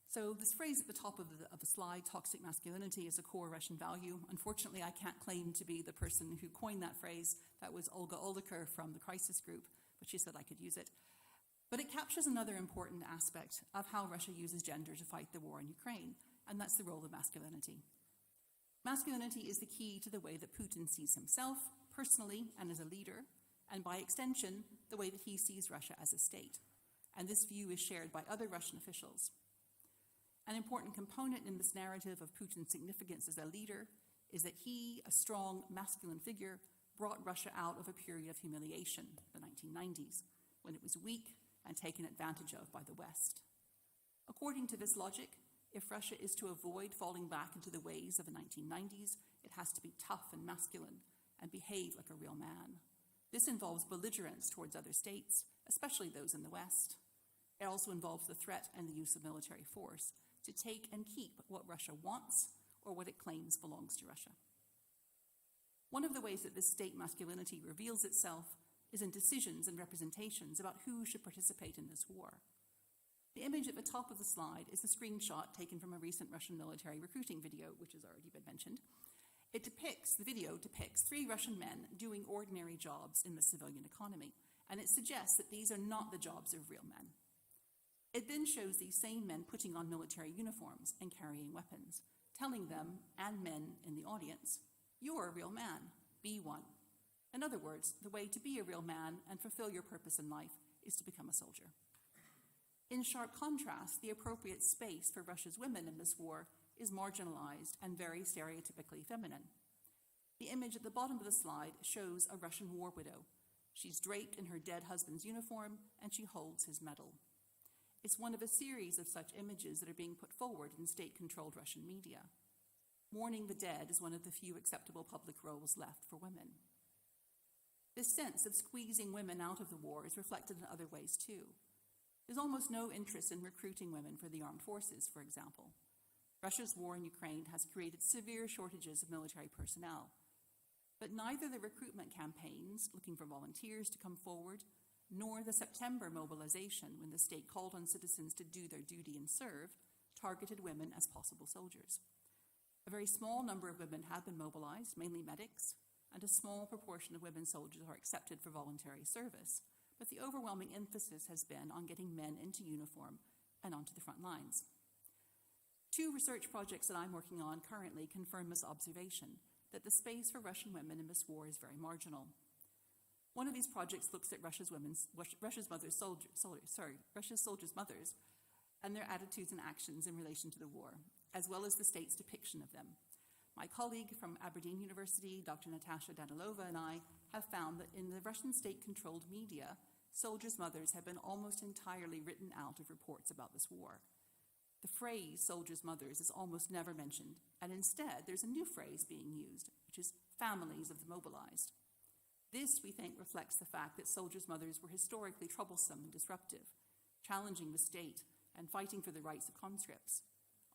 So this phrase at the top of the slide, toxic masculinity, is a core Russian value. Unfortunately, I can't claim to be the person who coined that phrase. That was Olga Olekar from the Crisis Group, but she said I could use it. But it captures another important aspect of how Russia uses gender to fight the war in Ukraine, and that's the role of masculinity. Masculinity is the key to the way that Putin sees himself, personally and as a leader, and by extension, the way that he sees Russia as a state. And this view is shared by other Russian officials. An important component in this narrative of Putin's significance as a leader is that he, a strong masculine figure, brought Russia out of a period of humiliation, the 1990s, when it was weak and taken advantage of by the West. According to this logic, if Russia is to avoid falling back into the ways of the 1990s, it has to be tough and masculine and behave like a real man. This involves belligerence towards other states, especially those in the West. It also involves the threat and the use of military force to take and keep what Russia wants or what it claims belongs to Russia. One of the ways that this state masculinity reveals itself is in decisions and representations about who should participate in this war. The image at the top of the slide is a screenshot taken from a recent Russian military recruiting video, which has already been mentioned. The video depicts 3 Russian men doing ordinary jobs in the civilian economy, and it suggests that these are not the jobs of real men. It then shows these same men putting on military uniforms and carrying weapons, telling them, and men in the audience, "You're a real man, be one." In other words, the way to be a real man and fulfill your purpose in life is to become a soldier. In sharp contrast, the appropriate space for Russia's women in this war is marginalized and very stereotypically feminine. The image at the bottom of the slide shows a Russian war widow. She's draped in her dead husband's uniform and she holds his medal. It's one of a series of such images that are being put forward in state-controlled Russian media. Mourning the dead is one of the few acceptable public roles left for women. This sense of squeezing women out of the war is reflected in other ways too. There's almost no interest in recruiting women for the armed forces, for example. Russia's war in Ukraine has created severe shortages of military personnel. But neither the recruitment campaigns looking for volunteers to come forward, nor the September mobilization, when the state called on citizens to do their duty and serve, targeted women as possible soldiers. A very small number of women have been mobilized, mainly medics, and a small proportion of women soldiers are accepted for voluntary service, but the overwhelming emphasis has been on getting men into uniform and onto the front lines. 2 research projects that I'm working on currently confirm this observation, that the space for Russian women in this war is very marginal. One of these projects looks at Russia's soldiers' mothers and their attitudes and actions in relation to the war, as well as the state's depiction of them. My colleague from Aberdeen University, Dr. Natasha Danilova, and I have found that in the Russian state-controlled media, soldiers' mothers have been almost entirely written out of reports about this war. The phrase soldiers' mothers is almost never mentioned, and instead there's a new phrase being used, which is families of the mobilized. This, we think, reflects the fact that soldiers' mothers were historically troublesome and disruptive, challenging the state and fighting for the rights of conscripts.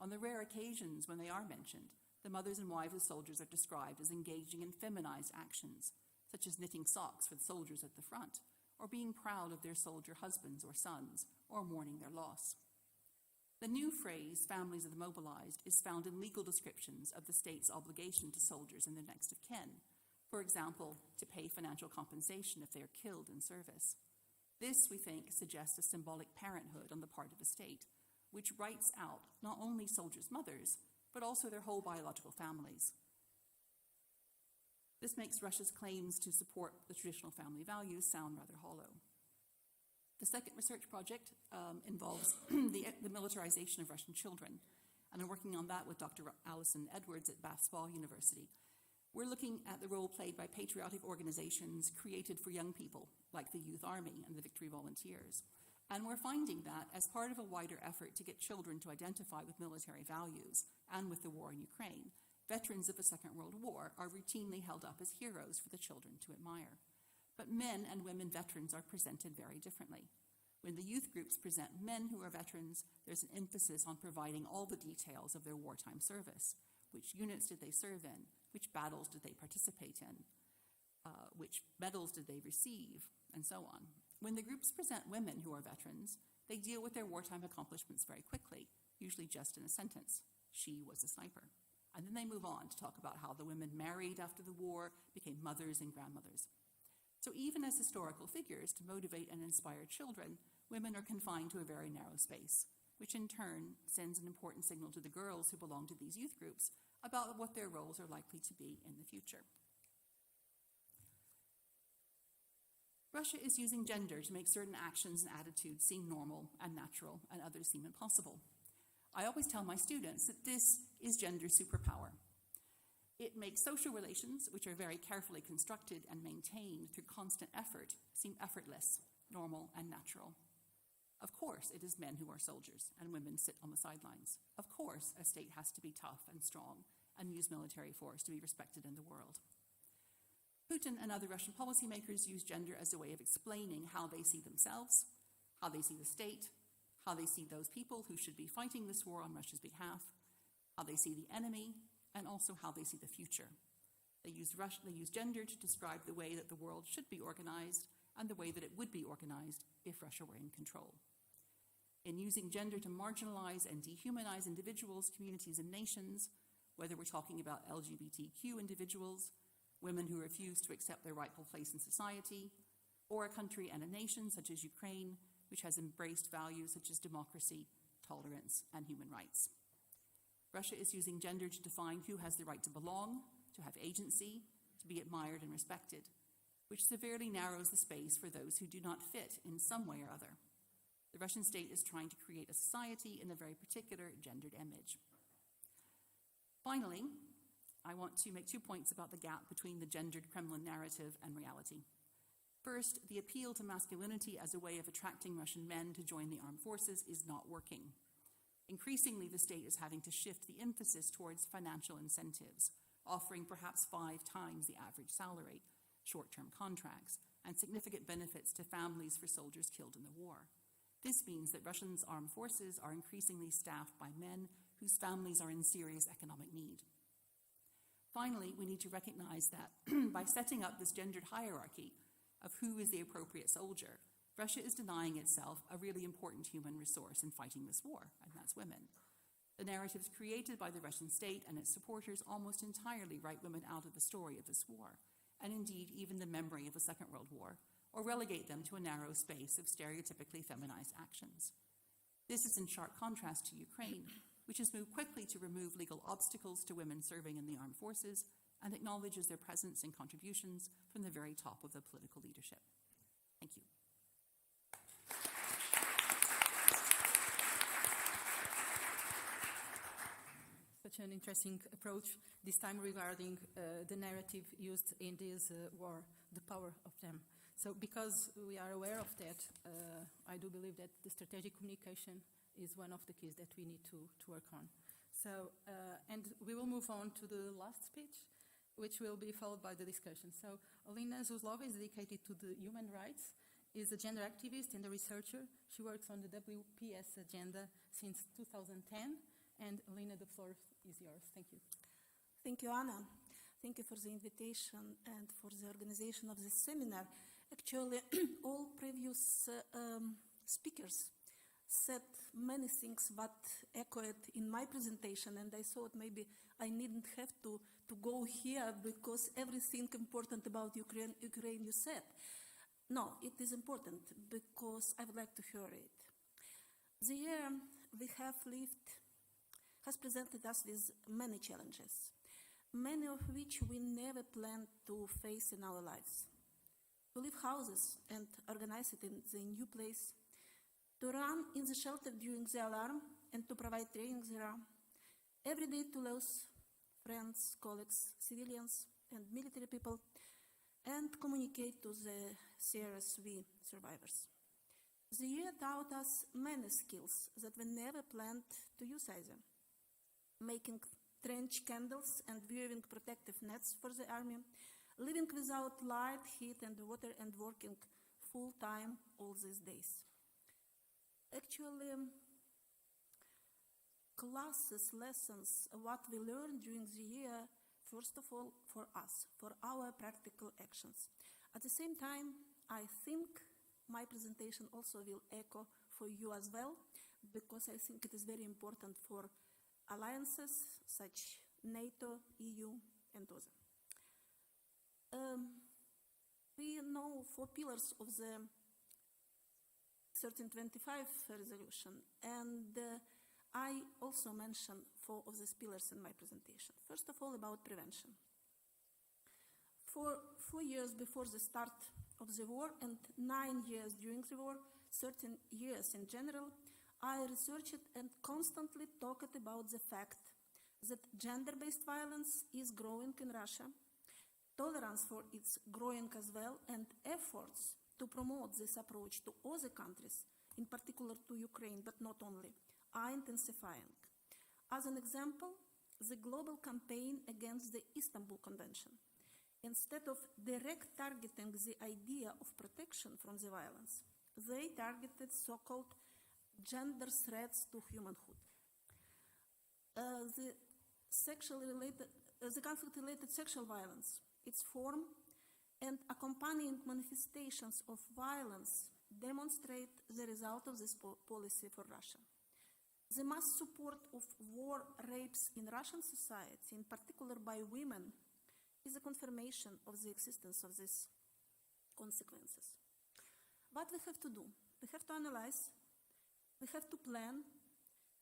On the rare occasions when they are mentioned, the mothers and wives of soldiers are described as engaging in feminized actions, such as knitting socks for the soldiers at the front, or being proud of their soldier husbands or sons, or mourning their loss. The new phrase, families of the mobilized, is found in legal descriptions of the state's obligation to soldiers and their next of kin. For example, to pay financial compensation if they are killed in service. This, we think, suggests a symbolic parenthood on the part of the state, which writes out not only soldiers' mothers, but also their whole biological families. This makes Russia's claims to support the traditional family values sound rather hollow. The second research project involves the militarization of Russian children, and I'm working on that with Dr. Alison Edwards at Bath Spa University. We're looking at the role played by patriotic organizations created for young people, like the Youth Army and the Victory Volunteers. And we're finding that as part of a wider effort to get children to identify with military values and with the war in Ukraine, veterans of the Second World War are routinely held up as heroes for the children to admire. But men and women veterans are presented very differently. When the youth groups present men who are veterans, there's an emphasis on providing all the details of their wartime service. Which units did they serve in? Which battles did they participate in? Which medals did they receive? And so on. When the groups present women who are veterans, they deal with their wartime accomplishments very quickly, usually just in a sentence. She was a sniper. And then they move on to talk about how the women married after the war, became mothers and grandmothers. So even as historical figures to motivate and inspire children, women are confined to a very narrow space, which in turn sends an important signal to the girls who belong to these youth groups about what their roles are likely to be in the future. Russia is using gender to make certain actions and attitudes seem normal and natural and others seem impossible. I always tell my students that this is gender superpower. It makes social relations, which are very carefully constructed and maintained through constant effort, seem effortless, normal, and natural. Of course, it is men who are soldiers and women sit on the sidelines. Of course, a state has to be tough and strong and use military force to be respected in the world. Putin and other Russian policymakers use gender as a way of explaining how they see themselves, how they see the state, how they see those people who should be fighting this war on Russia's behalf, how they see the enemy, and also how they see the future. They use gender to describe the way that the world should be organized and the way that it would be organized if Russia were in control. In using gender to marginalize and dehumanize individuals, communities, and nations, whether we're talking about LGBTQ individuals, women who refuse to accept their rightful place in society, or a country and a nation such as Ukraine, which has embraced values such as democracy, tolerance, and human rights. Russia is using gender to define who has the right to belong, to have agency, to be admired and respected, which severely narrows the space for those who do not fit in some way or other. The Russian state is trying to create a society in a very particular gendered image. Finally, I want to make 2 points about the gap between the gendered Kremlin narrative and reality. First, the appeal to masculinity as a way of attracting Russian men to join the armed forces is not working. Increasingly, the state is having to shift the emphasis towards financial incentives, offering perhaps 5 times the average salary, short-term contracts, and significant benefits to families for soldiers killed in the war. This means that Russia's armed forces are increasingly staffed by men whose families are in serious economic need. Finally, we need to recognize that by setting up this gendered hierarchy of who is the appropriate soldier, Russia is denying itself a really important human resource in fighting this war, and that's women. The narratives created by the Russian state and its supporters almost entirely write women out of the story of this war, and indeed even the memory of the Second World War, or relegate them to a narrow space of stereotypically feminized actions. This is in sharp contrast to Ukraine, which has moved quickly to remove legal obstacles to women serving in the armed forces and acknowledges their presence and contributions from the very top of the political leadership. Thank you. Such an interesting approach, this time regarding the narrative used in this war, the power of them. So because we are aware of that, I do believe that the strategic communication is one of the keys that we need to work on. So, and we will move on to the last speech, which will be followed by the discussion. So, Alina Zuzlova is dedicated to the human rights, is a gender activist and a researcher. She works on the WPS agenda since 2010. And Alina, the floor is yours. Thank you. Thank you, Anna. Thank you for the invitation and for the organization of this seminar. Actually, all previous speakers said many things but echoed in my presentation, and I thought maybe I needn't have to go here because everything important about Ukraine you said. No, it is important because I would like to hear it. The year we have lived has presented us with many challenges, many of which we never planned to face in our lives. To leave houses and organize it in the new place, to run in the shelter during the alarm and to provide training there, every day to lose friends, colleagues, civilians and military people, and communicate to the CRSV survivors. The year taught us many skills that we never planned to use either. Making trench candles and weaving protective nets for the army, living without light, heat and water and working full-time all these days. Actually, classes, lessons, what we learned during the year, first of all, for us, for our practical actions. At the same time, I think my presentation also will echo for you as well, because I think it is very important for alliances such NATO, EU, and others. We know 4 pillars of the 1325 resolution, and I also mentioned 4 of these pillars in my presentation. First of all, about prevention. For 4 years before the start of the war and 9 years during the war, 13 years in general, I researched and constantly talked about the fact that gender-based violence is growing in Russia, tolerance for its growing as well, and efforts to promote this approach to other countries, in particular to Ukraine, but not only, are intensifying. As an example, the global campaign against the Istanbul Convention. Instead of direct targeting the idea of protection from the violence, they targeted so-called gender threats to humanhood. The conflict-related sexual violence, its form and accompanying manifestations of violence demonstrate the result of this policy for Russia. The mass support of war rapes in Russian society, in particular by women, is a confirmation of the existence of these consequences. What we have to do? We have to analyze, we have to plan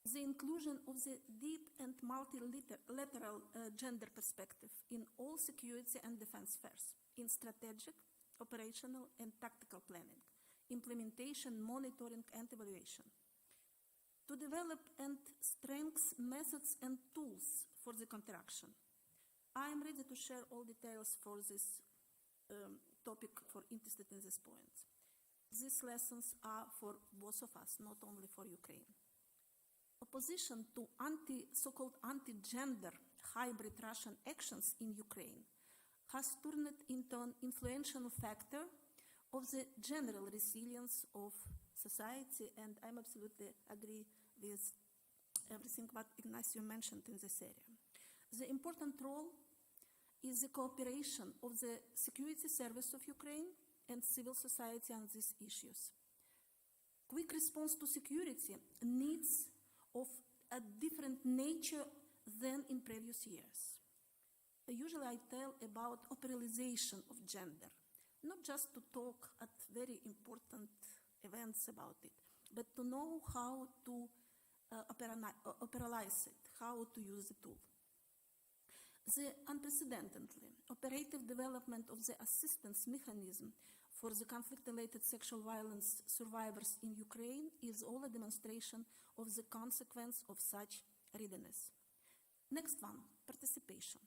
the inclusion of the deep and multilateral gender perspective in all security and defense spheres, in strategic, operational, and tactical planning, implementation, monitoring, and evaluation. To develop and strengthen methods and tools for the counteraction. I am ready to share all details for this topic for interested in this point. These lessons are for both of us, not only for Ukraine. Opposition to so-called anti-gender hybrid Russian actions in Ukraine has turned into an influential factor of the general resilience of society, and I'm absolutely agree with everything what Ignacio mentioned in this area. The important role is the cooperation of the security service of Ukraine and civil society on these issues. Quick response to security needs of a different nature than in previous years. Usually I tell about operationalization of gender, not just to talk at very important events about it, but to know how to operationalize it, how to use the tool. The unprecedentedly operative development of the assistance mechanism for the conflict-related sexual violence survivors in Ukraine is all a demonstration of the consequence of such readiness. Next one, participation.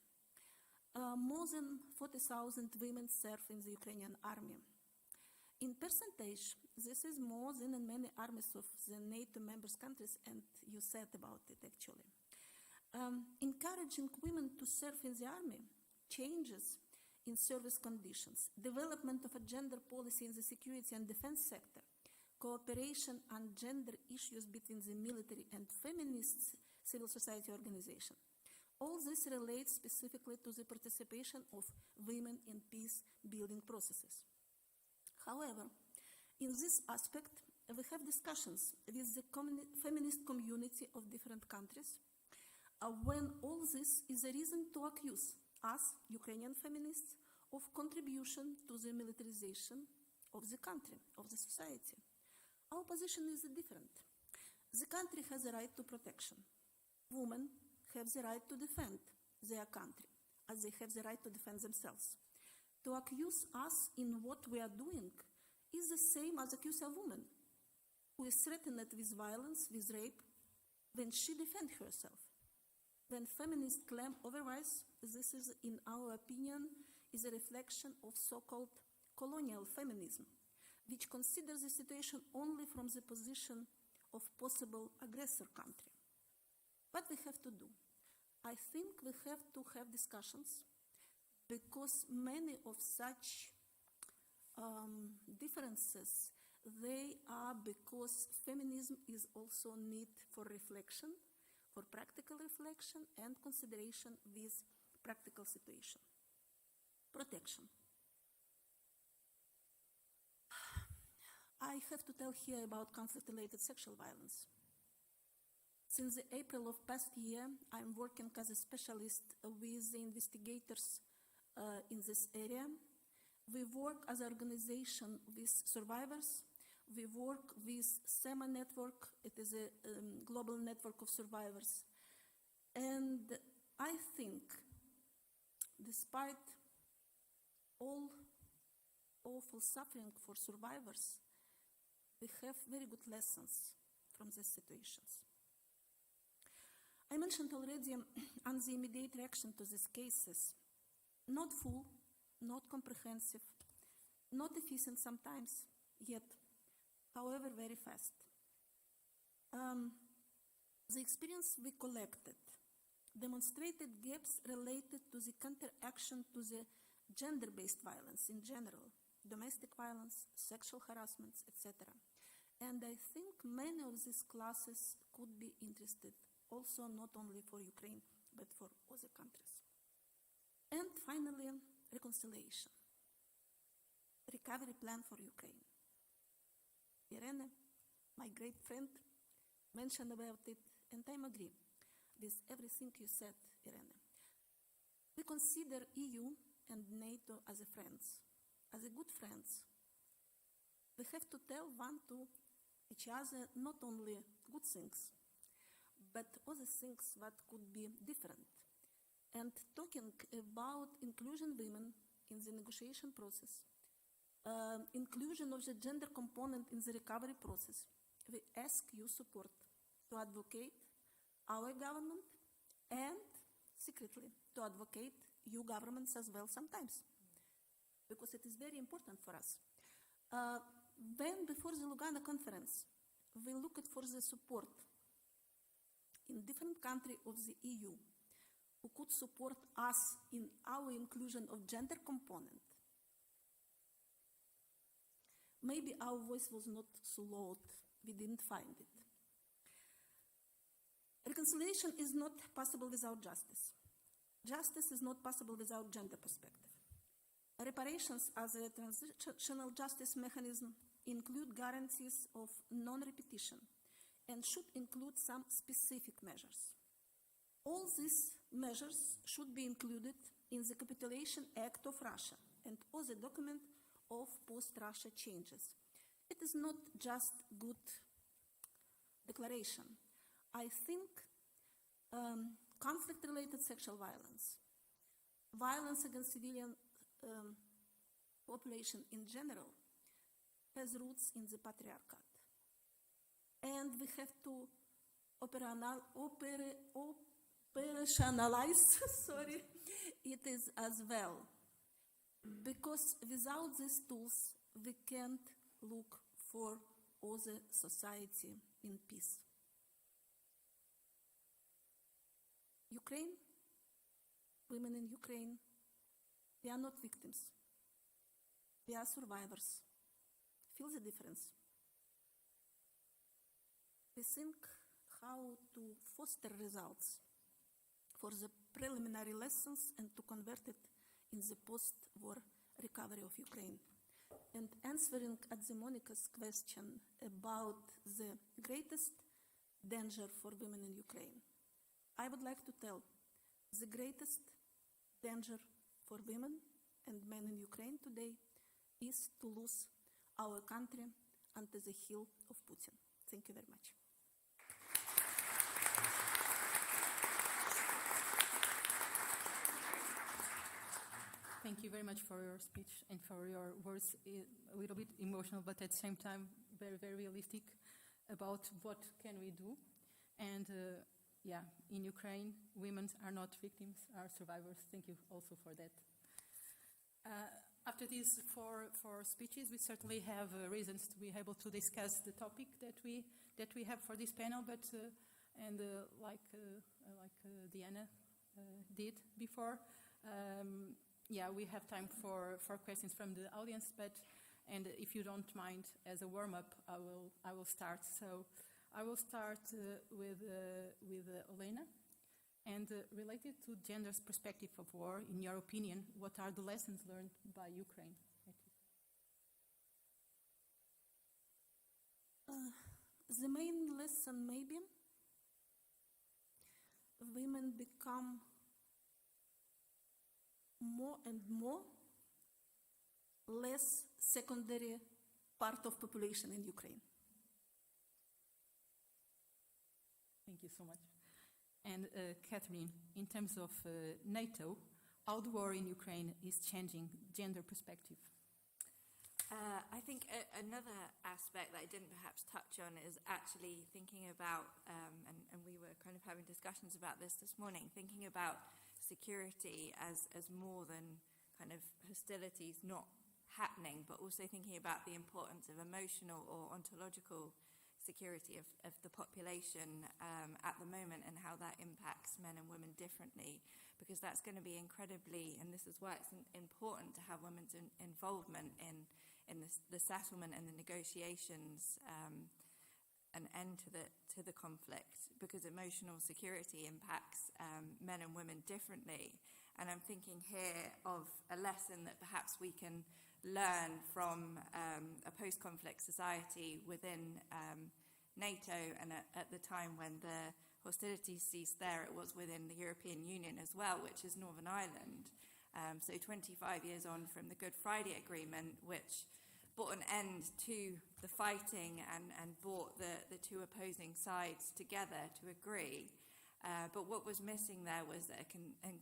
More than 40,000 women serve in the Ukrainian army. In percentage, this is more than in many armies of the NATO members countries, and you said about it actually. Encouraging women to serve in the army, changes in service conditions, development of a gender policy in the security and defense sector, cooperation on gender issues between the military and feminist civil society organization. All this relates specifically to the participation of women in peace-building processes. However, in this aspect, we have discussions with the feminist community of different countries, when all this is a reason to accuse us, Ukrainian feminists, of contribution to the militarization of the country, of the society. Our position is different. The country has a right to protection. Women have the right to defend their country, as they have the right to defend themselves. To accuse us in what we are doing is the same as accuse a woman who is threatened with violence, with rape, when she defends herself. When feminists claim otherwise, this is, in our opinion, is a reflection of so-called colonial feminism, which considers the situation only from the position of possible aggressor country. What we have to do? I think we have to have discussions, because many of such differences, they are because feminism is also need for reflection, for practical reflection and consideration with practical situation. Protection. I have to tell here about conflict-related sexual violence. Since April of past year, I'm working as a specialist with the investigators in this area. We work as an organization with survivors. We work with SEMA network. It is a global network of survivors. And I think, despite all awful suffering for survivors, we have very good lessons from these situations. I mentioned already on the immediate reaction to these cases, not full, not comprehensive, not efficient sometimes, yet, however, very fast. The experience we collected demonstrated gaps related to the counteraction to the gender-based violence in general, domestic violence, sexual harassments, etc. And I think many of these classes could be interested, also not only for Ukraine, but for other countries. And finally, reconciliation. Recovery plan for Ukraine. Irene, my great friend, mentioned about it, and I agree with everything you said, Irene. We consider EU and NATO as a friends, as a good friends. We have to tell one to each other not only good things, but other things that could be different. And talking about inclusion women in the negotiation process, inclusion of the gender component in the recovery process, we ask you support to advocate our government and secretly to advocate EU governments as well sometimes, because it is very important for us. When before the Lugano conference, we looked for the support in different countries of the EU who could support us in our inclusion of gender component. Maybe our voice was not so loud, we didn't find it. Reconciliation is not possible without justice. Justice is not possible without gender perspective. Reparations as a transitional justice mechanism include guarantees of non-repetition and should include some specific measures. All these measures should be included in the Capitulation Act of Russia and other document of post-Russia changes. It is not just good declaration. I think conflict-related sexual violence, violence against civilian population in general, has roots in the patriarchate. And we have to operationalize it is as well. Because without these tools, we can't look for other society in peace. Ukraine, women in Ukraine, we are not victims. We are survivors. Feel the difference. We think how to foster results for the preliminary lessons and to convert it in the post-war recovery of Ukraine. And answering at the Monica's question about the greatest danger for women in Ukraine, I would like to tell the greatest danger for women and men in Ukraine today is to lose our country under the heel of Putin. Thank you very much. Thank you very much for your speech and for your words, a little bit emotional, but at the same time, very, very realistic about what can we do. And yeah, in Ukraine, women are not victims, are survivors. Thank you also for that. After these four speeches, we certainly have reasons to be able to discuss the topic that we have for this panel, but like Diana did before, yeah, we have time for questions from the audience, and if you don't mind, as a warm-up, I will start. So I will start with Olena. And related to gender's perspective of war, in your opinion, what are the lessons learned by Ukraine? The main lesson, maybe, women become more and more less secondary part of population in Ukraine. Thank you so much. And Catherine, in terms of NATO, how the war in Ukraine is changing gender perspective? I think another aspect that I didn't perhaps touch on is actually thinking about, and we were kind of having discussions about this morning, thinking about security as more than kind of hostilities not happening, but also thinking about the importance of emotional or ontological security of the population at the moment, and how that impacts men and women differently, because that's going to be incredibly, and this is why it's important to have women's involvement in the settlement and the negotiations, an end to the conflict, because emotional security impacts men and women differently. And I'm thinking here of a lesson that perhaps we can learn from a post-conflict society within NATO, and at the time when the hostilities ceased there, it was within the European Union as well, which is Northern Ireland. So 25 years on from the Good Friday Agreement, which brought an end to the fighting and brought the two opposing sides together to agree. But what was missing there was a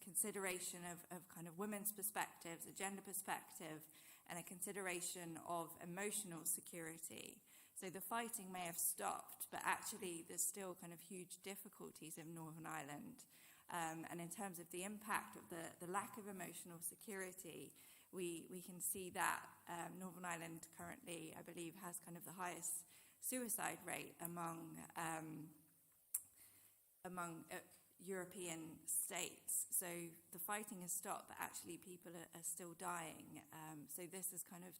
consideration of kind of women's perspectives, a gender perspective, and a consideration of emotional security. So the fighting may have stopped, but actually there's still kind of huge difficulties in Northern Ireland. And in terms of the impact of the lack of emotional security, we can see that Northern Ireland currently, I believe, has kind of the highest suicide rate among European states. So the fighting has stopped, but actually people are still dying. So this is kind of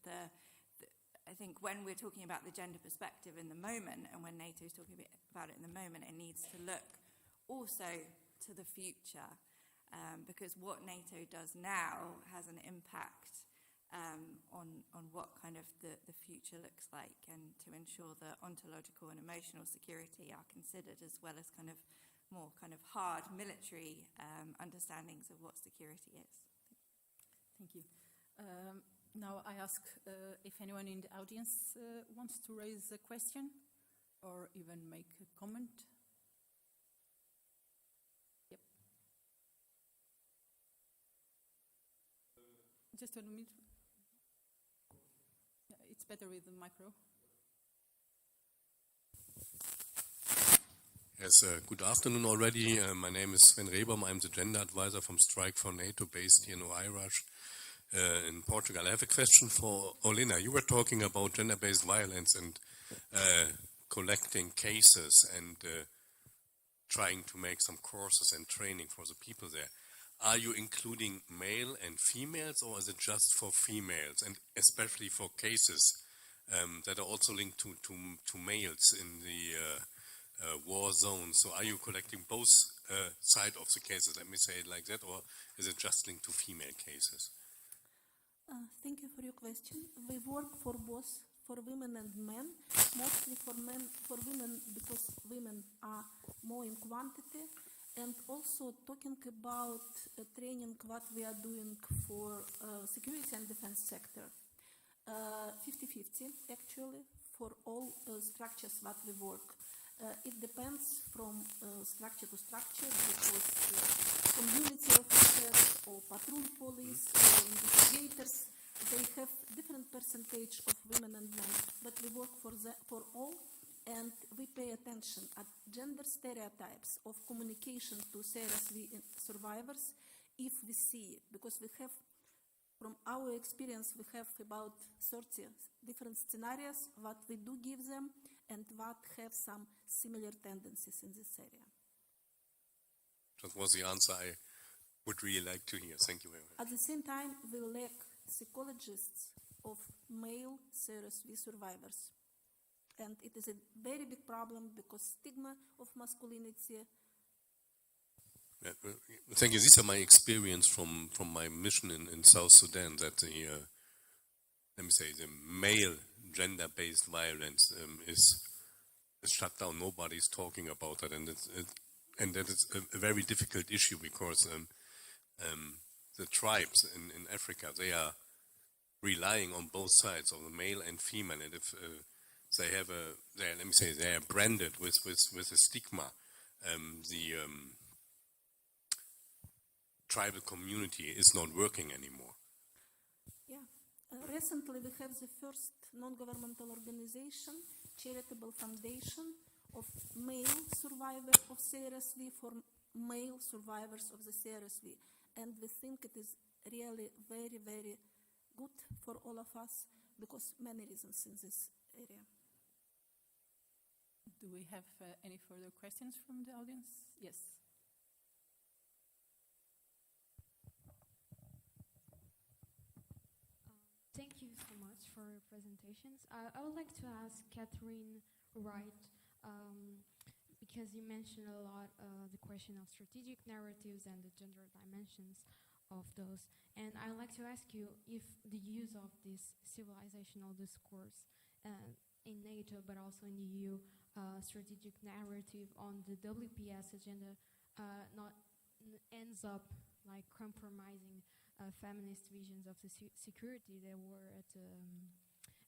I think when we're talking about the gender perspective in the moment, and when NATO is talking about it in the moment, it needs to look also to the future, because what NATO does now has an impact on what kind of the future looks like, and to ensure that ontological and emotional security are considered, as well as kind of more kind of hard military understandings of what security is. Thank you. Now I ask if anyone in the audience wants to raise a question or even make a comment. Yep. Just 1 minute. It's better with the micro. Yes, good afternoon already. My name is Sven Rebaum. I'm the gender advisor from Strike for NATO, based here in Oeiras in Portugal. I have a question for Olena. You were talking about gender-based violence and collecting cases and trying to make some courses and training for the people there. Are you including male and females, or is it just for females, and especially for cases that are also linked to males in the war zone? So are you collecting both sides of the cases, let me say it like that, or is it just linked to female cases? Thank you for your question. We work for both, for women and men, mostly for women, because women are more in quantity, and also talking about training what we are doing for security and defense sector. 50-50 actually for all structures that we work. It depends from structure to structure, because community officers or patrol police or investigators, they have different percentage of women and men, but we work for all, and we pay attention at gender stereotypes of communication to CRSV survivors if we see it, because we have, from our experience, we have about 30 different scenarios what we do give them, and what have some similar tendencies in this area. That was the answer I would really like to hear. Thank you very much. At the same time, we lack psychologists of male CRSV survivors. And it is a very big problem because stigma of masculinity. Thank you. These are my experience from my mission in South Sudan, that the, let me say, the male gender-based violence is shut down. Nobody's talking about that, and that is a very difficult issue because the tribes in Africa, they are relying on both sides, of the male and female, and if let me say, they are branded with a stigma, the tribal community is not working anymore. Yeah. Recently, we have the first non-governmental organization, charitable foundation of male survivors of CRSV for male survivors of the CRSV. And we think it is really very, very good for all of us because many reasons in this area. Do we have any further questions from the audience? Yes. Thank you so much for your presentations. I would like to ask Catherine Wright, because you mentioned a lot the question of strategic narratives and the gender dimensions of those. And I'd like to ask you if the use of this civilizational discourse in NATO, but also in the EU, strategic narrative on the WPS agenda not ends up like compromising feminist visions of the security that were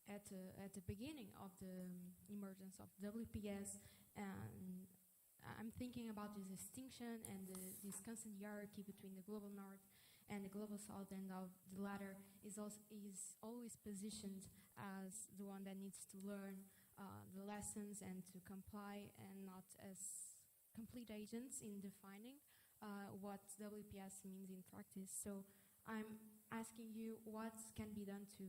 at the beginning of the emergence of WPS. And I'm thinking about this distinction and this constant hierarchy between the global north and the global south, and the latter is always positioned as the one that needs to learn the lessons and to comply, and not as complete agents in defining what WPS means in practice. So I'm asking you what can be done to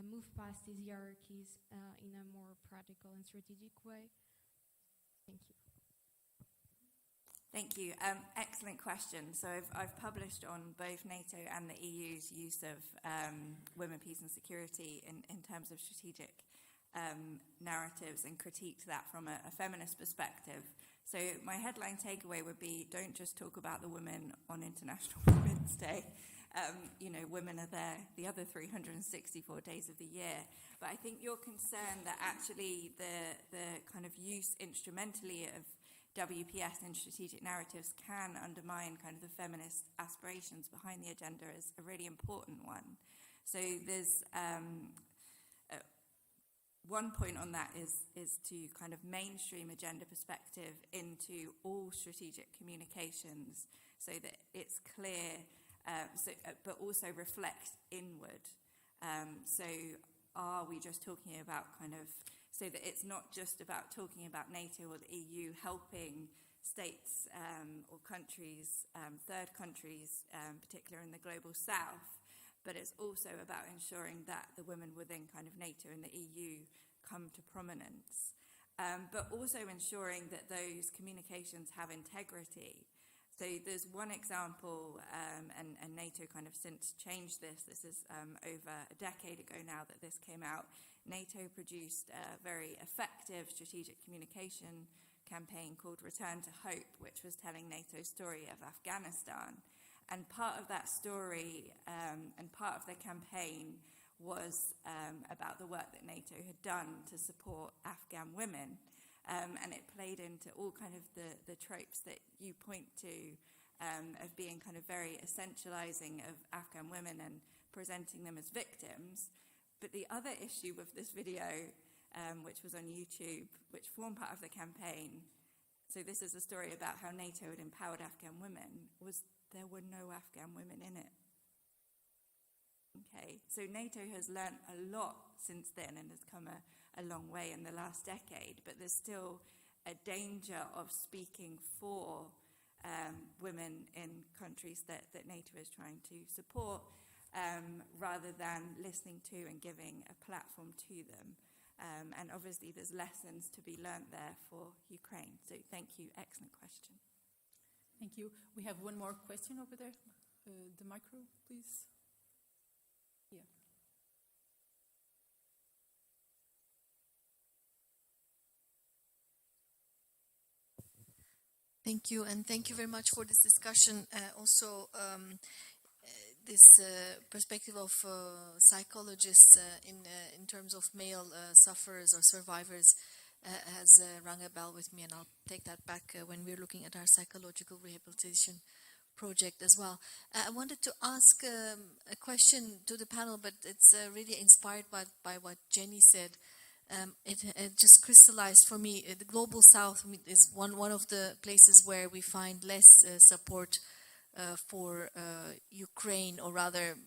move past these hierarchies in a more practical and strategic way. Thank you. Thank you. Excellent question. So I've published on both NATO and the EU's use of women, peace and security in terms of strategic narratives, and critiqued that from a feminist perspective. So my headline takeaway would be, don't just talk about the women on International Women's Day. Women are there the other 364 days of the year. But I think you're concerned that actually the kind of use instrumentally of WPS in strategic narratives can undermine kind of the feminist aspirations behind the agenda is a really important one. So there's one point on that is to kind of mainstream a gender perspective into all strategic communications so that it's clear, but also reflect inward. So are we just talking about kind of, so that it's not just about talking about NATO or the EU helping states or countries, third countries, particularly in the global south, but it's also about ensuring that the women within kind of NATO and the EU come to prominence, but also ensuring that those communications have integrity. So there's one example, and NATO kind of since changed this. This is over a decade ago now that this came out. NATO produced a very effective strategic communication campaign called Return to Hope, which was telling NATO's story of Afghanistan. And part of that story and part of the campaign was about the work that NATO had done to support Afghan women. And it played into all kind of the tropes that you point to of being kind of very essentializing of Afghan women and presenting them as victims. But the other issue with this video, which was on YouTube, which formed part of the campaign, so this is a story about how NATO had empowered Afghan women, was there were no Afghan women in it. Okay, so NATO has learnt a lot since then and has come a long way in the last decade, but there's still a danger of speaking for women in countries that NATO is trying to support, rather than listening to and giving a platform to them. And obviously there's lessons to be learnt there for Ukraine. So thank you, excellent question. Thank you. We have one more question over there. The micro, please. Yeah. Thank you, and thank you very much for this discussion. This perspective of psychologists in terms of male sufferers or survivors has rung a bell with me, and I'll take that back when we're looking at our psychological rehabilitation project as well. I wanted to ask a question to the panel, but it's really inspired by what Jenny said. It just crystallized for me. The Global South is one of the places where we find less support for Ukraine, or rather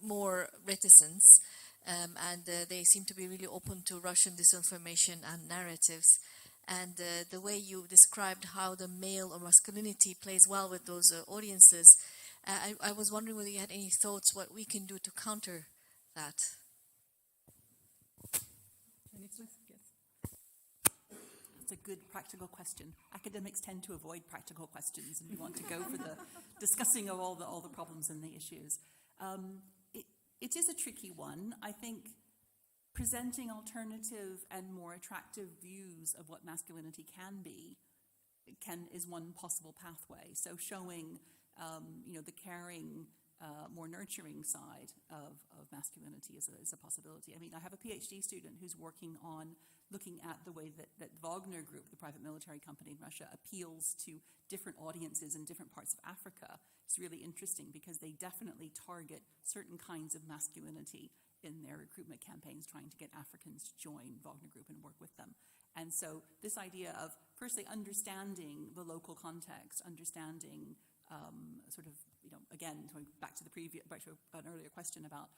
more reticence, and they seem to be really open to Russian disinformation and narratives. And the way you described how the male or masculinity plays well with those audiences, I was wondering whether you had any thoughts what we can do to counter that. That's a good practical question. Academics tend to avoid practical questions, and we want to go for the discussing of all the problems and the issues. It is a tricky one. I think presenting alternative and more attractive views of what masculinity can be is one possible pathway. So showing, the caring, more nurturing side of masculinity is a possibility. I mean, I have a PhD student who's working on looking at the way that Wagner Group, the private military company in Russia, appeals to different audiences in different parts of Africa. It's really interesting because they definitely target certain kinds of masculinity in their recruitment campaigns, trying to get Africans to join Wagner Group and work with them. And so this idea of firstly understanding the local context, understanding again, going back to an earlier question about,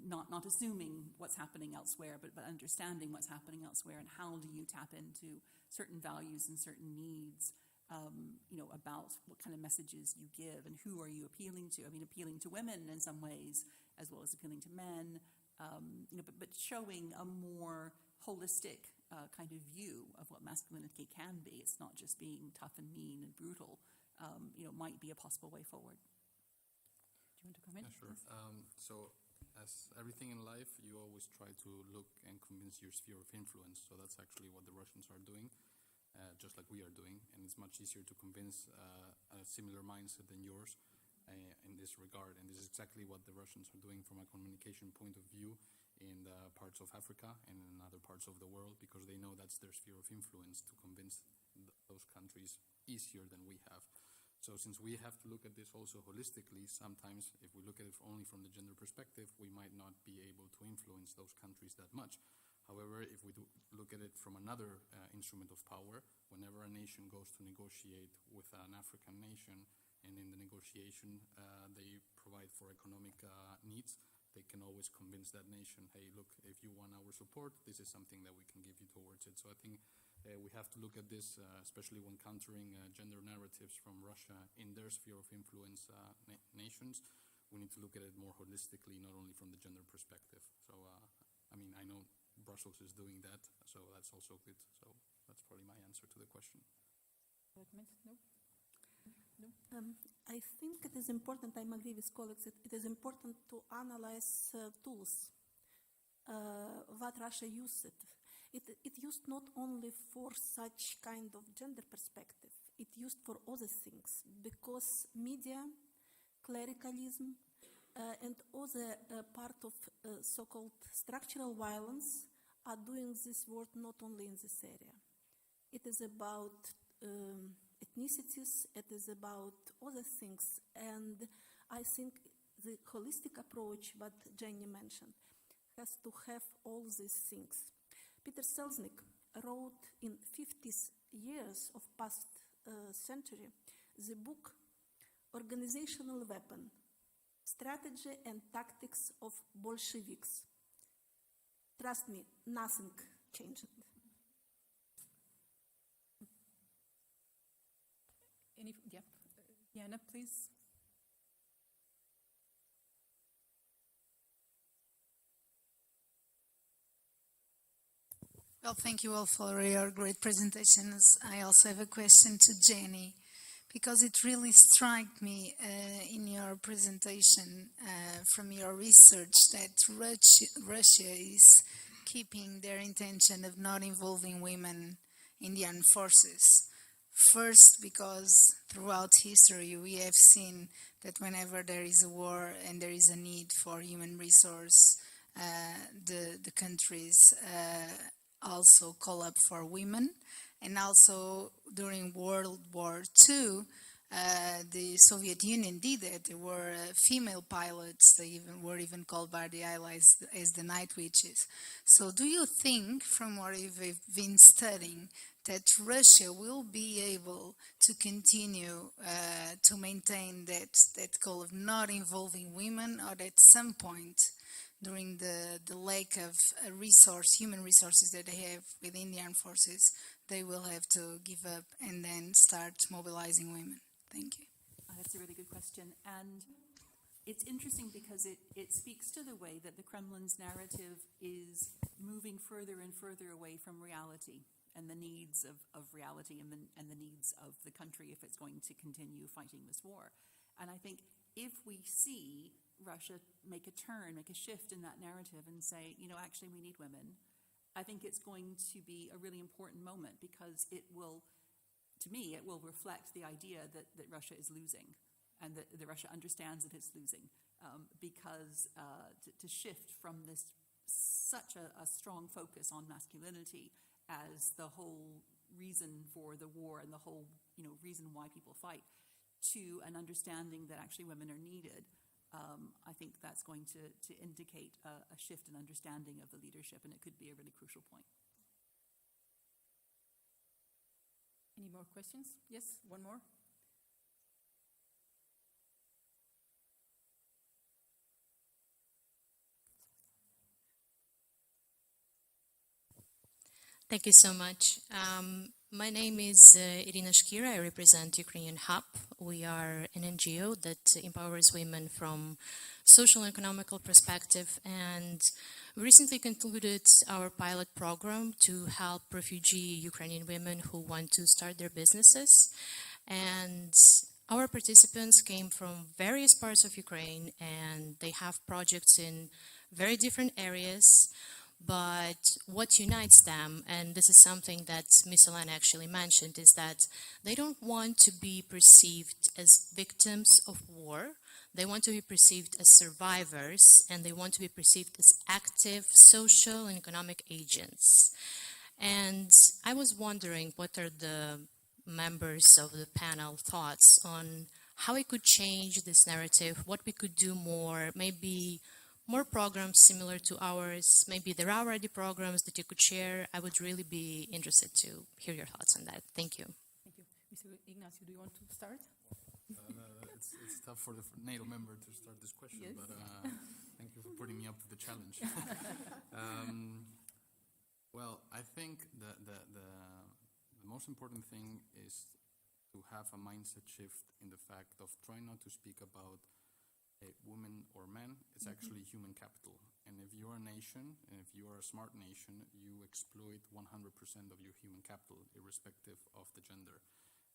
not assuming what's happening elsewhere, but understanding what's happening elsewhere, and how do you tap into certain values and certain needs, about what kind of messages you give and who are you appealing to. I mean, appealing to women in some ways as well as appealing to men, but showing a more holistic kind of view of what masculinity can be. It's not just being tough and mean and brutal, might be a possible way forward. Do you want to comment? Yeah, sure. So as everything in life, you always try to look and convince your sphere of influence. So that's actually what the Russians are doing, just like we are doing. And it's much easier to convince a similar mindset than yours in this regard. And this is exactly what the Russians are doing from a communication point of view in parts of Africa and in other parts of the world, because they know that's their sphere of influence to convince those countries easier than we have. So since we have to look at this also holistically, sometimes if we look at it only from the gender perspective, we might not be able to influence those countries that much. However, if we look at it from another instrument of power, whenever a nation goes to negotiate with an African nation, and in the negotiation they provide for economic needs, they can always convince that nation, hey, look, if you want our support, this is something that we can give you towards it. So I think we have to look at this, especially when countering gender narratives from Russia in their sphere of influence nations. We need to look at it more holistically, not only from the gender perspective. So, I know Brussels is doing that, so that's also good. So that's probably my answer to the question. No? I think it is important, I agree with colleagues, it is important to analyze tools, what Russia used. It used not only for such kind of gender perspective, it used for other things, because media, clericalism, and other part of so-called structural violence are doing this work not only in this area. It is about ethnicities, it is about other things, and I think the holistic approach, what Jenny mentioned, has to have all these things. Peter Selznick wrote in 50th years of past century the book Organizational Weapon, Strategy and Tactics of Bolsheviks. Trust me, nothing changed. Yana, please. Well, thank you all for your great presentations. I also have a question to Jenny, because it really struck me in your presentation from your research that Russia is keeping their intention of not involving women in the armed forces First, because throughout history we have seen that whenever there is a war and there is a need for human resource, the countries also call up for women. And also during World War II, the Soviet Union did it. There were female pilots. They were even called by the Allies as the night witches. So do you think, from what you've been studying, that Russia will be able to continue to maintain that goal of not involving women, or at some point during the lack of human resources that they have within the armed forces, they will have to give up and then start mobilizing women? Thank you. That's a really good question. And it's interesting because it speaks to the way that the Kremlin's narrative is moving further and further away from reality and the needs of reality and the needs of the country if it's going to continue fighting this war. And I think if we see Russia make a turn, make a shift in that narrative and say, actually we need women, I think it's going to be a really important moment, because it will reflect the idea that Russia is losing, and that Russia understands that it's losing, because to shift from this such a strong focus on masculinity as the whole reason for the war and the whole reason why people fight, to an understanding that actually women are needed, I think that's going to indicate a shift in understanding of the leadership, and it could be a really crucial point. Any more questions? Yes, one more. Thank you so much. My name is Irina Shkira. I represent Ukrainian Hub. We are an NGO that empowers women from social and economical perspective, and we recently concluded our pilot program to help refugee Ukrainian women who want to start their businesses. And our participants came from various parts of Ukraine, and they have projects in very different areas. But what unites them, and this is something that Ms. Elena actually mentioned, is that they don't want to be perceived as victims of war. They want to be perceived as survivors, and they want to be perceived as active social and economic agents. And I was wondering, what are the members of the panel thoughts on how we could change this narrative, what we could do more, maybe more programs similar to ours. Maybe there are already programs that you could share. I would really be interested to hear your thoughts on that. Thank you. Thank you. Mr. Ignacio, do you want to start? It's tough for the NATO member to start this question, yes. But thank you for putting me up to the challenge. Well, I think the most important thing is to have a mindset shift in the fact of trying not to speak about women or men. It's actually human capital. And if you're a nation, and if you are a smart nation, you exploit 100% of your human capital, irrespective of the gender.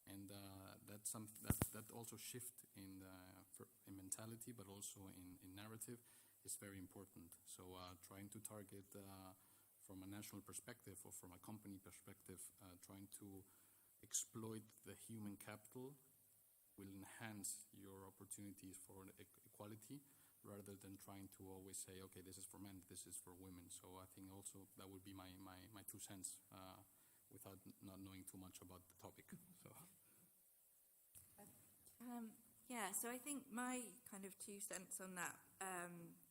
And that also shift in mentality, but also in narrative, is very important. So trying to target from a national perspective or from a company perspective, trying to exploit the human capital will enhance your opportunities for equality, rather than trying to always say, okay, this is for men, this is for women. So I think also that would be my 2 cents, without not knowing too much about the topic. So. So I think my kind of 2 cents on that,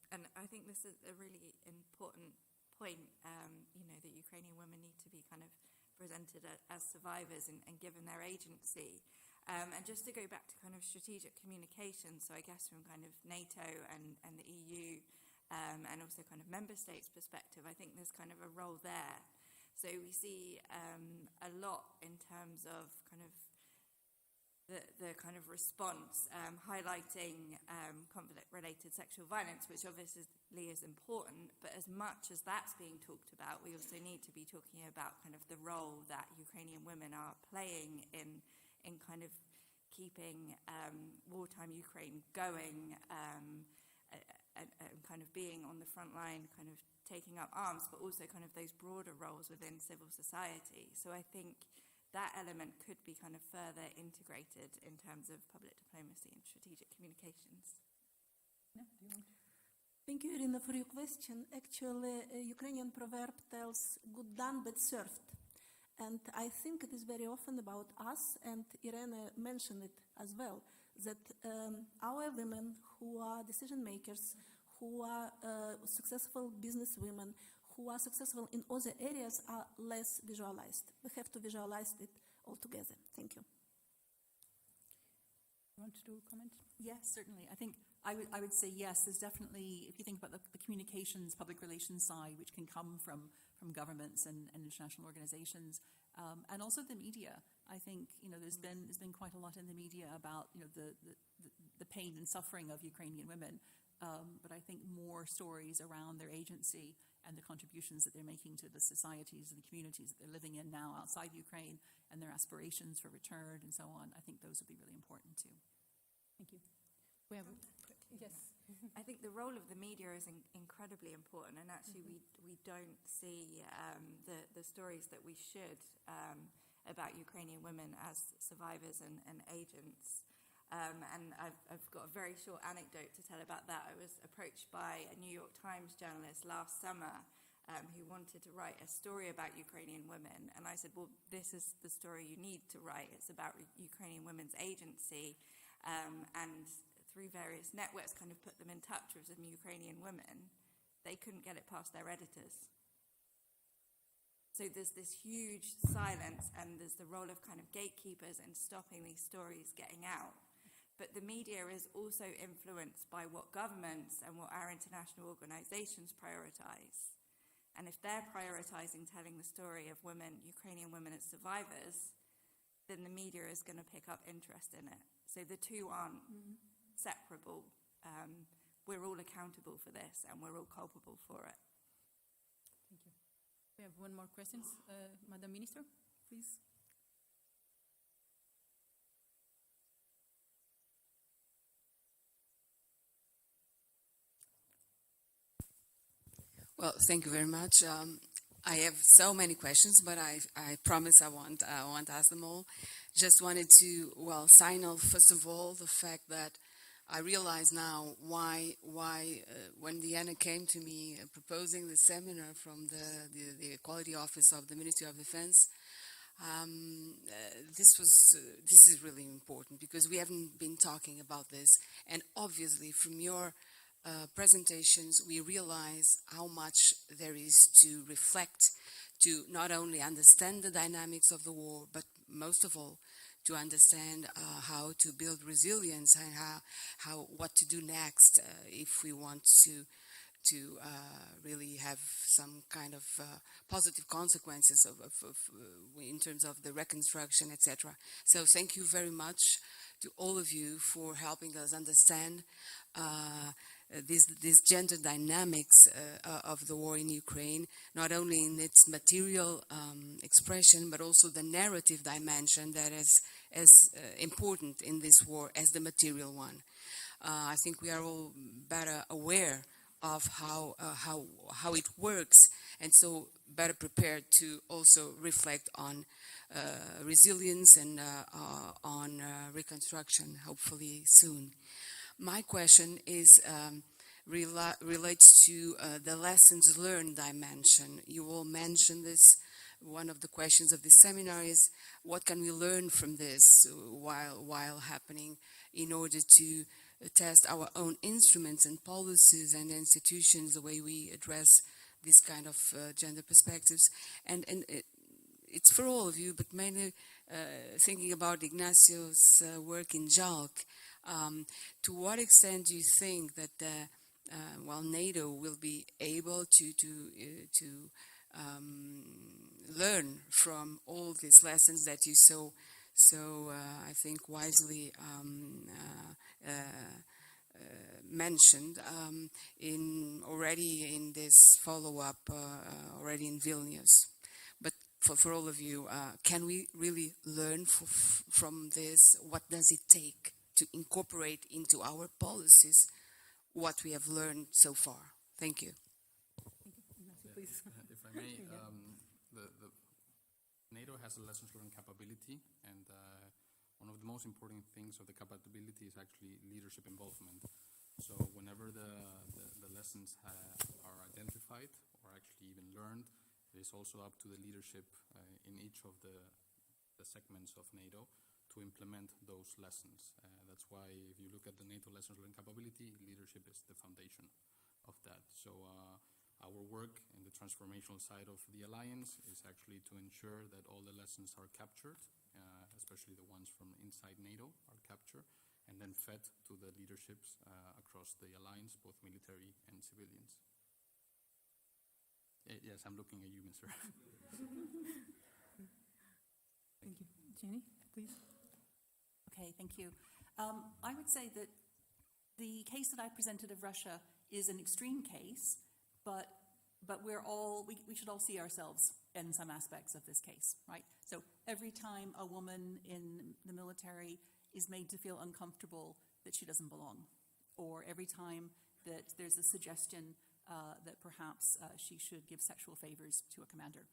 and I think this is a really important point, that Ukrainian women need to be kind of presented as survivors and given their agency. And just to go back to kind of strategic communication, so I guess from kind of NATO and the EU, and also kind of member states perspective, I think there's kind of a role there. So we see a lot in terms of kind of the kind of response, highlighting conflict-related sexual violence, which obviously is important, but as much as that's being talked about, we also need to be talking about kind of the role that Ukrainian women are playing in kind of keeping wartime Ukraine going, and kind of being on the front line, kind of taking up arms, but also kind of those broader roles within civil society. So I think that element could be kind of further integrated in terms of public diplomacy and strategic communications. Thank you, Irina, for your question. Actually, a Ukrainian proverb tells, good done, but served. And I think it is very often about us, and Irina mentioned it as well, that our women who are decision makers, who are successful business women, who are successful in other areas are less visualized. We have to visualize it all together. Thank you. You want to comment? Yes, certainly. I think I would say yes. There's definitely, if you think about the communications, public relations side, which can come from governments and international organizations, and also the media. I think there's been quite a lot in the media about the pain and suffering of Ukrainian women, but I think more stories around their agency and the contributions that they're making to the societies and the communities that they're living in now outside Ukraine, and their aspirations for return and so on. I think those would be really important too. Thank you. We have yes. I think the role of the media is incredibly important, and actually we don't see the stories that we should about Ukrainian women as survivors and agents. And I've got a very short anecdote to tell about that. I was approached by a New York Times journalist last summer who wanted to write a story about Ukrainian women, and I said, well, this is the story you need to write. It's about Ukrainian women's agency, and through various networks kind of put them in touch with some Ukrainian women. They couldn't get it past their editors. So there's this huge silence, and there's the role of kind of gatekeepers in stopping these stories getting out. But the media is also influenced by what governments and what our international organizations prioritize. And if they're prioritizing telling the story of women, Ukrainian women as survivors, then the media is going to pick up interest in it. So the two aren't separable. We're all accountable for this, and we're all culpable for it. Thank you. We have one more question. Madam Minister, please. Well, thank you very much. I have so many questions, but I promise I won't ask them all. Just wanted to, sign off, first of all, the fact that I realize now why when Diana came to me proposing the seminar from the Equality Office of the Ministry of Defense, this is really important, because we haven't been talking about this, and obviously from your presentations we realize how much there is to reflect, to not only understand the dynamics of the war, but most of all to understand how to build resilience and what to do next if we want to really have some kind of positive consequences in terms of the reconstruction, etc. So thank you very much to all of you for helping us understand these gender dynamics of the war in Ukraine, not only in its material expression, but also the narrative dimension that is as important in this war as the material one. I think we are all better aware of how it works, and so better prepared to also reflect on resilience and on reconstruction, hopefully soon. My question is relates to the lessons learned dimension. You all mentioned this. One of the questions of the seminar is, what can we learn from this while happening in order to test our own instruments and policies and institutions, the way we address this kind of gender perspectives? And it's for all of you, but mainly thinking about Ignacio's work in JALC. To what extent do you think that NATO will be able to learn from all these lessons that you so I think wisely mentioned already in this follow-up already in Vilnius? But for all of you, can we really learn from this? What does it take to incorporate into our policies what we have learned so far? Thank you. Please. If I may, NATO has a lessons learned capability, and one of the most important things of the capability is actually leadership involvement. So whenever the lessons are identified or actually even learned, it is also up to the leadership in each of the segments of NATO to implement those lessons. That's why if you look at the NATO lessons learned capability, leadership is the foundation of that. So our work in the transformational side of the alliance is actually to ensure that all the lessons are captured, especially the ones from inside NATO are captured, and then fed to the leaderships across the alliance, both military and civilians. Yes, I'm looking at you, Mr. Thank you. Jenny, please. Okay, thank you. I would say that the case that I presented of Russia is an extreme case, but we should all see ourselves in some aspects of this case, right? So every time a woman in the military is made to feel uncomfortable that she doesn't belong, or every time that there's a suggestion that perhaps she should give sexual favors to a commander.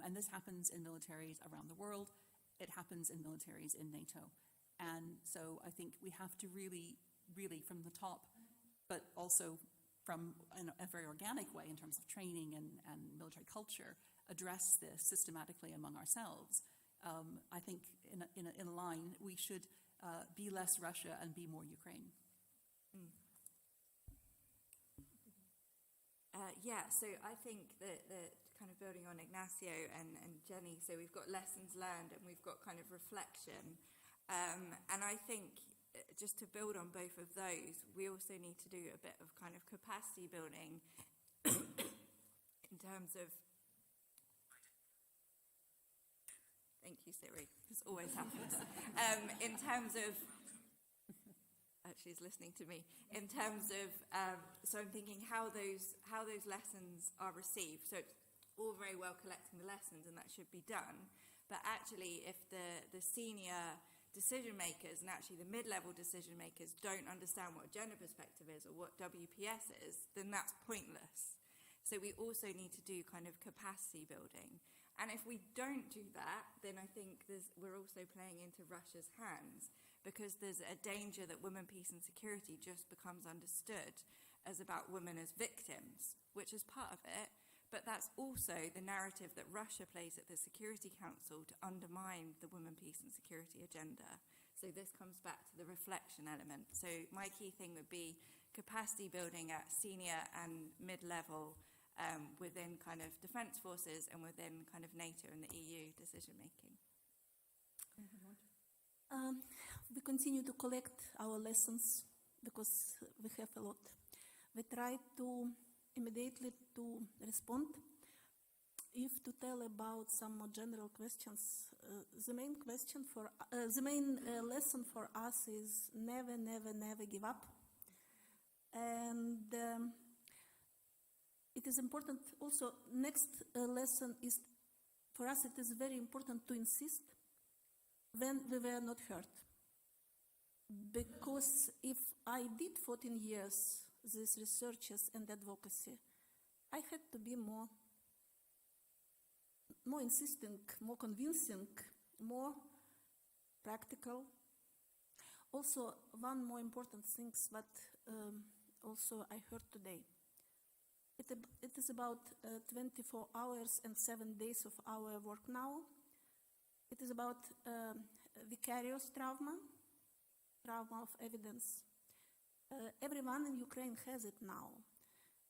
And this happens in militaries around the world. It happens in militaries in NATO. And so I think we have to really, really from the top, but also from a very organic way in terms of training and military culture, address this systematically among ourselves. I think in a line, we should be less Russia and be more Ukraine. So I think that kind of building on Ignacio and Jenny, so we've got lessons learned and we've got kind of reflection. And I think just to build on both of those, we also need to do a bit of kind of capacity building in terms of, thank you Siri, this always happens, in terms of, she's listening to me, in terms of, so I'm thinking how those lessons are received. So it's all very well collecting the lessons and that should be done, but actually if the senior decision makers and actually the mid-level decision makers don't understand what a gender perspective is or what WPS is, then that's pointless. So we also need to do kind of capacity building. And if we don't do that, then I think we're also playing into Russia's hands, because there's a danger that women, peace and security just becomes understood as about women as victims, which is part of it, but that's also the narrative that Russia plays at the Security Council to undermine the women, peace and security agenda. So this comes back to the reflection element. So my key thing would be capacity building at senior and mid-level within kind of defence forces and within kind of NATO and the EU decision making. We continue to collect our lessons because we have a lot. We try to immediately to respond. If to tell about some more general questions, the main lesson for us is never, never, never give up. And it is important also, next lesson is, for us it is very important to insist when we were not heard. Because if I did 14 years these researches and advocacy, I had to be more insisting, more convincing, more practical. Also, one more important thing that also I heard today. It is about 24 hours and 7 days of our work now. It is about vicarious trauma of evidence. Everyone in Ukraine has it now.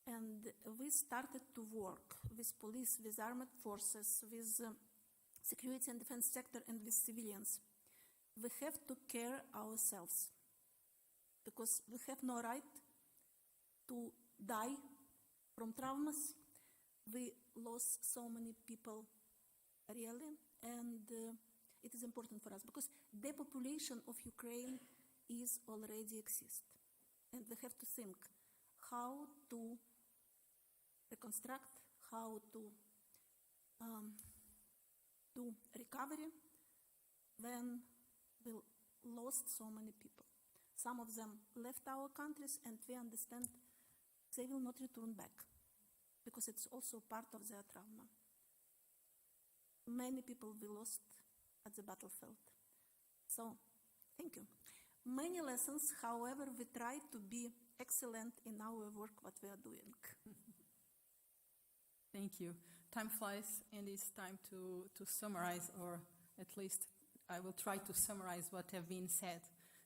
And we started to work with police, with armed forces, with security and defense sector, and with civilians. We have to care ourselves because we have no right to die from traumas. We lost so many people, really, and it is important for us because the population of Ukraine is already exist. And we have to think how to reconstruct, how to do recovery when we lost so many people. Some of them left our countries, and we understand they will not return back because it's also part of their trauma. many people we lost at the battlefield. So, thank you. Many lessons, however, we try to be excellent in our work, what we are doing. Thank you. Time flies, and it's time to summarize, or at least I will try to summarize what have been said.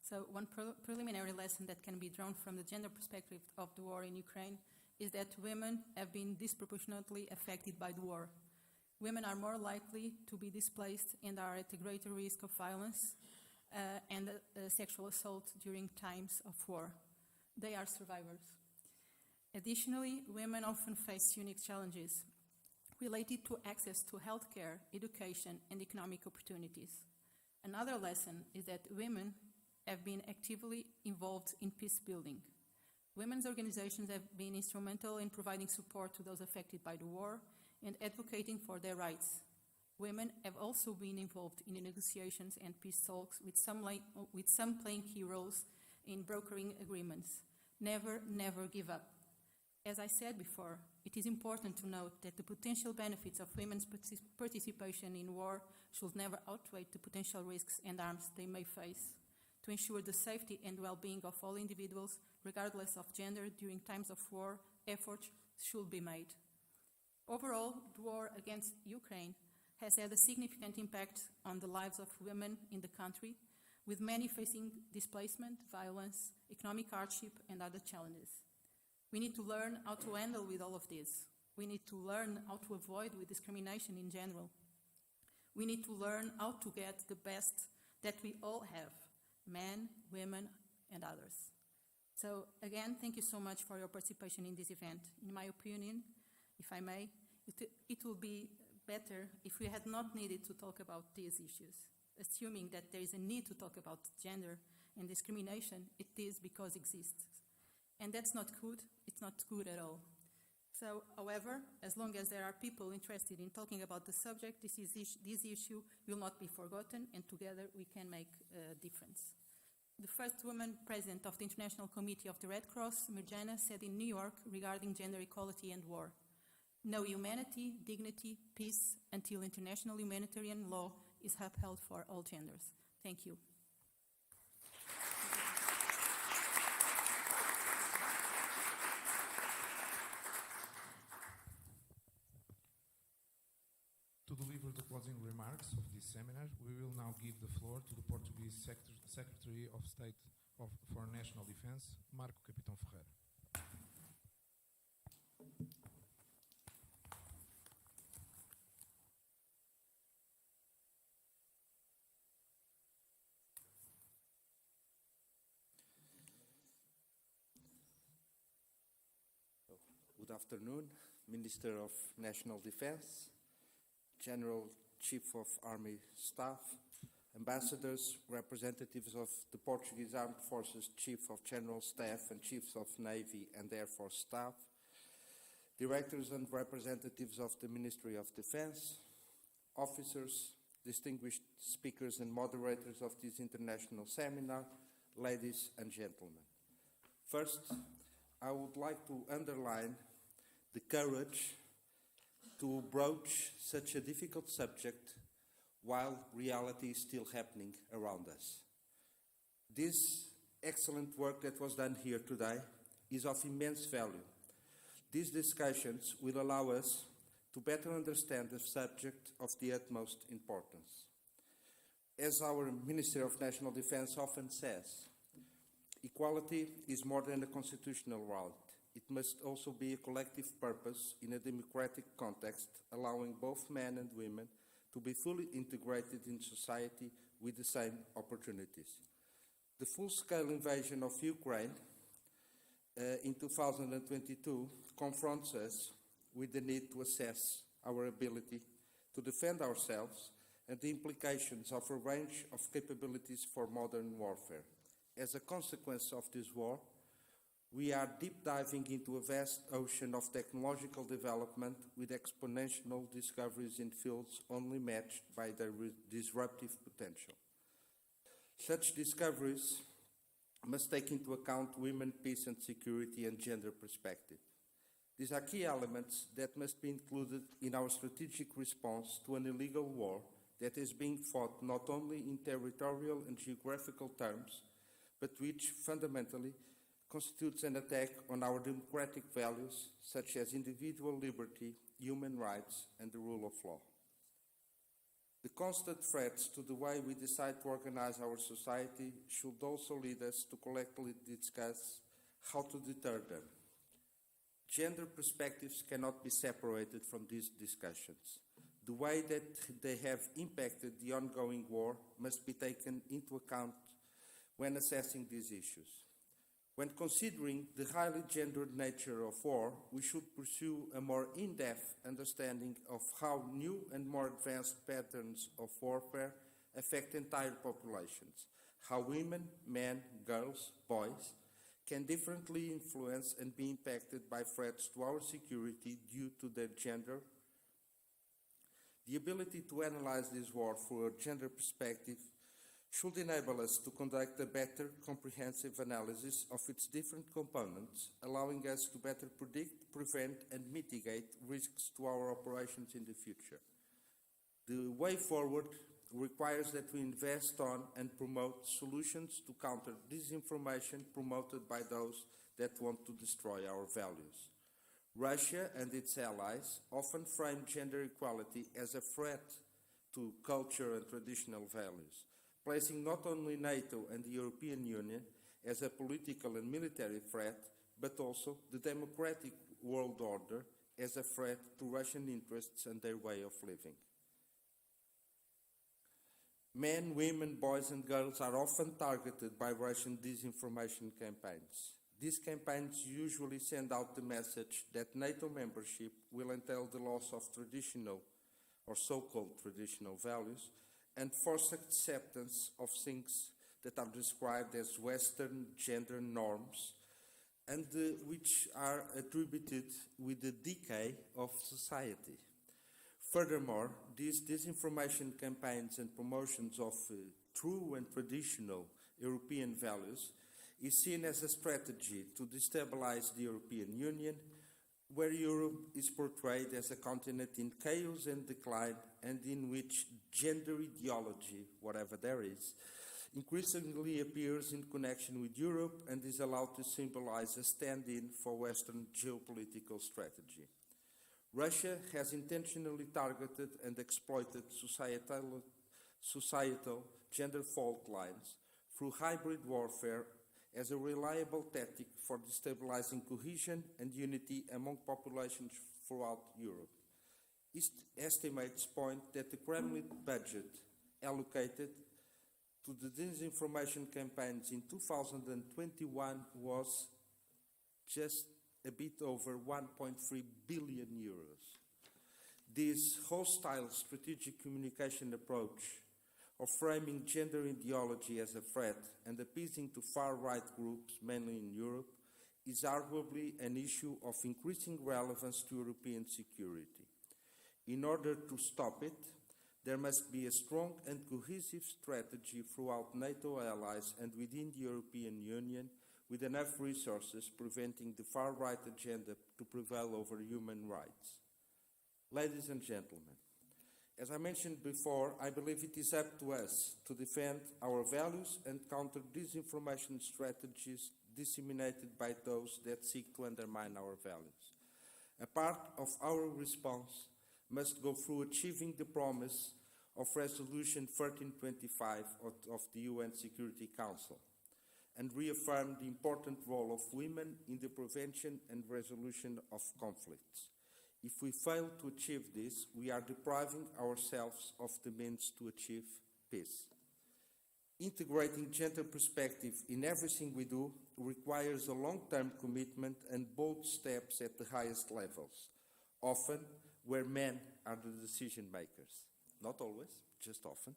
So one preliminary lesson that can be drawn from the gender perspective of the war in Ukraine is that women have been disproportionately affected by the war. Women are more likely to be displaced and are at a greater risk of violence and sexual assault during times of war. They are survivors. Additionally, women often face unique challenges related to access to healthcare, education, and economic opportunities. Another lesson is that women have been actively involved in peace building. Women's organizations have been instrumental in providing support to those affected by the war and advocating for their rights. Women have also been involved in the negotiations and peace talks, with some playing key roles in brokering agreements. Never, never give up. As I said before, it is important to note that the potential benefits of women's participation in war should never outweigh the potential risks and harms they may face. To ensure the safety and well-being of all individuals, regardless of gender, during times of war, efforts should be made. Overall, the war against Ukraine has had a significant impact on the lives of women in the country, with many facing displacement, violence, economic hardship, and other challenges. We need to learn how to handle with all of this. We need to learn how to avoid with discrimination in general. We need to learn how to get the best that we all have, men, women, and others. So again, thank you so much for your participation in this event. In my opinion, if I may, it would be better if we had not needed to talk about these issues. Assuming that there is a need to talk about gender and discrimination, it is because it exists. And that's not good. It's not good at all. So, however, as long as there are people interested in talking about the subject, this issue will not be forgotten, and together we can make a difference. The first woman president of the International Committee of the Red Cross, Mirjana, said in New York regarding gender equality and war, "No humanity, dignity, peace until international humanitarian law is upheld for all genders." Thank you. To deliver the closing remarks of this seminar, we will now give the floor to the Portuguese Secretary of State for National Defense, Marco Capitão Ferreira. Good afternoon, Minister of National Defense, General Chief of Army Staff, Ambassadors, representatives of the Portuguese Armed Forces, Chief of General Staff and Chiefs of Navy and Air Force Staff, Directors and representatives of the Ministry of Defense, officers, distinguished speakers and moderators of this international seminar, ladies and gentlemen. First, I would like to underline the courage to broach such a difficult subject while reality is still happening around us. This excellent work that was done here today is of immense value. These discussions will allow us to better understand the subject of the utmost importance. As our Minister of National Defense often says, equality is more than a constitutional right. It must also be a collective purpose in a democratic context, allowing both men and women to be fully integrated in society with the same opportunities. The full-scale invasion of Ukraine in 2022 confronts us with the need to assess our ability to defend ourselves and the implications of a range of capabilities for modern warfare. As a consequence of this war, we are deep diving into a vast ocean of technological development with exponential discoveries in fields only matched by their disruptive potential. Such discoveries must take into account women, peace and security, and gender perspective. These are key elements that must be included in our strategic response to an illegal war that is being fought not only in territorial and geographical terms, but which fundamentally constitutes an attack on our democratic values such as individual liberty, human rights, and the rule of law. The constant threats to the way we decide to organize our society should also lead us to collectively discuss how to deter them. Gender perspectives cannot be separated from these discussions. The way that they have impacted the ongoing war must be taken into account when assessing these issues. When considering the highly gendered nature of war, we should pursue a more in-depth understanding of how new and more advanced patterns of warfare affect entire populations, how women, men, girls, boys can differently influence and be impacted by threats to our security due to their gender. The ability to analyze this war through a gender perspective should enable us to conduct a better, comprehensive analysis of its different components, allowing us to better predict, prevent, and mitigate risks to our operations in the future. The way forward requires that we invest on and promote solutions to counter disinformation promoted by those that want to destroy our values. Russia and its allies often frame gender equality as a threat to culture and traditional values, placing not only NATO and the European Union as a political and military threat, but also the democratic world order as a threat to Russian interests and their way of living. Men, women, boys and girls are often targeted by Russian disinformation campaigns. These campaigns usually send out the message that NATO membership will entail the loss of traditional or so-called traditional values and forced acceptance of things that are described as Western gender norms and which are attributed with the decay of society. Furthermore, these disinformation campaigns and promotions of true and traditional European values is seen as a strategy to destabilize the European Union, where Europe is portrayed as a continent in chaos and decline, and in which gender ideology, whatever there is, increasingly appears in connection with Europe and is allowed to symbolize a stand-in for Western geopolitical strategy. Russia has intentionally targeted and exploited societal gender fault lines through hybrid warfare as a reliable tactic for destabilizing cohesion and unity among populations throughout Europe. Estimates point that the Kremlin budget allocated to the disinformation campaigns in 2021 was just a bit over 1.3 billion euros. This hostile strategic communication approach of framing gender ideology as a threat and appeasing to far-right groups, mainly in Europe, is arguably an issue of increasing relevance to European security. In order to stop it, there must be a strong and cohesive strategy throughout NATO allies and within the European Union, with enough resources preventing the far-right agenda to prevail over human rights. Ladies and gentlemen, as I mentioned before, I believe it is up to us to defend our values and counter disinformation strategies disseminated by those that seek to undermine our values. A part of our response must go through achieving the promise of Resolution 1325 of the UN Security Council and reaffirm the important role of women in the prevention and resolution of conflicts. If we fail to achieve this, we are depriving ourselves of the means to achieve peace. Integrating gender perspective in everything we do requires a long-term commitment and bold steps at the highest levels, often where men are the decision makers. Not always, just often.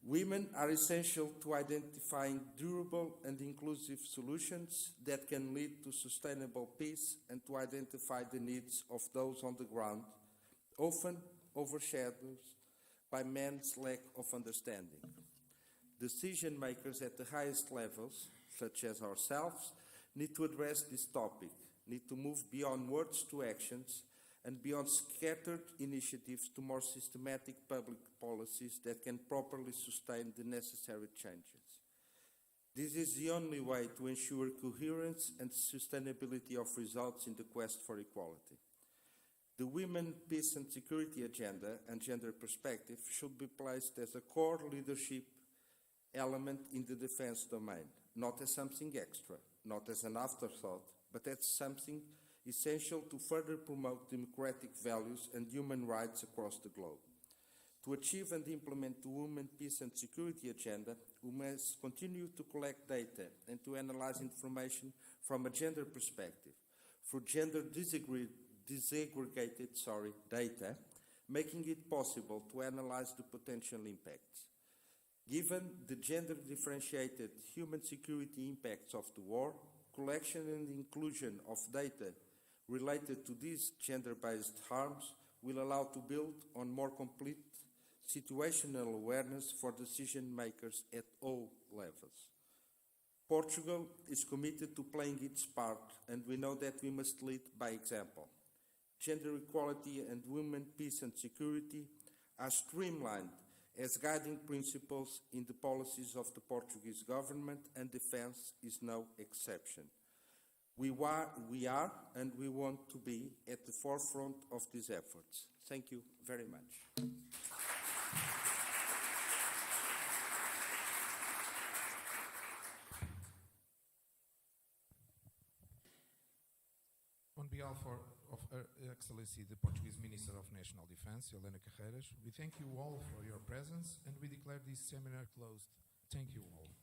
Women are essential to identifying durable and inclusive solutions that can lead to sustainable peace and to identify the needs of those on the ground, often overshadowed by men's lack of understanding. Decision makers at the highest levels, such as ourselves, need to address this topic, need to move beyond words to actions and beyond scattered initiatives to more systematic public policies that can properly sustain the necessary changes. This is the only way to ensure coherence and sustainability of results in the quest for equality. The Women, Peace and Security Agenda and gender perspective should be placed as a core leadership element in the defense domain, not as something extra, not as an afterthought, but as something essential to further promote democratic values and human rights across the globe. To achieve and implement the Women, Peace and Security Agenda, we must continue to collect data and to analyze information from a gender perspective. For gender disaggregated data, making it possible to analyze the potential impacts. Given the gender-differentiated human security impacts of the war, collection and inclusion of data related to these gender-based harms will allow to build on more complete situational awareness for decision makers at all levels. Portugal is committed to playing its part, and we know that we must lead by example. Gender equality and women, peace and security are streamlined as guiding principles in the policies of the Portuguese government, and defense is no exception. We are and we want to be at the forefront of these efforts. Thank you very much. On behalf of Her Excellency, the Portuguese Minister of National Defense, Helena Carreiras, we thank you all for your presence and we declare this seminar closed. Thank you all.